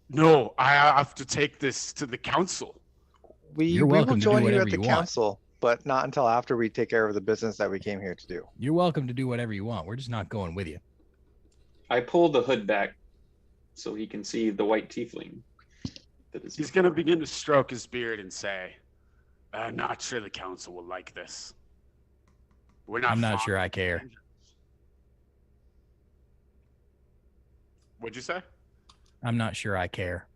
no, I have to take this to the council. You're We will welcome to do join you whatever at the you want. council, but not until after we take care of the business that we came here to do. You're welcome to do whatever you want. We're just not going with you. I pull the hood back so he can see the white tiefling. That is He's going to begin to stroke his beard and say, I'm not sure the council will like this. We're not I'm not fond sure of I care. strangers." What'd you say? I'm not sure I care.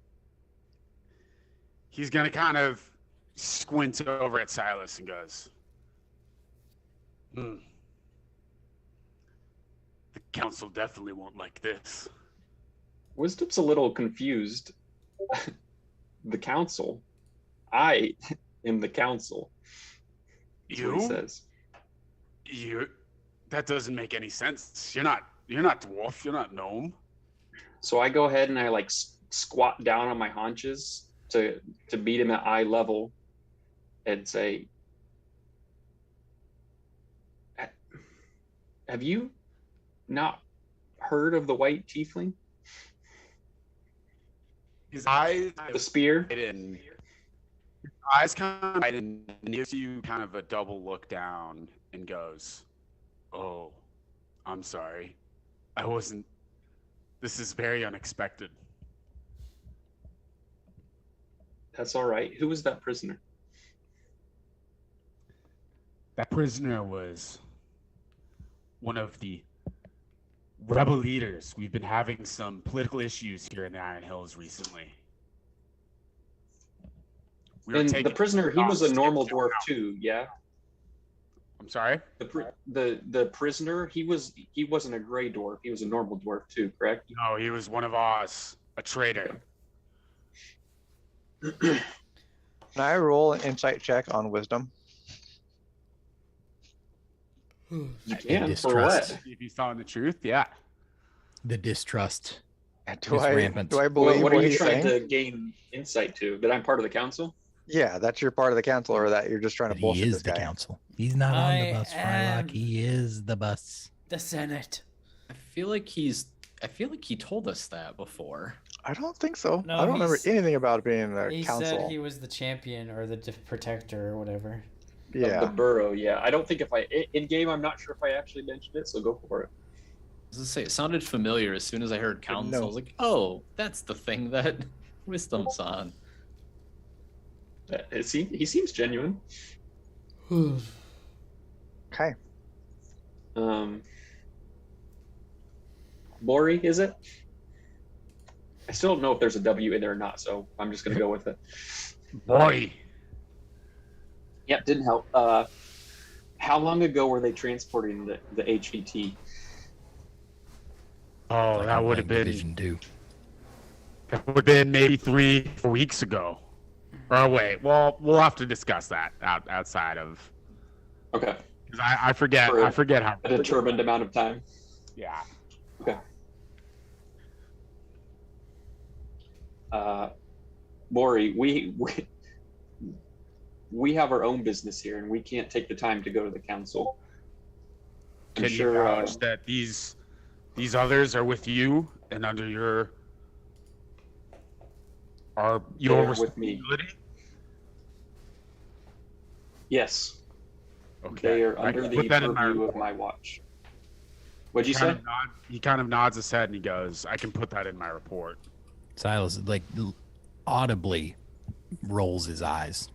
He's going to kind of squint over at Silas and goes, The council definitely won't like this. Wisdom's a little confused. The council. I am the council. That's what he You? says. That doesn't make any sense. You're not dwarf, you're not gnome. So I go ahead and I like squat down on my haunches to beat him at eye level and say, have you not heard of the white tiefling? His eyes The spear? and his eyes kind of and gives you kind of a double look down and goes, "Oh, I'm sorry. This is very unexpected." That's all right. Who was that prisoner? That prisoner was one of the rebel leaders. We've been having some political issues here in the Iron Hills recently. We were And the taking prisoner, he was a hostage normal to dwarf out. too, yeah? I'm sorry? The prisoner, he wasn't a gray dwarf, he was a normal dwarf too, correct? No, he was one of us, a traitor. Can I roll an insight check on wisdom? You The can, for distrust. what? If he's telling the truth, yeah. The distrust. Do It's I rampant. do I believe What what, are you he's trying saying? to gain insight to? That I'm part of the council? Yeah, that's your part of the council, or that you're just trying to That bullshit he this is the guy. council. He's not on the I bus, am- Frylock. He is the bus. The Senate. I feel like he told us that before. I don't think so. No, I don't remember he's- anything about being the He council. said he was the champion or the protector or whatever. Of the Yeah, borough, yeah. I don't think in game, I'm not sure if I actually mentioned it, so go for it. I was gonna say, it sounded familiar as soon as I heard council. I was like, oh, that's the thing that Wisdom's on. He seems genuine. okay. Lori, is it? I still don't know if there's a W in there or not, so I'm just gonna go with it. Boy. Yep, didn't help. How long ago were they transporting the HVT? Oh, Like that I'm would have playing been Division 2. that would have been maybe 3-4 weeks ago. Oh wait, well we'll have to discuss that outside of. Okay, 'Cause I forget For I forget how. a determined amount of time. Yeah. Okay. Lori, we have our own business here, and we can't take the time to go to the council. I'm Can you sure. vouch that these others are with you and under your They're with me. responsibility? Yes, Okay. they are I under can the put that in my purview of report. my watch. What'd you Kind say? of he kind of nods his head and he goes, "I can put that in my report." Silas like audibly rolls his eyes.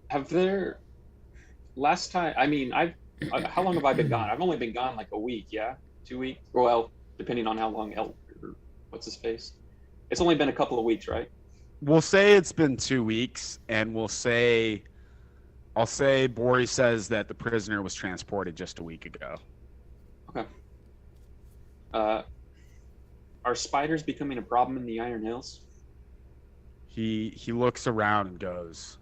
Have there? Last time, I mean, how long have I been gone? I've only been gone like a week, yeah, 2 weeks. Well, depending on how long. What's his face? It's only been a couple of weeks, right? We'll say it's been 2 weeks, and I'll say Bori says that the prisoner was transported just a week ago. Okay. Are spiders becoming a problem in the Iron Hills? He looks around and goes,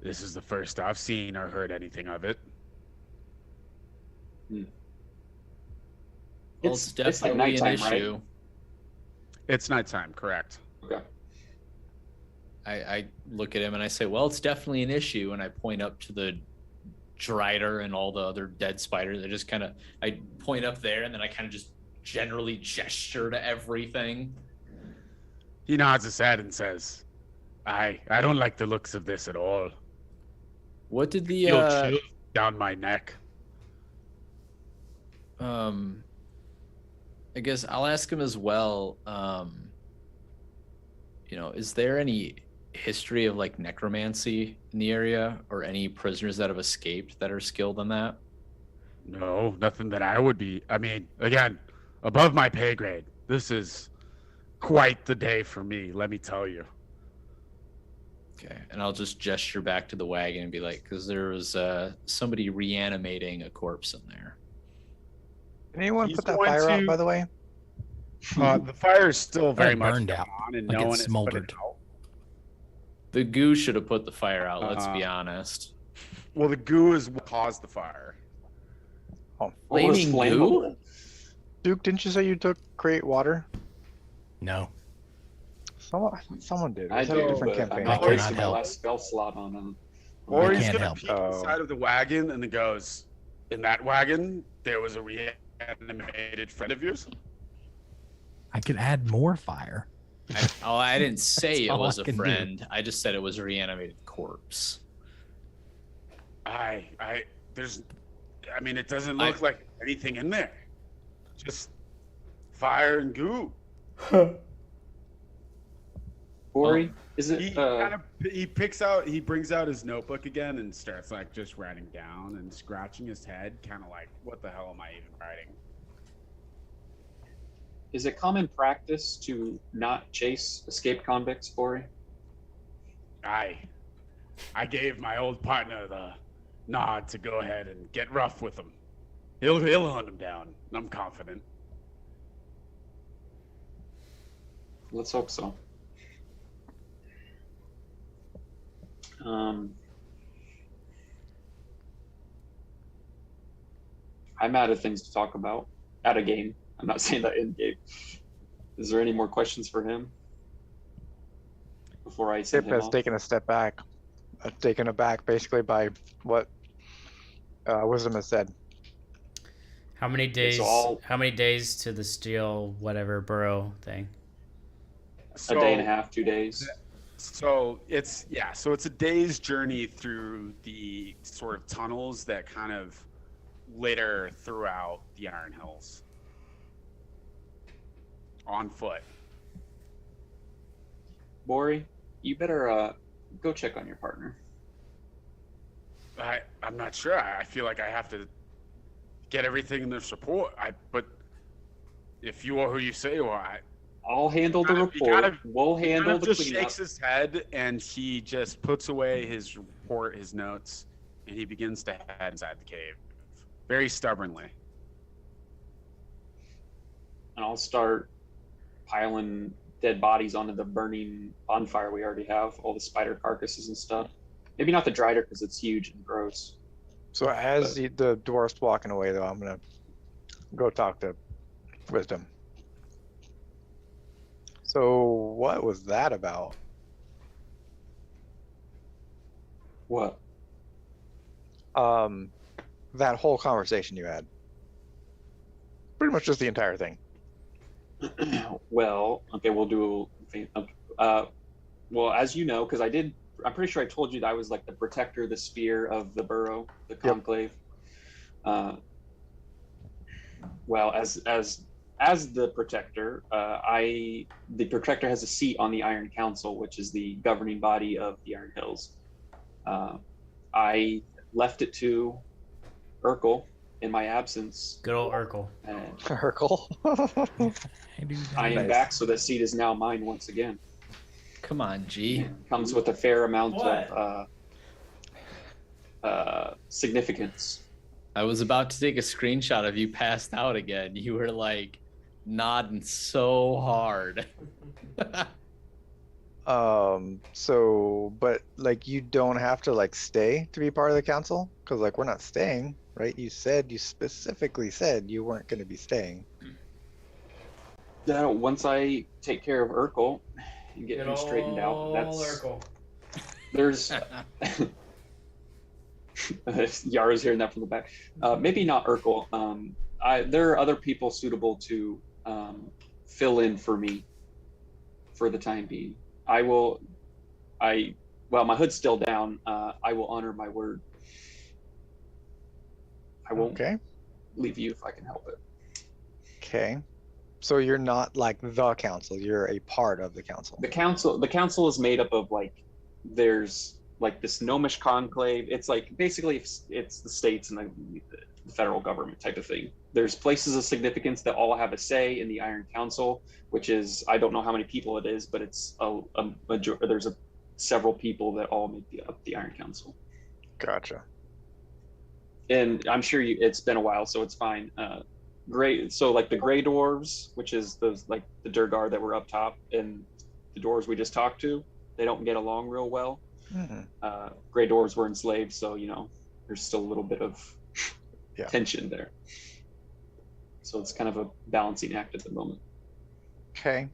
"This is the first I've seen or heard anything of it." Well, It's it's like definitely an nighttime, right? issue. It's nighttime, correct? Okay. I look at him and I say, well, it's definitely an issue. And I point up to the Drider and all the other dead spiders. I point up there and then I kind of just generally gesture to everything. He nods his head and says, I don't like the looks of this at all. What did the, Feel chills down my neck. I guess I'll ask him as well. Is there any history of like necromancy in the area or any prisoners that have escaped that are skilled in that? No, nothing that I would be. I mean, again, above my pay grade. This is quite the day for me, let me tell you. Okay, and I'll just gesture back to the wagon and be like, because there was somebody reanimating a corpse in there. Can anyone He's put that going fire out, to- by the way? The fire is still very It much burned going out. on, and Like no it one has put it smoldered. out. The goo should have put the fire out, let's be honest. Well, the goo is what caused the fire. Oh, Well, it's Flaming flammable. goo? Duke, didn't you say you took create water? No. Someone did. I Was that a do, different but I'm campaign? I not cannot wasting my help. last spell slot on them. Or I he's can't gonna help. peek Oh. inside of the wagon and then goes, "In that wagon, there was a reanimated friend of yours." I could add more fire. I didn't say That's it all was I a can do. friend. I just said it was a reanimated corpse. I mean, it doesn't look like anything in there. Just fire and goo. Ori, is it? He he brings out his notebook again and starts like just writing down and scratching his head, kind of like, what the hell am I even writing? Is it common practice to not chase escaped convicts, Ori? I gave my old partner the nod to go ahead and get rough with him. He'll hunt him down. I'm confident. Let's hope so. I'm out of things to talk about. Out of game. I'm not saying that in game. Is there any more questions for him before I send Tip him has off? taken a step back, taken aback basically by what Wisdom has said. How many days? all- How many days to the steel whatever burrow thing? A day and a half, 2 days. So it's a day's journey through the sort of tunnels that kind of litter throughout the Iron Hills. On foot. Bori, you better go check on your partner. I'm not sure. I feel like I have to get everything in this report. But if you are who you say you are, I'll handle the He report. kind of- We'll he kind handle of the just cleanup. shakes his head and he just puts away his report, his notes, and he begins to head inside the cave, very stubbornly. And I'll start piling dead bodies onto the burning bonfire we already have, all the spider carcasses and stuff. Maybe not the Drider because it's huge and gross. So as the dwarf's walking away, though, I'm gonna go talk to Wisdom. So what was that about? What? That whole conversation you had. Pretty much just the entire thing. Well, okay, we'll do. Well, as you know, because I'm pretty sure I told you that I was like the protector, the spear of the burrow, the conclave. Well, as the protector, the protector has a seat on the Iron Council, which is the governing body of the Iron Hills. I left it to Urkel in my absence, Good old Urkel. and Hercule. I am Nice. back, so that seat is now mine once again. Come on, G. Comes with a fair amount of significance. I was about to take a screenshot of you passed out again. You were like nodding so hard. So, but like, you don't have to like stay to be part of the council, because like we're not staying, right? You specifically said you weren't going to be staying. Yeah, once I take care of Urkel and get him straightened out, there's Yara's hearing that from the back. Maybe not Urkel. There are other people suitable to fill in for me for the time being. Well, my hood's still down. I will honor my word. I won't leave you if I can help it. Okay. So you're not like the council, you're a part of the council. The council is made up of like, there's like this gnomish conclave. It's like basically it's the states and the federal government type of thing. There's places of significance that all have a say in the Iron Council, which is, I don't know how many people it is, but it's there's several people that all make up the Iron Council. Gotcha. And I'm sure it's been a while, so it's fine. So like the gray dwarves, which is those like the Durgar that were up top, and the dwarves we just talked to, they don't get along real well. Gray dwarves were enslaved, so there's still a little bit of tension there. So it's kind of a balancing act at the moment. Okay.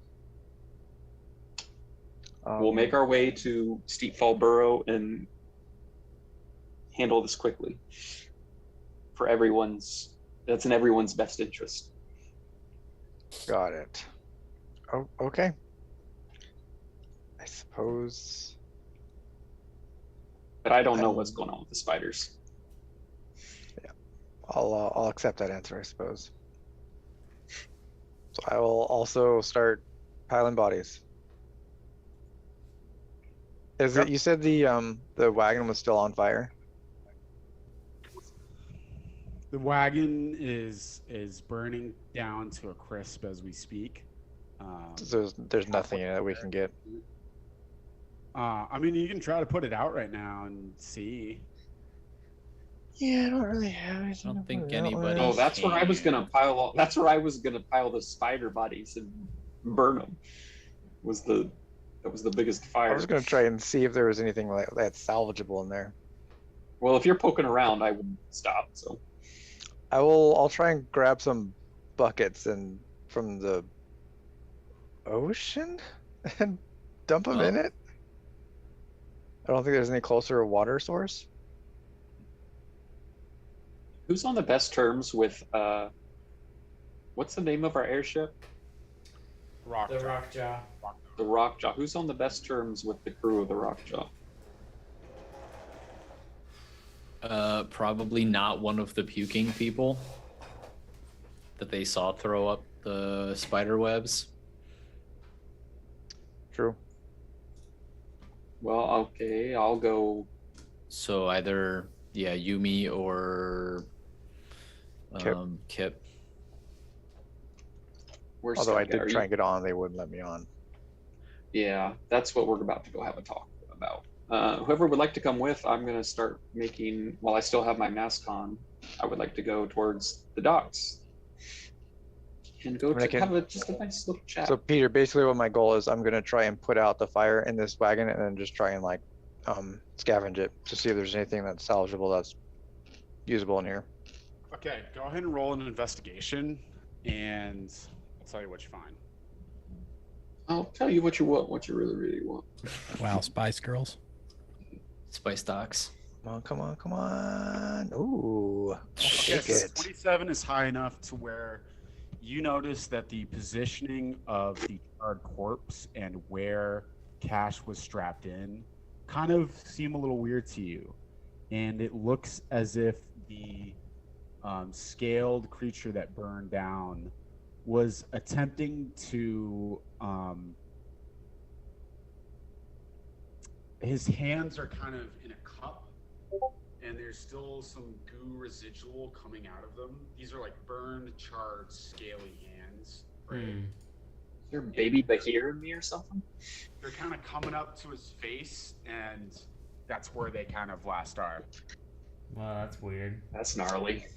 We'll make our way to Steepfall Burrow and handle this quickly. That's in everyone's best interest. Got it. Oh, okay. I suppose. But I don't know what's going on with the spiders. Yeah, I'll accept that answer, I suppose. So I will also start piling bodies. Is it? You said the wagon was still on fire? The wagon is burning down to a crisp as we speak. There's nothing in it that we can get. I mean, you can try to put it out right now and see. Yeah, I don't really have anything. I don't think anybody. Oh, that's where I was gonna pile. That's where I was gonna pile the spider bodies and burn them. That was the biggest fire. I was gonna try and see if there was anything like that's salvageable in there. Well, if you're poking around, I wouldn't stop. So I'll try and grab some buckets and from the ocean and dump them in it. I don't think there's any closer water source. who's on the best terms with what's the name of our airship? Rockjaw. The Rockjaw. Who's on the best terms with the crew of the Rockjaw? Probably not one of the puking people that they saw throw up the spider webs. True. Well, okay, I'll go. So either Yumi or Kip. Where's Although I Scott? did try and get on, they wouldn't let me on. Yeah, that's what we're about to go have a talk about. Whoever would like to come with, I'm going to start making, while I still have my mask on, I would like to go towards the docks and go to have just a nice little chat. So Peter, basically what my goal is, I'm going to try and put out the fire in this wagon and then just try and like scavenge it to see if there's anything that's salvageable that's usable in here. Okay, go ahead and roll an investigation, and I'll tell you what you find. I'll tell you what you want, what you really, really want. Wow, Spice Girls. Spice docks. Come on. Ooh, Okay, take it. 27 is high enough to where you notice that the positioning of the charred corpse and where Cash was strapped in kind of seem a little weird to you. And it looks as if the scaled creature that burned down was attempting to his hands are kind of in a cup and there's still some goo residual coming out of them. These are like burned, charred, scaly hands. Right? Is there baby Bahir in me or something? They're kind of coming up to his face, and that's where they kind of last are. Wow, that's weird. That's gnarly.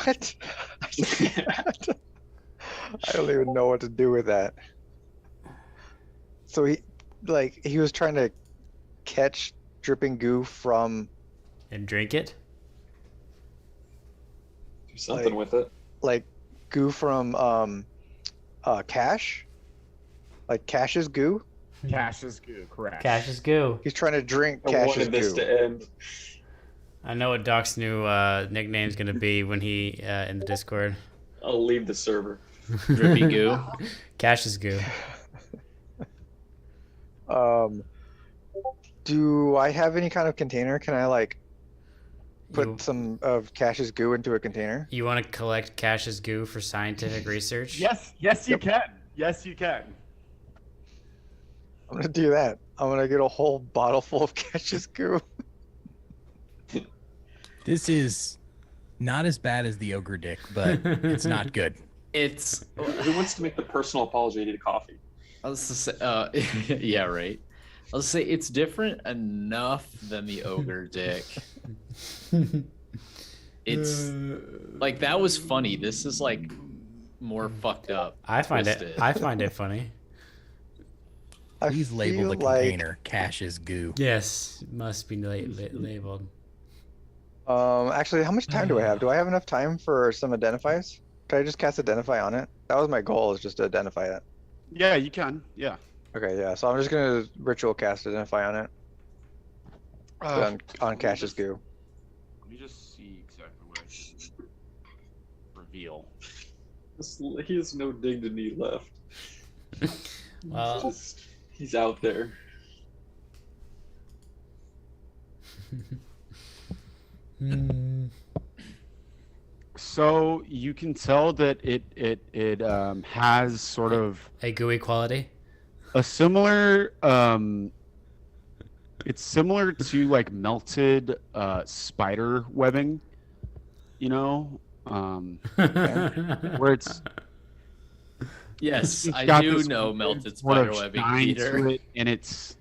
What? I don't even know what to do with that. So he was trying to catch dripping goo from And drink it. Do something with it. like goo from Cash, like Cash's goo. Cash's goo, correct. Cash's goo. He's trying to drink I Cash's wanted this goo. to end. I know what Doc's new nickname's gonna be when he in the Discord. I'll leave the server. Drippy goo. Cash's goo. Do I have any kind of container? Can I like put You, some of Cash's goo into a container? you want to collect Cash's goo for scientific research? Yes, you can. Yes, you can. I'm gonna do that. I'm gonna get a whole bottle full of Cash's goo. This is not as bad as the ogre dick, but it's not good. It's. Who wants to make the personal apology to coffee? I was to say, yeah, right. I'll say it's different enough than the ogre dick. It's like that was funny. This is like more fucked up. I find twisted. it. I find it funny. I Please label the feel like- container Cash's goo. Yes, must be labeled. Actually, how much time do I have? Do I have enough time for some identifies? Can I just cast identify on it? That was my goal, is just to identify it. Yeah, you can. Yeah. Okay, yeah. So I'm just gonna ritual cast identify on it. On Cash's goo. Let me just see exactly what I can reveal. He has no dignity left. Well, He's out there. So you can tell that it has sort of a gooey quality. a similar it's similar to like melted spider webbing, you know, where it's Yes, I got do this know weird melted sort of spider webbing, shine Peter. to it, and it's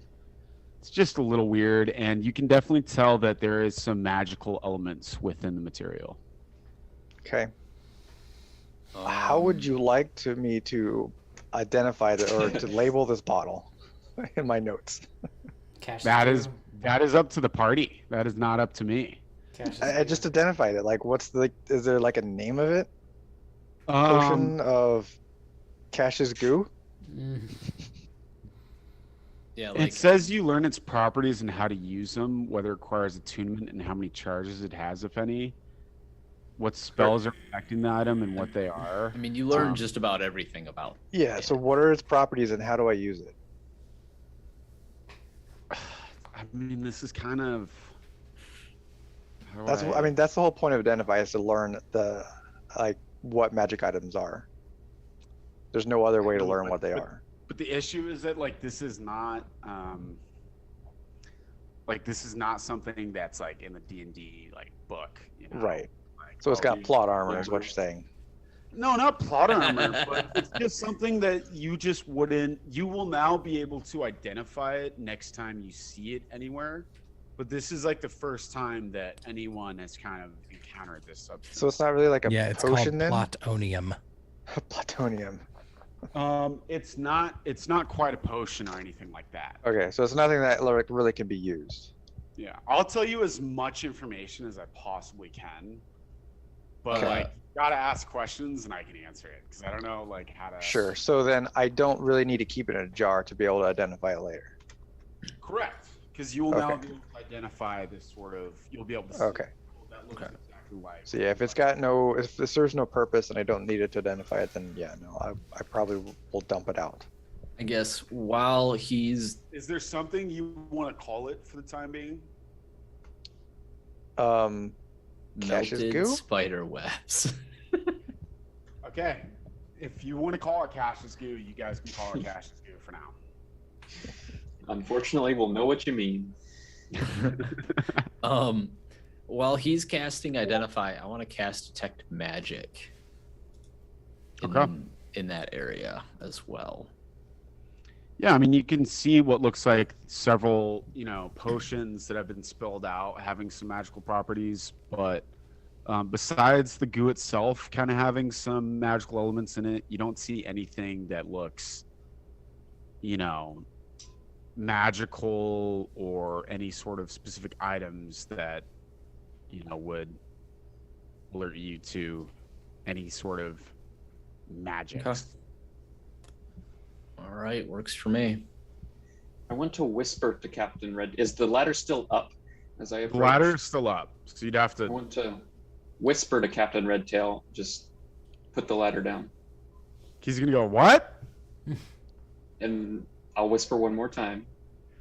just a little weird, and you can definitely tell that there is some magical elements within the material. Okay. How would you like me to identify or to label this bottle in my notes? Cash's That goo. is up to the party. That is not up to me. Cash's I goo. just identified it. Like, is there like a name of it? Um, Potion of Cash's goo? Yeah, it like says you learn its properties and how to use them, whether it requires attunement and how many charges it has, if any. What spells are affecting the item and what they are. I mean, you learn just about everything about. Yeah. So what are its properties and how do I use it? I mean, this is kind of. I mean, that's the whole point of identify, is to learn what magic items are. There's no other way to learn what they are. But the issue is that this is not something that's like in the D&D book, you know? Right. So it's got plot armor, is what you're saying. No, not plot armor, but it's just something that you will now be able to identify it next time you see it anywhere. But this is the first time that anyone has kind of encountered this substance. So it's not really like a Yeah, it's called potion then? plutonium. Plutonium. It's not quite a potion or anything like that. Okay, so it's nothing that really can be used. Yeah, I'll tell you as much information as I possibly can, but Okay. gotta ask questions and I can answer it because I don't know how to. Sure. So then I don't really need to keep it in a jar to be able to identify it later. Correct, because you will now Okay. be able to identify this sort of. You'll be able to. See, Okay. oh, that looks exactly like. So yeah, if it serves no purpose and I don't need it to identify it, then yeah, no, I probably will dump it out. I guess while he's Is there something you want to call it for the time being? Cash's melted goo? spider webs. Okay, if you want to call it Cash's goo, you guys can call it Cash's goo for now. Unfortunately, we'll know what you mean. While he's casting identify, I want to cast detect magic Okay. in that area as well. Yeah, I mean, you can see what looks like several, potions that have been spilled out having some magical properties, but Besides the goo itself kind of having some magical elements in it, you don't see anything that looks, magical or any sort of specific items that, would alert you to any sort of magic. Okay. All right, works for me. I want to whisper to Captain Red. Is the ladder still up? As I The approach? ladder's still up, so you'd have I to. want to whisper to Captain Redtail. Just put the ladder down, He's gonna go, what? and I'll whisper one more time.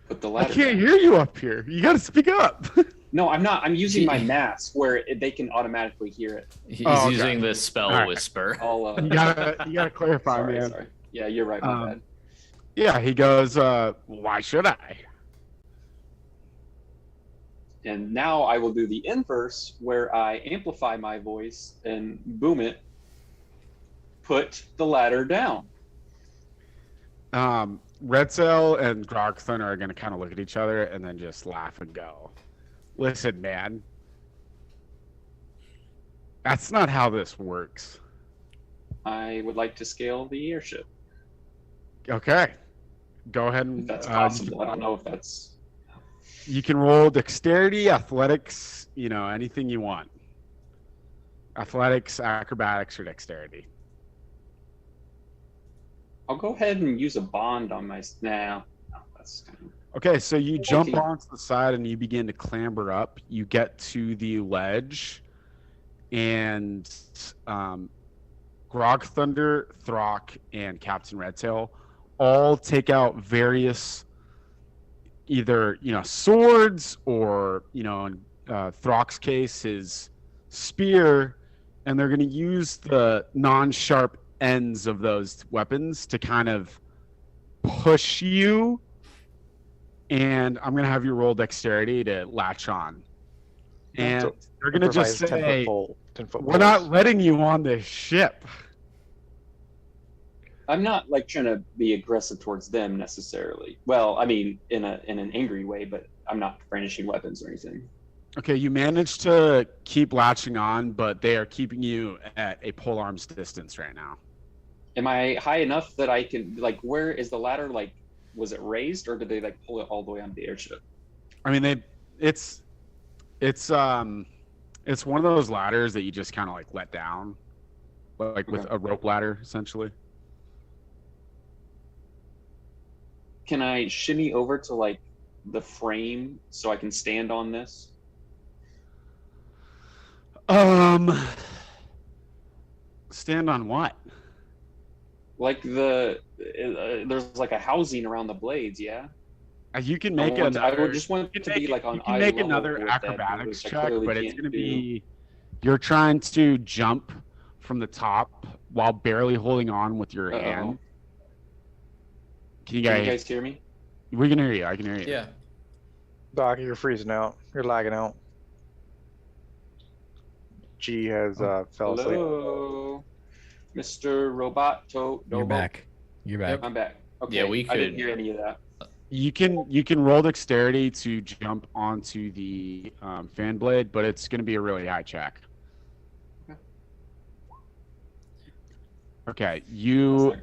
Put the I ladder. can't down. hear you up here. You gotta speak up. No, I'm not. I'm using my mask where they can automatically hear it. He's Oh, okay. using the spell All right. whisper. I'll, you gotta clarify, sorry, man. sorry. Yeah, you're right. My bad. Yeah, he goes, why should I? And now I will do the inverse, where I amplify my voice and boom it. Put the ladder down. Redsail and Throckthunder are gonna kind of look at each other and then just laugh and go, listen, man. That's not how this works. I would like to scale the airship. Okay. Go ahead If and that's possible. I don't know if that's. you can roll dexterity, athletics, anything you want. Athletics, acrobatics, or dexterity. I'll go ahead and use a bond on my. No, that's kind of. Okay, so you jump Okay. onto the side and you begin to clamber up. You get to the ledge, and Throckthunder, Throck, and Captain Redtail all take out various either swords or in Throck's case his spear, and they're going to use the non-sharp ends of those weapons to kind of push you, and I'm going to have you roll dexterity to latch on, and So they're going to just Improvise 10 foot say, pole, 10 foot we're not poles. letting you on this ship. I'm not like trying to be aggressive towards them necessarily. Well, I mean, in an angry way, but I'm not brandishing weapons or anything. Okay, you managed to keep latching on, but they are keeping you at a pole arm's distance right now. Am I high enough that I can where is the ladder? Was it raised or did they pull it all the way onto the airship? I mean, it's one of those ladders that you just kind of let down, with a rope ladder essentially. Can I shimmy over to the frame so I can stand on this? Stand on what? There's a housing around the blades, yeah. You can make I another. would just want You it to can be make, on you can eye make level another with that, acrobatics which I check, clearly but it's can't going to do. be. You're trying to jump from the top while barely holding on with your Uh-oh. hand. Can you Can guys? you guys hear me? We can hear you. I can hear you. Yeah. Doc, you're freezing out. You're lagging out. G has fell asleep. Hello, Mr. Roboto. You're back. You're back. I'm back. Okay. Yeah, we I didn't could- hear any of that. You can roll dexterity to jump onto the fan blade, but it's going to be a really high check. Okay, you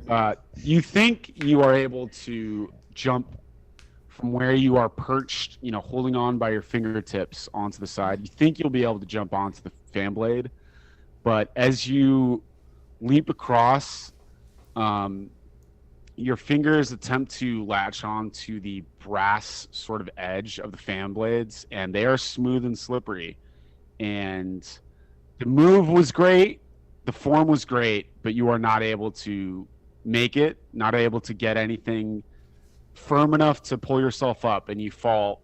think you are able to jump from where you are perched, holding on by your fingertips onto the side. You think you'll be able to jump onto the fan blade, but as you leap across, your fingers attempt to latch onto the brass sort of edge of the fan blades, and they are smooth and slippery. And the move was great, the form was great, but you are not able to make it, not able to get anything firm enough to pull yourself up, and you fall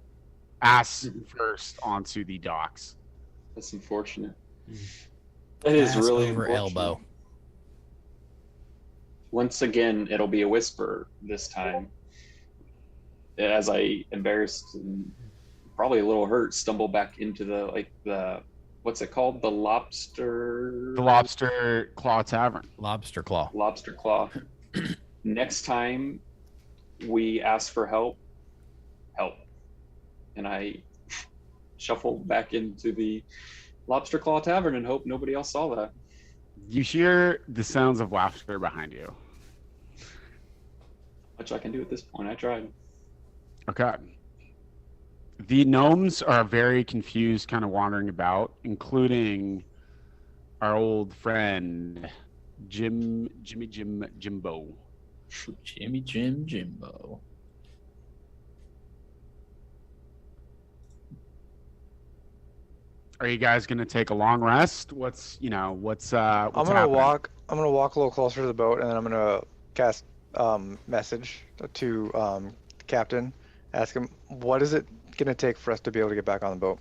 ass first onto the docks. That's unfortunate. It is Ass really over unfortunate. elbow. Once again, it'll be a whisper this time. As I, embarrassed and probably a little hurt, stumble back into the what's it called? The lobster. The Lobster Claw Tavern. Lobster claw. Lobster claw. Next time we ask for help. And I shuffle back into the Lobster Claw Tavern and hope nobody else saw that. You hear the sounds of laughter behind you. Much I can do at this point. I tried. Okay. The gnomes are very confused, kind of wandering about, including our old friend Jimbo. Jimbo. Are you guys gonna take a long rest? What's what's I'm gonna happening? walk. I'm gonna walk a little closer to the boat, and then I'm gonna cast message to the captain. Ask him what is it gonna take for us to be able to get back on the boat.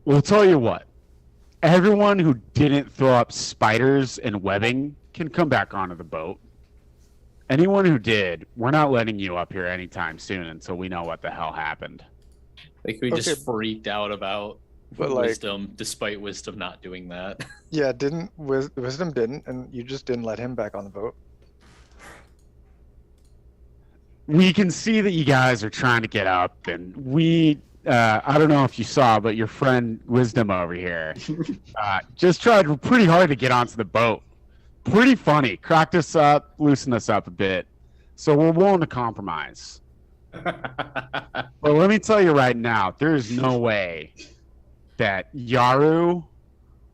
We'll tell you what. Everyone who didn't throw up spiders and webbing can come back onto the boat. Anyone who did, we're not letting you up here anytime soon until we know what the hell happened. Like we Okay. just freaked out about But, like- wisdom, despite wisdom not doing that. Yeah, Wisdom didn't, and you just didn't let him back on the boat. We can see that you guys are trying to get up, and I don't know if you saw, but your friend Wisdom over here just tried pretty hard to get onto the boat. Pretty funny. Cracked us up, loosened us up a bit. So we're willing to compromise. But let me tell you right now, there's no way that Yaru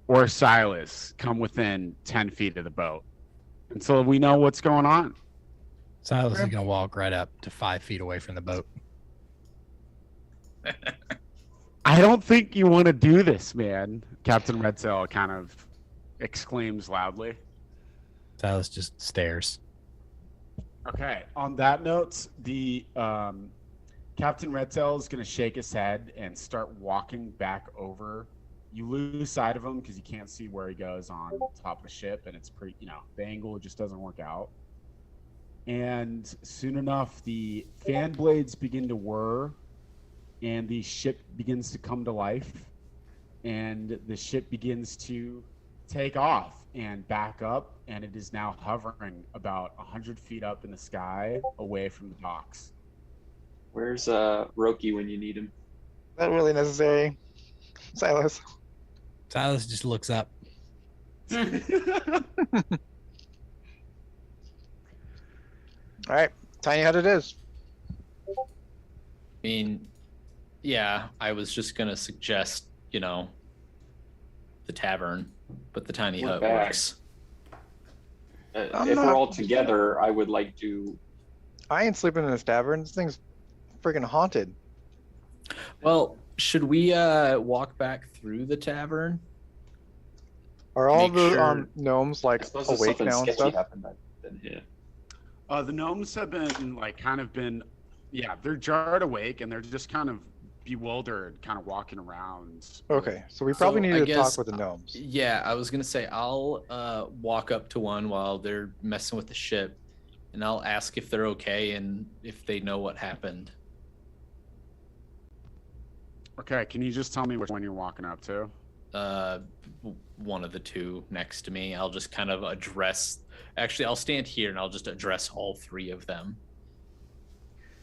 or Silas come within 10 feet of the boat until we know what's going on. Silas is gonna walk right up to 5 feet away from the boat. I don't think you want to do this, man. Captain Redsail kind of exclaims loudly. Silas just stares. Okay. On that note, the Captain Redsail is going to shake his head and start walking back over. You lose sight of him because you can't see where he goes on top of the ship, and it's pretty, the angle just doesn't work out. And soon enough, the fan blades begin to whir, and the ship begins to come to life, and the ship begins to take off and back up, and it is now hovering about 100 feet up in the sky away from the docks. Where's Roki when you need him? Not really necessary, Silas. Silas just looks up. All right, tiny hut it is. I mean, yeah, I was just gonna suggest, the tavern, but the tiny We're hut back. works. I'm If not- we're all together, I would like to. I ain't sleeping in this tavern. This thing's freaking haunted. Well, should we walk back through the tavern? Are all Make the sure- gnomes I like suppose if awake something now and sketchy stuff? happened, then yeah. The gnomes have been they're jarred awake, and they're just kind of bewildered, kind of walking around. Okay, so we probably So, need I to guess- talk with the gnomes. Yeah, I was gonna say I'll walk up to one while they're messing with the ship, and I'll ask if they're okay and if they know what happened. Okay, can you just tell me which one you're walking up to? One of the two next to me. I'll just kind of address. Actually, I'll stand here and I'll just address all three of them.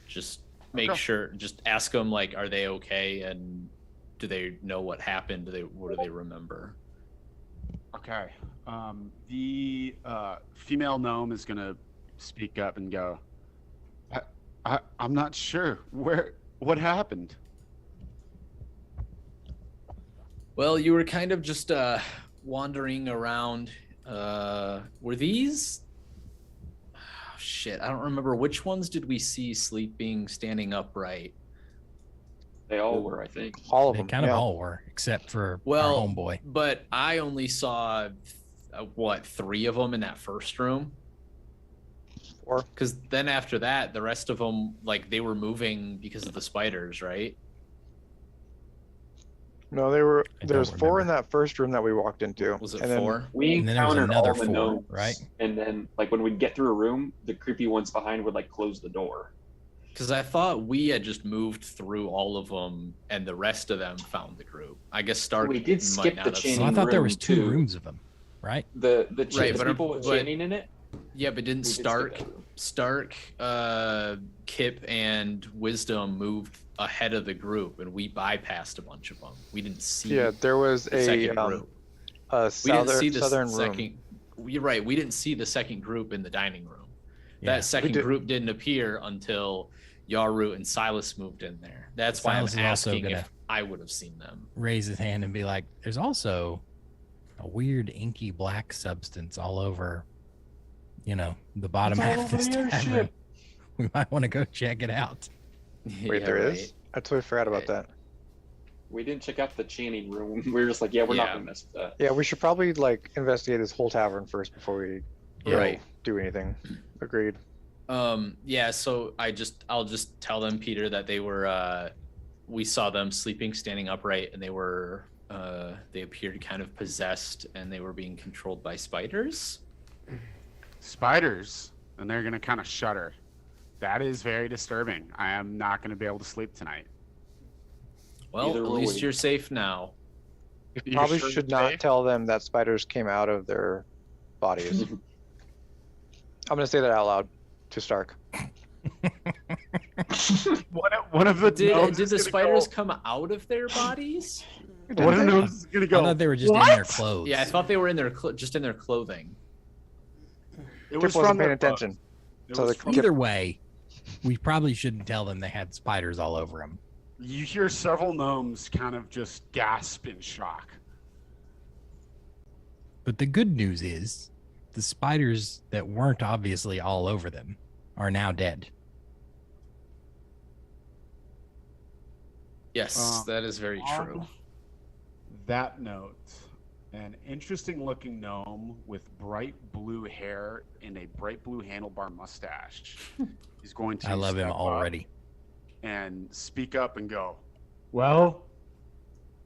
Just make Okay. sure. Just ask them like, are they okay, and do they know what happened? What do they remember? Okay. The female gnome is gonna speak up and go, I'm not sure. What happened? Well, you were kind of just wandering around. Were these? Oh, shit, I don't remember. Which ones did we see sleeping, standing upright? They all were, I think. All of They them. kind yeah. of all were, except for Well, our homeboy. but I only saw three of them in that first room. Four. Because then after that, the rest of them, like, they were moving because of the spiders, right? No, there were. I There was don't four in remember. that first room that we walked into. Was it and then- four? We And then there was encountered another all the four, gnomes, right? And then, like, when we'd get through a room, the creepy ones behind would like close the door. Because I thought we had just moved through all of them, and the rest of them found the group. I guess Stark We did might skip not the have chain. seen So I thought there was room, two too. rooms of them, right? The Right, the but- people with but- Channing in it. Yeah, but didn't we did skip Stark? that room. Stark, Kip, and Wisdom moved ahead of the group, and we bypassed a bunch of them. We didn't see. Yeah, there was the a second group. we We didn't see the southern room. second. You're right. We didn't see the second group in the dining room. Yeah. That second group didn't appear until Yaru and Silas moved in there. That's why Silas is I'm also asking gonna if I would have seen them. Raise his hand and be like, "There's also a weird inky black substance all over, the bottom half of this tavern. We might want to go check it out." Wait, Yeah, there is? right. I totally forgot about that. We didn't check out the Channing room. We were just like, yeah, we're not Yeah. gonna mess with that. Yeah, we should probably investigate this whole tavern first before we Right. do anything. Agreed. Yeah, so I'll just tell them, Peter, that they were we saw them sleeping standing upright, and they appeared kind of possessed, and they were being controlled by spiders. Spiders, and they're gonna kind of shudder. That is very disturbing. I am not gonna be able to sleep tonight. Well, Neither at were least we. you're safe now. We You probably sure should it's not safe? tell them that spiders came out of their bodies. I'm gonna say that out loud to Stark. One of the Did gnomes the is gonna spiders go- come out of their bodies? One of the gnomes is gonna I go. thought they were just in "What?" their clothes. Yeah, I thought they were in their just in their clothing. It Kip was wasn't from paying their clothes. attention. It So was the from- Either way, we probably shouldn't tell them they had spiders all over them. You hear several gnomes kind of just gasp in shock. But the good news is the spiders that weren't obviously all over them are now dead. Yes, that is very On true. That note, an interesting looking gnome with bright blue hair and a bright blue handlebar mustache. He's going to I love him step up already. and speak up and go, "Well,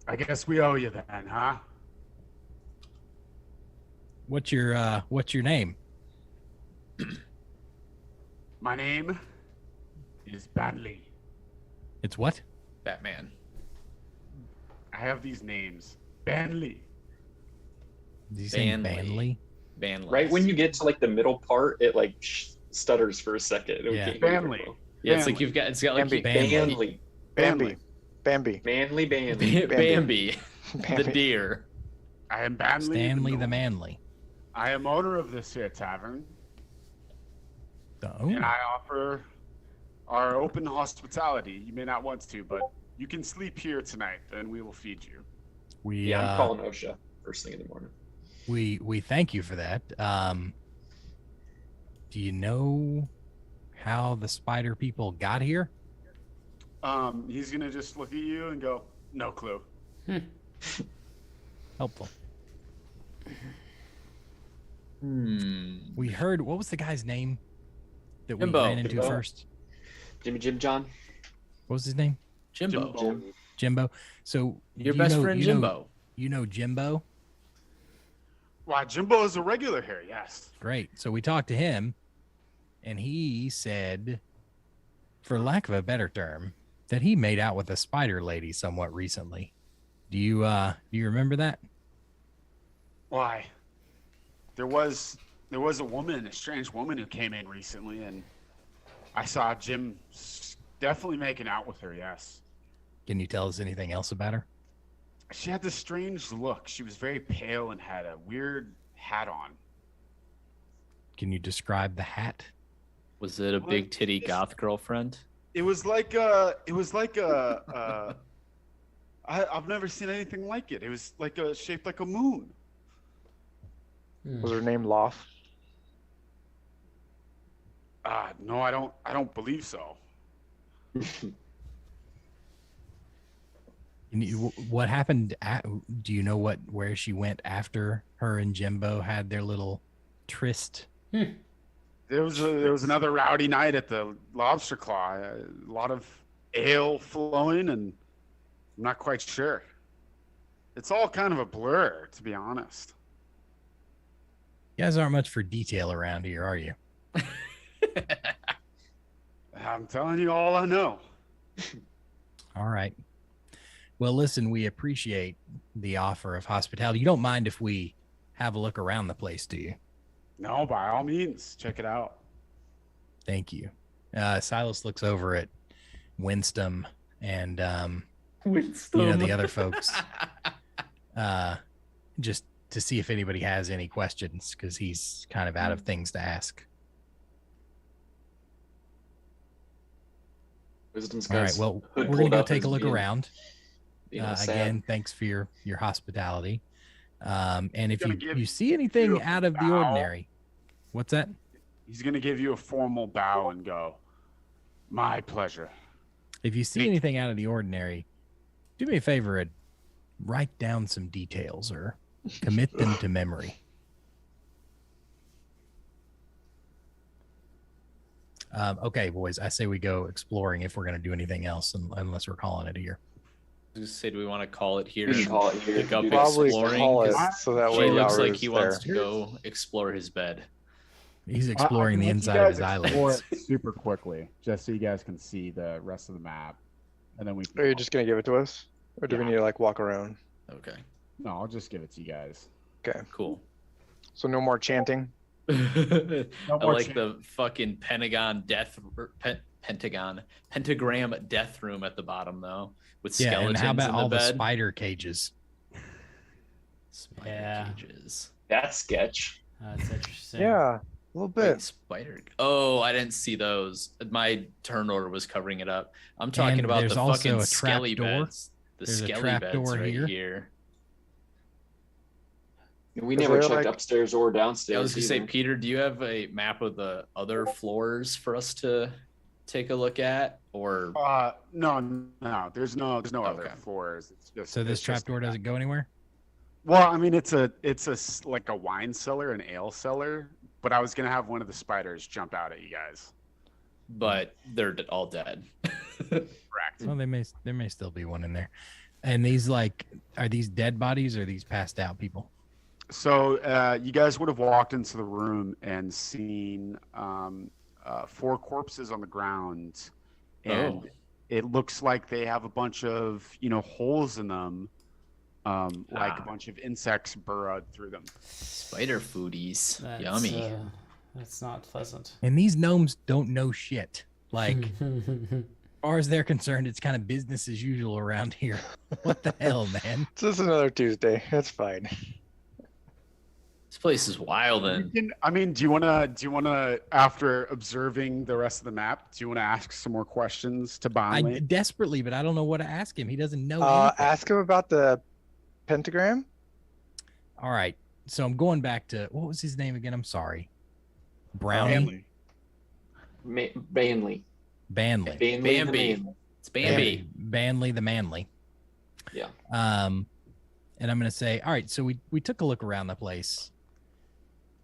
I guess we owe you then, huh?" What's your name? My name is Banley. It's what? Batman. I have these names. Banley. Did you say Banley. Banley? Banless. Right when you get to like the middle part, it like stutters for a second. We Yeah. can't hear you Banley. well. Yeah, it's like it's got like Bambi. Bambi. Banley. Bambi. Manly Bambi. Banley. The Bambi. deer. I am Banley. Stanley the gnome. Manly. I am owner of this here tavern, Oh, and I offer our open hospitality. You may not want to, but you can sleep here tonight, and we will feed you. we Yeah, I'm calling OSHA first thing in the morning. we thank you for that. Do you know how the spider people got here? He's gonna just look at you and go, "No clue." Helpful. We We heard, what was the guy's name that we Jimbo. ran into Jimbo. first? Jim John. What was his name? Jimbo. Jimbo. Jimbo. So Your you best know- friend you know- Jimbo. You know Jimbo? Why, Jimbo is a regular here. Yes. Great. So we talked to him, and he said, for lack of a better term, that he made out with a spider lady somewhat recently. Do you remember that? Why? There was a woman, a strange woman who came in recently, and I saw Jim definitely making out with her. Yes. Can you tell us anything else about her? She had this strange look. She was very pale and had a weird hat on. Can you describe the hat? Was it a Well, big titty it's- goth girlfriend? It was like I've never seen anything like it. It was like shaped like a moon. Was her name Loth? No, I don't believe so. What happened? Do you know where she went after her and Jimbo had their little tryst? There was another rowdy night at the Lobster Claw. A lot of ale flowing, and I'm not quite sure. It's all kind of a blur, to be honest. You guys aren't much for detail around here, are you? I'm telling you all I know. All right. Well, listen, we appreciate the offer of hospitality. You don't mind if we have a look around the place, do you? No, by all means, check it out. Thank you. Silas looks over at Winston and the other folks, just to see if anybody has any questions, because he's kind of out of things to ask. Wisdom's All right. guy's Well, hood we're gonna pulled go up take a is look being, around. sad. Again, thanks for your hospitality. And if gonna you give see anything you a out of the bow. ordinary, what's that? He's gonna give you a formal bow and go, "My pleasure." If you see anything out of the ordinary, do me a favor and write down some details or commit them to memory. Okay, boys, I say we go exploring if we're going to do anything else, unless we're calling it here. I was gonna say, do we want to call it here? We should call it here. Pick up Do that. Probably exploring. call it 'Cause so that he way looks like Yaru's he wants there. to go explore his bed. He's exploring the inside of his eyelids. Super quickly, just so you guys can see the rest of the map, and then we. Are you just gonna give it to us, or do we Yeah. need to like walk around? Okay, No, I'll just give it to you guys. Okay, cool. so no more chanting. I more like chan- the fucking pentagram death room at the bottom though, with Yeah, skeletons and how about in all the the bed. spider cages? Spider Yeah. cages. That's sketch. That's interesting. Yeah, a little Wait, bit. spider. Oh, I didn't see those. My turn order was covering it up. I'm talking And about there's the also fucking a trap skelly door. beds. The There's a skelly trap beds door right here. here. We Is never there, checked like- upstairs or downstairs. I was gonna say, either. Peter, do you have a map of the other floors for us to take a look at? Or No. There's no other Okay. floors. It's just So this it's just- trapdoor doesn't go anywhere? Well, I mean, it's like a wine cellar, an ale cellar. But I was gonna have one of the spiders jump out at you guys. but they're all dead. Correct. Well, there may still be one in there. And these are these dead bodies or are these passed out people? So you guys would have walked into the room and seen 4 corpses on the ground, and Oh. it looks like they have a bunch of holes in them, like a bunch of insects burrowed through them. Spider foodies. That's, Yummy. That's not pleasant. And these gnomes don't know shit. Like, as far as they're concerned, it's kind of business as usual around here. What the hell, man? It's just another Tuesday. That's fine. This place is wild. And Do you wanna after observing the rest of the map, do you wanna ask some more questions to I Bonley? desperately, but I don't know what to ask him. He doesn't know anything. Ask him about the pentagram. All right. So I'm going back to, what was his name again? I'm sorry. Brownie? Banley. Banley. Banley the Bambi. Manly. it's Bambi. Banley the Manly. Yeah. And I'm going to say, all right, so we took a look around the place.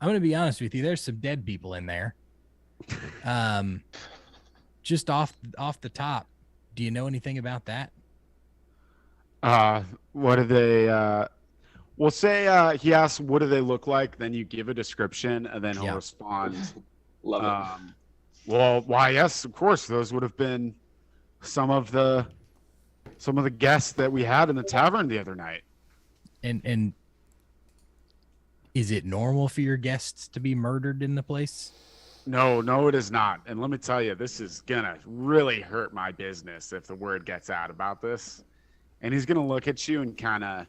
I'm going to be honest with you. There's some dead people in there. Just off the top. Do you know anything about that? What do they? We'll say he asks, "What do they look like?" Then you give a description, and then he'll Yeah. respond. Love it. Well, why? Yes, of course. Those would have been some of the guests that we had in the tavern the other night. And is it normal for your guests to be murdered in the place? No, it is not. And let me tell you, this is gonna really hurt my business if the word gets out about this. And he's gonna look at you and kind of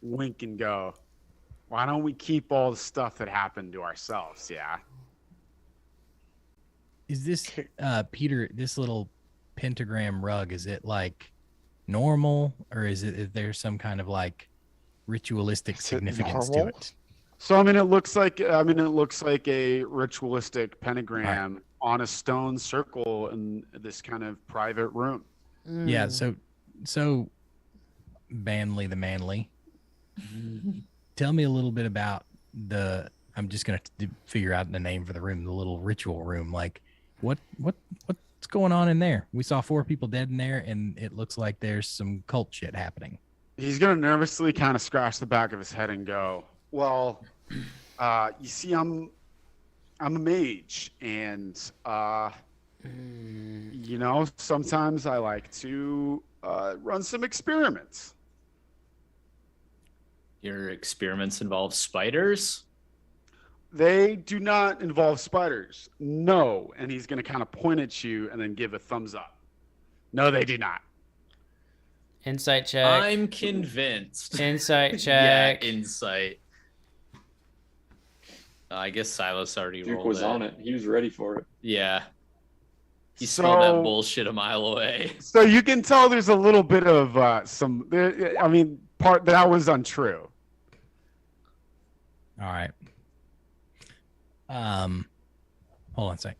wink and go, "Why don't we keep all the stuff that happened to ourselves?" Yeah. Is this Peter, this little pentagram rug, is it like normal, or is there some kind of like ritualistic Is it significance to normal? it? So it looks like a ritualistic pentagram on a stone circle in this kind of private room. Yeah, so Banley the Manly. Tell me a little bit about I'm just gonna figure out the name for the room, the little ritual room. Like, what's going on in there? We saw 4 people dead in there, and it looks like there's some cult shit happening. He's gonna nervously kind of scratch the back of his head and go, "Well, you see, I'm a mage, and sometimes I like to run some experiments." Your experiments involve spiders? they do not involve spiders. No. And he's going to kind of point at you and then give a thumbs up. No, they do not. Insight check. I'm convinced. Insight Yeah, check. insight. I guess Silas already Duke rolled was it. on it. He was ready for it. Yeah. He smelled that bullshit a mile away. So you can tell there's a little bit of part that was untrue. All right. Hold on a sec.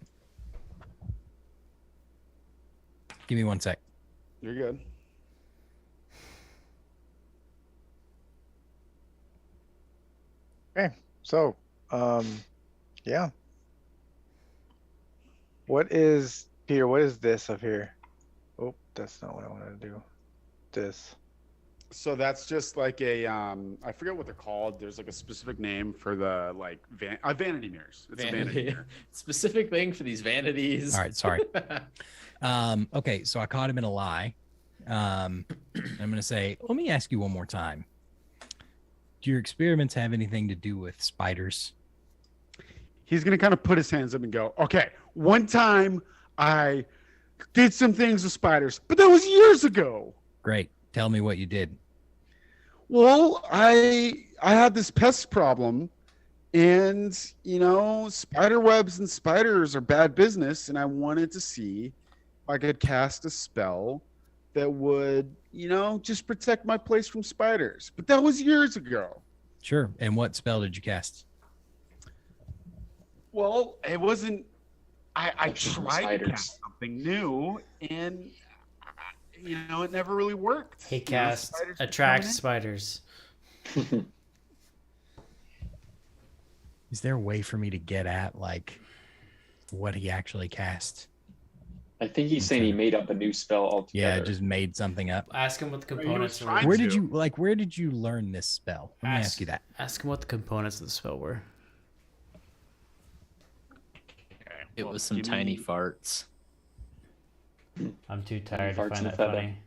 Give me 1 sec. You're good. Okay, so, yeah. What is, Peter, what is this up here? Oh, that's not what I wanted to do. This. So that's just like a I forget what they're called. There's like a specific name for the like vanity mirrors. It's a vanity mirror. Specific thing for these vanities. All right, sorry. Okay, so I caught him in a lie. I'm going to say, let me ask you one more time. Do your experiments have anything to do with spiders? He's going to kind of put his hands up and go, okay, one time I did some things with spiders, but that was years ago. Great. Tell me what you did. Well, I had this pest problem, and you know, spider webs and spiders are bad business, and I wanted to see if I could cast a spell that would, you know, just protect my place from spiders. But that was years ago. Sure. And what spell did you cast? Well, it wasn't. I tried to spiders. cast something new, and you know, it never really worked. He You know, cast spiders kept attract coming in. spiders. Is there a way for me to get at like what he actually cast? I think he's saying he made up a new spell altogether. Yeah, just made something up. Ask him what the he was components trying were. Where did you learn this spell? Let me ask you that. Ask him what the components of the spell were. Okay, It well, was some give tiny me- farts. I'm too tired to Farts find in a that feather. funny.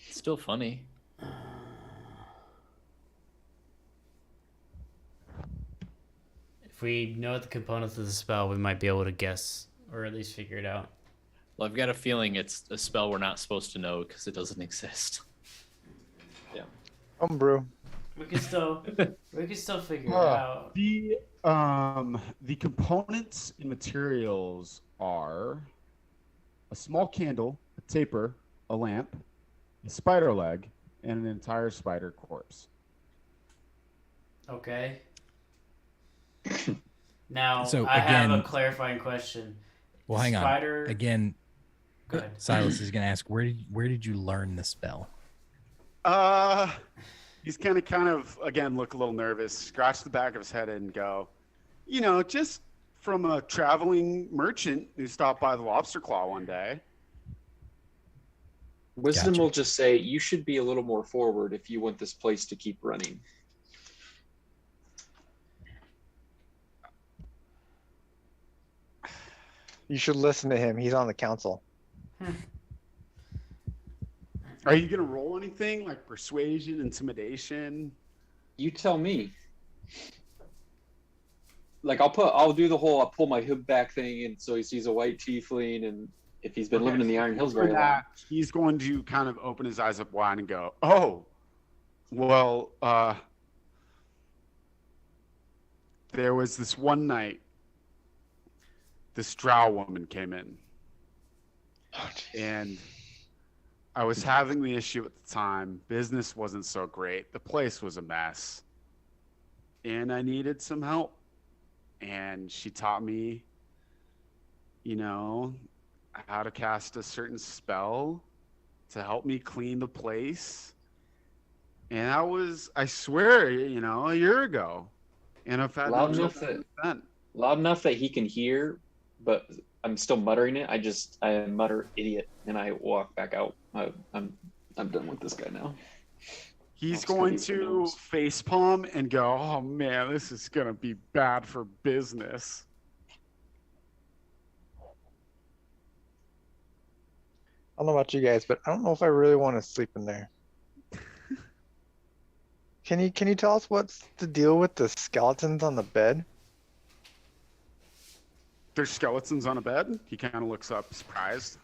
It's still funny. If we know the components of the spell, we might be able to guess or at least figure it out. Well, I've got a feeling it's a spell we're not supposed to know because it doesn't exist. Homebrew. We can still figure it Ah. out. The components and materials are a small candle, a taper, a lamp, a spider leg, and an entire spider corpse. Okay. Now So, I have a again- clarifying question. Well, hang Spider- on. Again, Go ahead. Silas is going to ask, where did you learn the spell? He's kind of again look a little nervous, scratch the back of his head and go, you know, just from a traveling merchant who stopped by the Lobster Claw one day. Wisdom Gotcha. will just say you should be a little more forward if you want this place to keep running. You should listen to him. He's on the council. Are you gonna roll anything like persuasion, intimidation? You tell me. Like I'll do the whole pull my hood back thing, and so he sees a white tiefling, and if he's been living in the Iron Hills For very long, that, he's going to kind of open his eyes up wide and go, "Oh, well, there was this one night, this drow woman came in, and I was having the issue at the time. Business wasn't so great. The place was a mess, and I needed some help. And she taught me, you know, how to cast a certain spell to help me clean the place. And that was, I swear, you know, a year ago. And I've had Loud no enough trouble that- since then. loud enough that he can hear, but I'm still muttering it. I mutter idiot, and I walk back out. I'm done with this guy now. He's That's going pretty to pronounced. facepalm and go, "Oh man, this is gonna be bad for business." I don't know about you guys, but I don't know if I really want to sleep in there. Can you tell us what's the deal with the skeletons on the bed? There's skeletons on a bed. He kind of looks up, surprised.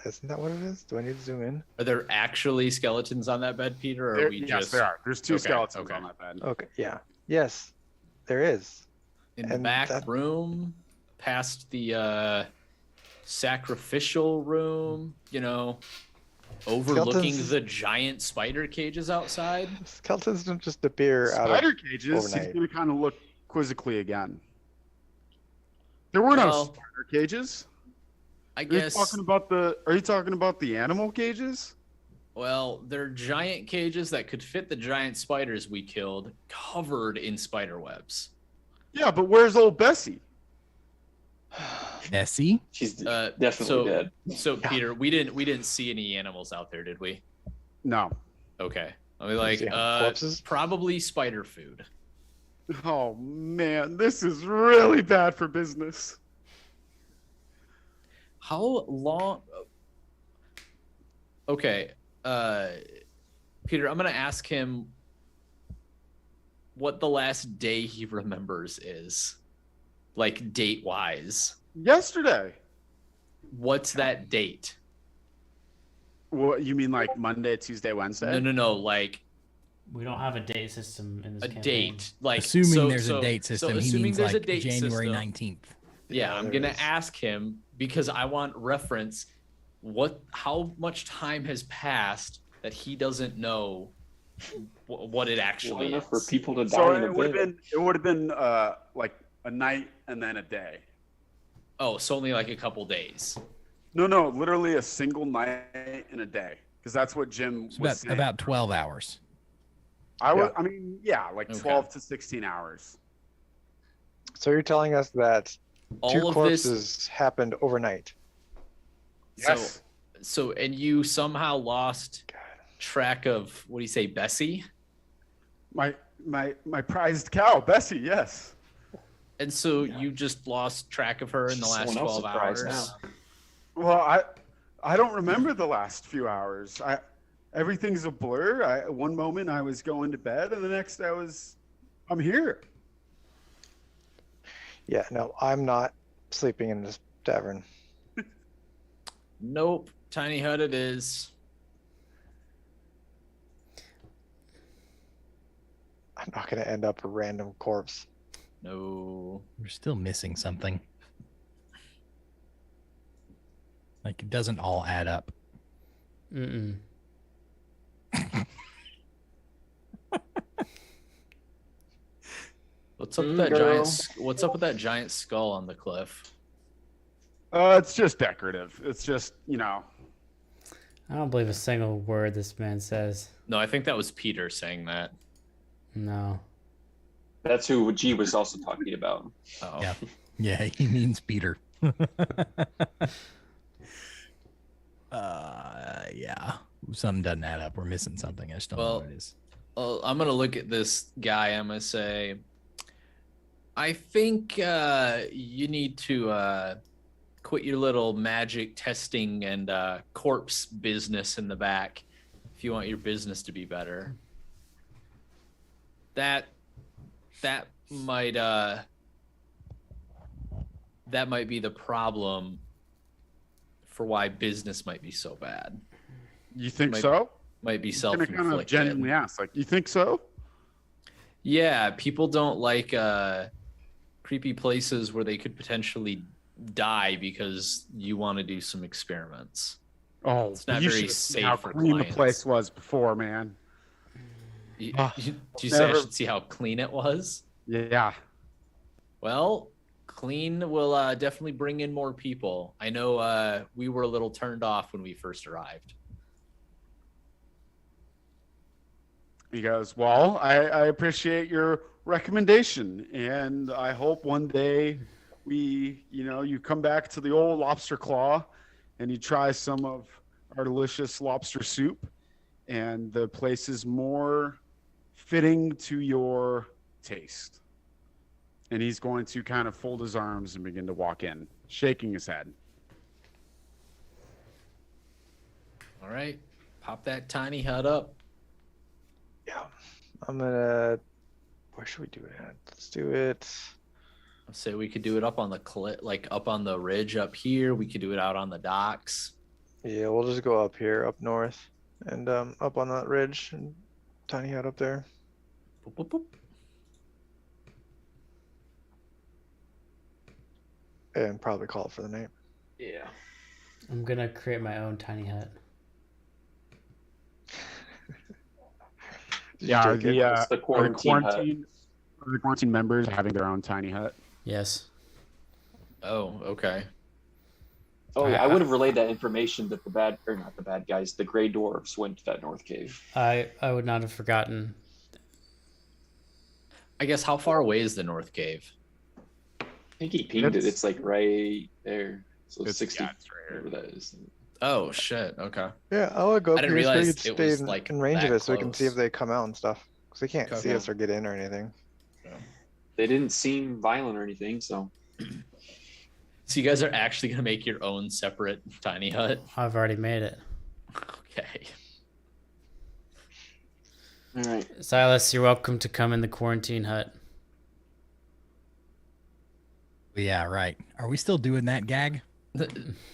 Isn't that what it is? Do I need to zoom in? Are there actually skeletons on that bed, Peter? Or are we Yes, just there are. There's two Okay, skeletons okay. on that bed. Okay, yeah. Yes, there is. in the And back that- room, past the sacrificial room? You know, overlooking Skeletons- the giant spider cages outside. Skeletons don't just appear out of. Spider cages. He's overnight. going to kind of look quizzically again. There were no Well, spider cages. I Are you guess. talking about the? Are you talking about the animal cages? Well, they're giant cages that could fit the giant spiders we killed, covered in spider webs. Yeah, but where's old Bessie? Nessie? She's So, definitely dead. So Peter, we didn't see any animals out there, did we? No. Okay. I mean, like, See corpses? probably spider food. Oh man, this is really bad for business. How long? Okay, Peter, I'm gonna ask him what the last day he remembers is, like date wise. Yesterday. What's that date? What you mean, like Monday, Tuesday, Wednesday? No, like We don't have a date system in this a campaign. date. Like Assuming so- there's so- a date so system, he assuming means there's a like date January system. 19th. Yeah, I'm there gonna is. ask him because I want reference. How much time has passed that he doesn't know what it Long actually is? enough for people to die So in a it would have bed. been like a night and then a day. Oh, so only like a couple days. No, literally a single night and a day, because that's what Jim It's was saying. about 12 hours. I mean, yeah, like Okay. 12 to 16 hours. So you're telling us that All two of corpses happened overnight. Yes. So and you somehow lost track of what do you say, Bessie? My prized cow, Bessie. Yes. And so you just lost track of her in the She's last someone 12 else's prize hours. now. Well, I don't remember the last few hours. Everything's a blur. One moment I was going to bed, and the next I'm here. Yeah, no, I'm not sleeping in this tavern. Nope, tiny hut it is. I'm not going to end up a random corpse. No. We're still missing something. Like it doesn't all add up. Mm-mm. What's up with that Girl. What's up with that giant skull on the cliff? It's just decorative. It's just, I don't believe a single word this man says. No, I think that was Peter saying that. No. That's who G was also talking about. Oh. Yeah. Yeah, he means Peter. Yeah. Something doesn't add up. We're missing something. I just don't know Well, what it is. Well, I'm gonna look at this guy. I'm gonna say, I think you need to quit your little magic testing and corpse business in the back if you want your business to be better. That might be the problem for why business might be so bad. you think Might- so? Might be I'm gonna kind of self-inflicted. genuinely ask, like, you think so? Yeah, people don't like creepy places where they could potentially die because you want to do some experiments. Oh, It's not you very should've seen safe how for clean clients. the place was before, man. You, Ah, you say I never- should see how clean it was? Yeah. Well, clean will definitely bring in more people. I know we were a little turned off when we first arrived. He goes, well, I appreciate your recommendation, and I hope one day you come back to the old lobster claw and you try some of our delicious lobster soup, and the place is more fitting to your taste. And he's going to kind of fold his arms and begin to walk in, shaking his head. All right, pop that tiny hut up. Yeah. I'm going to. Where should we do it at? Let's do it. Say we could do it up on the like up on the ridge up here. We could do it out on the docks. Yeah, we'll just go up here, up north, and up on that ridge, and tiny hut up there. Boop, boop, boop. And probably call it for the night. Yeah. I'm gonna create my own tiny hut. Did you Yeah, are take it? the, It's the are the quarantine hut. are the quarantine members having their own tiny hut? Yes. Oh, okay. Oh, I- I would have relayed that information that not the bad guys, the gray dwarves went to that north cave. I would not have forgotten. I guess how far away is the North Cave? I think he pinged it. It's- It's like right there. So It's 60, yeah, it's right here. whatever that is. Oh shit. Okay. Yeah, I would go I up didn't here so we realize could it stay was, in, like, in range of that it so we can see if close. they come out and stuff. Because they can't see Okay. us or get in or anything. They didn't seem violent or anything, so So you guys are actually gonna make your own separate tiny hut? I've already made it. Okay. all right. Silas, you're welcome to come in the quarantine hut. Yeah, right. Are we still doing that gag?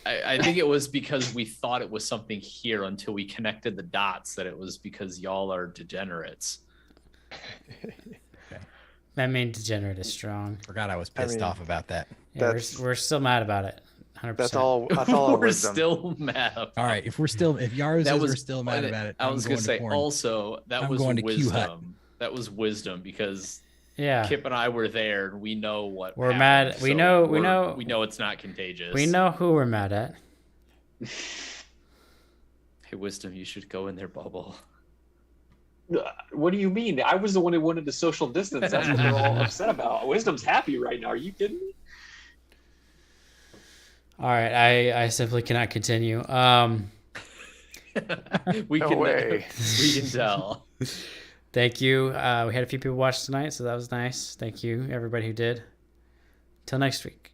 I think it was because we thought it was something here until we connected the dots that it was because y'all are degenerates. I mean, degenerate is strong. Forgot I was I pissed mean, off about that. Yeah, That's- we're still mad about it. 100%. That's all our We're wisdom. still mad. About All right, if Yaros That says was we're still mad about it, I was gonna say corn. also that I'm was going to Q Hut. wisdom. That was wisdom because Yeah. Kip and I were there and we know what We're happened, mad- we so know- we know it's not contagious. We know who we're mad at. Hey, wisdom, you should go in their bubble. What do you mean? I was the one who wanted to social distance. That's what they're all upset about. Wisdom's happy right now. Are you kidding me? All right, I simply cannot continue. We No can way. we can tell. Thank you. We had a few people watch tonight, so that was nice. Thank you, everybody who did. Till next week.